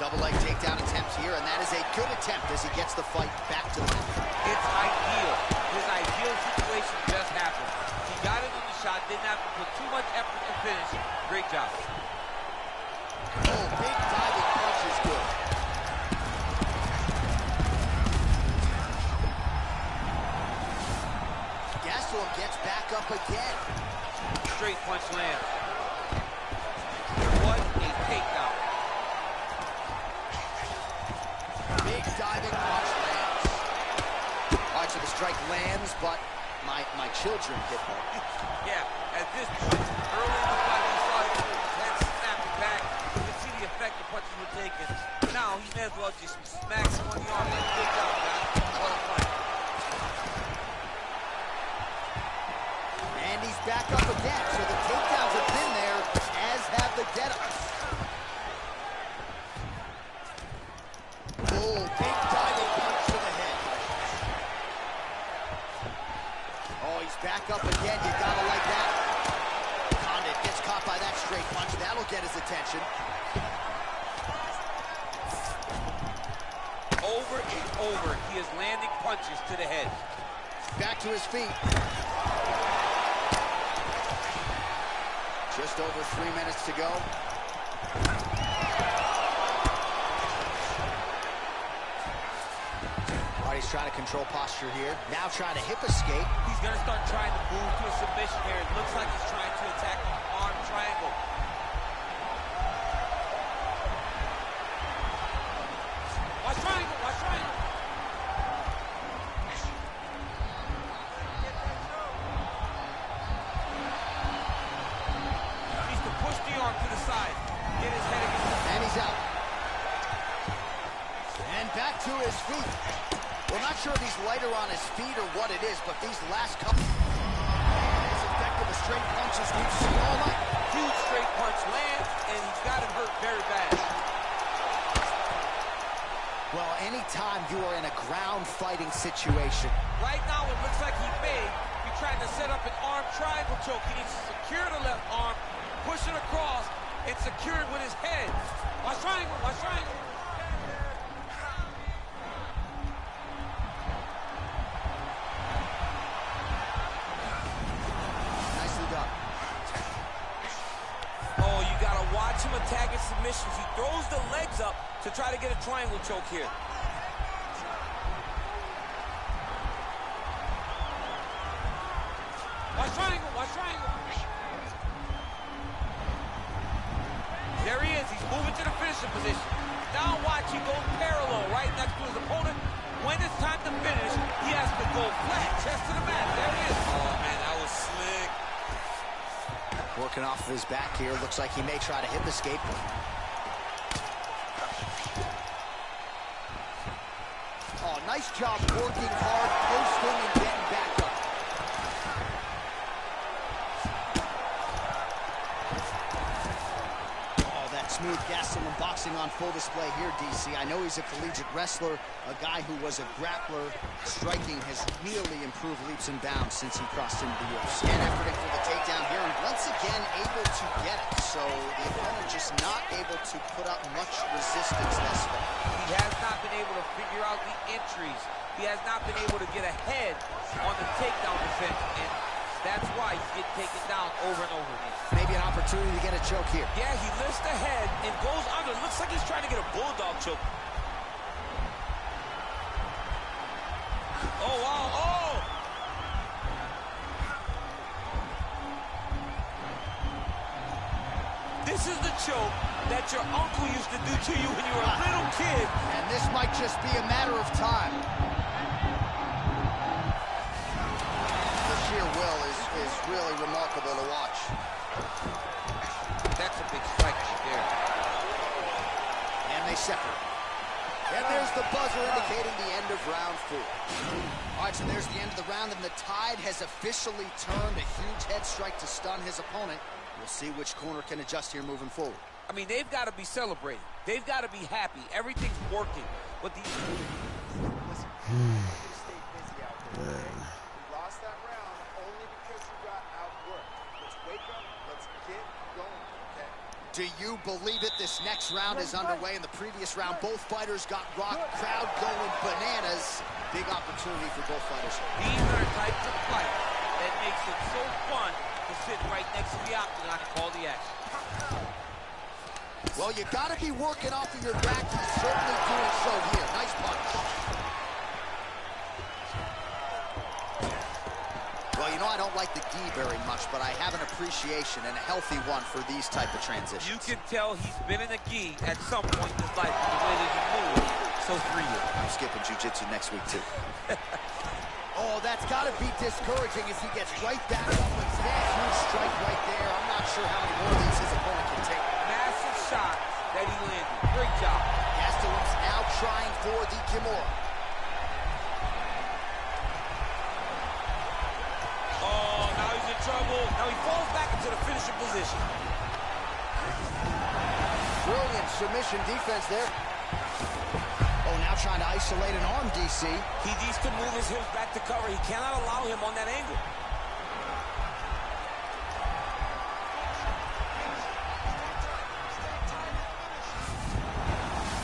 Double leg takedown attempt here, and that is a good attempt as he gets the fight back to the ring. It's ideal. His ideal situation just happened. He got it on the shot, didn't have to put too much effort to finish. Great job. Oh, big diving punch is good. Gastelum gets back up again. Straight punch lands. What a takedown. Big diving punch lands. All right, so the strike lands, but my children hit home. Yeah, at this point, early in the fight, he saw his head snapping back. You could see the effect the punches were taking. Now, he may as well just smack him on the arm. Like, good job, guys. What a fight. And he's back up again, so the takedowns have been there, as have the get-ups. Oh, big diving punch to the head. Oh, he's back up again. You gotta like that. Condit gets caught by that straight punch. That'll get his attention. Over and over, he is landing punches to the head. Back to his feet. Just over 3 minutes to go. He's trying to control posture here. Now trying to hip escape. He's going to start trying to move to a submission here. It looks like he's trying to attack the arm triangle. Watch triangle, watch triangle. He needs to push the arm to the side. Get his head against the... And he's out. And back to his feet. We're not sure if he's lighter on his feet or what it is, but these last couple... As effective as straight punches we've seen all night. Huge straight punch lands, and he's got him hurt very bad. Well, anytime you are in a ground fighting situation... Right now, it looks like he may be trying to set up an arm triangle choke. He needs to secure the left arm, push it across, and secure it with his head. Watch triangle, watch triangle. Watch him attacking submissions. He throws the legs up to try to get a triangle choke here. Watch triangle, watch triangle. There he is. He's moving to the finishing position. Now watch, he goes parallel right next to his opponent. When it's time to finish, he has to go flat, chest to the mat. There he is. Oh, man, that was slick. Working off of his back here. Looks like he may try to hip escape. Oh, nice job working hard, posting, and getting back up. Oh, that smooth Gastelum boxing on full display here, DC. I know he's a collegiate wrestler, a guy who was a grappler. Striking has really improved leaps and bounds since he crossed into the UFC. And efforting for the takedown here, and once again able to get it. So the opponent just not able to put up much resistance thus far. He has not been able to figure out the entries. He has not been able to get ahead on the takedown defense, and that's why he's getting taken down over and over again. Maybe an opportunity to get a choke here. Yeah, he lifts the head and goes under. Looks like he's trying to get a bulldog choke. Oh, wow, oh! This is the choke that your uncle used to do to you when you were a little kid. And this might just be a matter of time. The sheer will is really remarkable to watch. That's a big strike right there. And they separate. And there's the buzzer indicating the end of round 4. All right, so there's the end of the round, and the tide has officially turned. A huge head strike to stun his opponent. We'll see which corner can adjust here moving forward. I mean, they've got to be celebrating. They've got to be happy. Everything's working. But these... Listen, you stay busy out there, okay? You lost that round only because you got outworked. Let's wake up. Let's get going, okay? Do you believe it? This next round is underway. In the previous round, both fighters got rocked. Crowd going bananas. Big opportunity for both fighters. These are types of fight that makes it so fun to sit right next to the octagon and call the action. Well, you got to be working off of your back. He's certainly doing so here. Nice punch. Well, you know, I don't like the gi very much, but I have an appreciation and a healthy one for these type of transitions. You can tell he's been in a gi at some point in his life with the way that he moves. So 3 years. I'm skipping jiu-jitsu next week, too. Oh, that's got to be discouraging as he gets right back up with that huge strike right there. I'm not sure how many more of these his opponent can take. Massive shot that he landed. Great job. Gastelum's now trying for the Kimura. Oh, now he's in trouble. Now he falls back into the finishing position. Brilliant submission defense there. Oh, now trying to isolate an arm, DC. He needs to move his hips back to cover. He cannot allow him on that angle.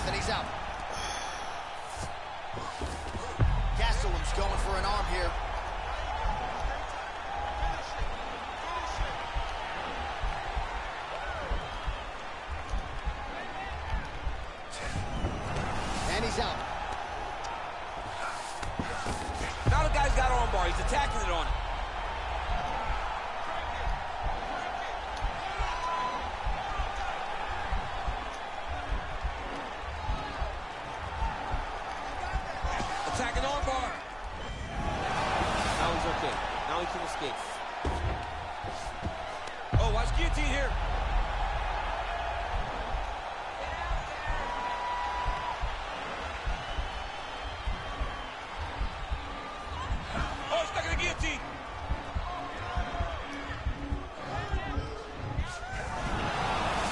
Then he's out. Gastelum's going for an arm here. And he's out. Now the guy's got armbar. He's attacking it on him. Attacking armbar. Now he's okay. Now he can escape. Oh, watch guillotine here. Oh, stuck in the guillotine.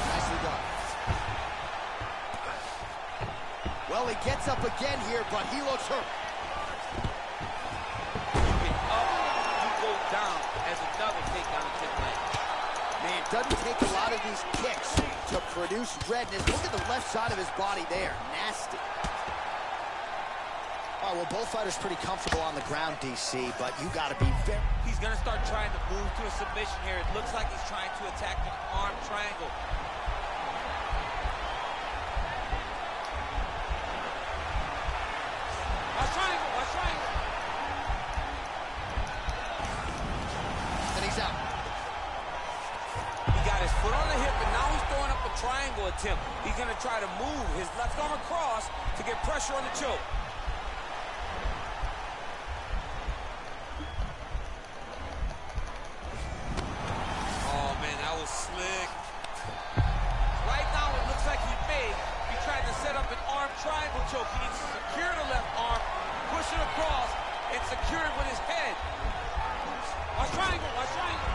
Nicely done. Well, he gets up again here, but he looks hurt. You get up, you go down as another takedown attempt lands. Man, it doesn't take a lot of these kicks to produce redness. Look at the left side of his body there. Nasty. All right, well, both fighters pretty comfortable on the ground, DC, but you got to be very... He's going to start trying to move to a submission here. It looks like he's trying to attack the arm triangle. Watch triangle, watch triangle. attempt. He's going to try to move his left arm across to get pressure on the choke. Oh, man, that was slick. Right now, it looks like he tried to set up an arm triangle choke. He needs to secure the left arm, push it across, and secure it with his head. Watch triangle, watch triangle.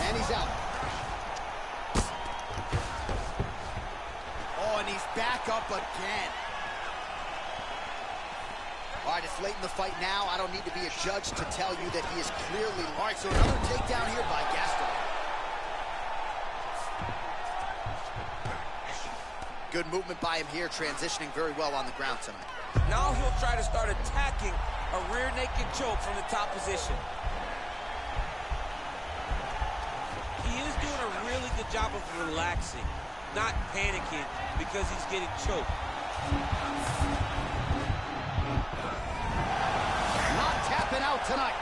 And he's out. Oh, and he's back up again. All right, it's late in the fight now. I don't need to be a judge to tell you that he is clearly... All right, so another takedown here by Gaston. Good movement by him here, transitioning very well on the ground tonight. Now he'll try to start attacking a rear naked choke from the top position. He is doing a really good job of relaxing, not panicking because he's getting choked. Not tapping out tonight.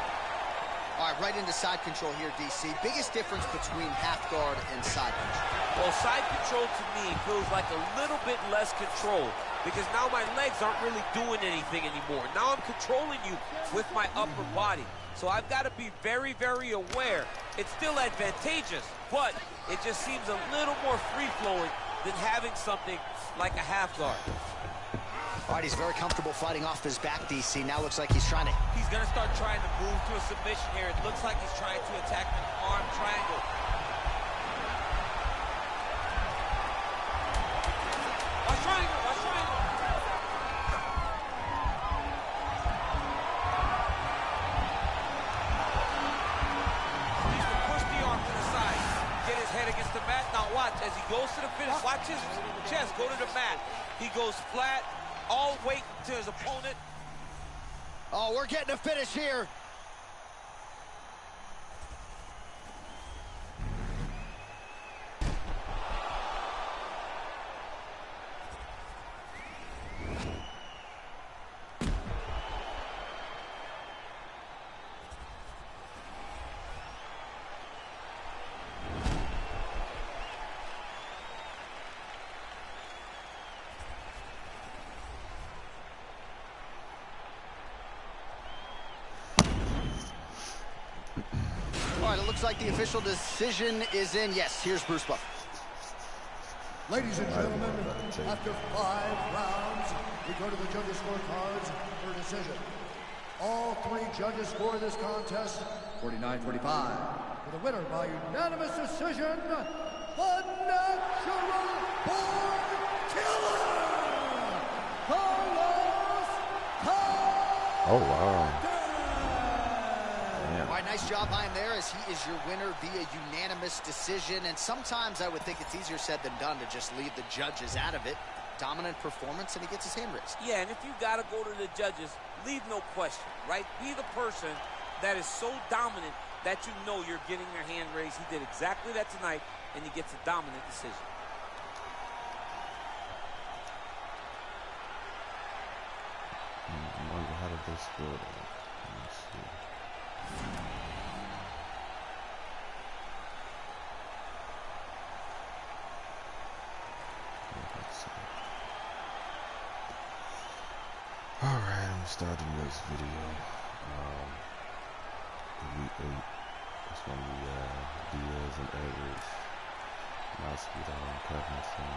All right, right into side control here, DC. Biggest difference between half guard and side control? Well, side control to me feels like a little bit less control because now my legs aren't really doing anything anymore. Now I'm controlling you with my upper body. So I've got to be very, very aware. It's still advantageous, but it just seems a little more free-flowing than having something like a half guard. All right, he's very comfortable fighting off his back, DC. Now looks like he's trying to... He's going to start trying to move to a submission here. It looks like he's trying to attack an arm triangle. Watch triangle, watch triangle. He needs to push the arm to the side. Get his head against the mat. Now watch, as he goes to the finish, watch his chest go to the mat. He goes flat. All weight to his opponent. Oh, we're getting a finish here. All right, it looks like the official decision is in. Yes, here's Bruce Buffer. Ladies and gentlemen, after 5 rounds, we go to the judges' scorecards for a decision. All 3 judges score this contest 49-45. For the winner by unanimous decision, the natural born killer, Carlos. Oh, wow. All right, nice job by him there as he is your winner via unanimous decision. And sometimes I would think it's easier said than done to just leave the judges out of it. Dominant performance, and he gets his hand raised. Yeah, and if you got to go to the judges, leave no question, right? Be the person that is so dominant that you know you're getting your hand raised. He did exactly that tonight, and he gets a dominant decision. I wonder how did they score that? Let me see. Alright, I'm start the next video. Elite 8. It's gonna be Diaz and Edwards. Masvidal and Covington.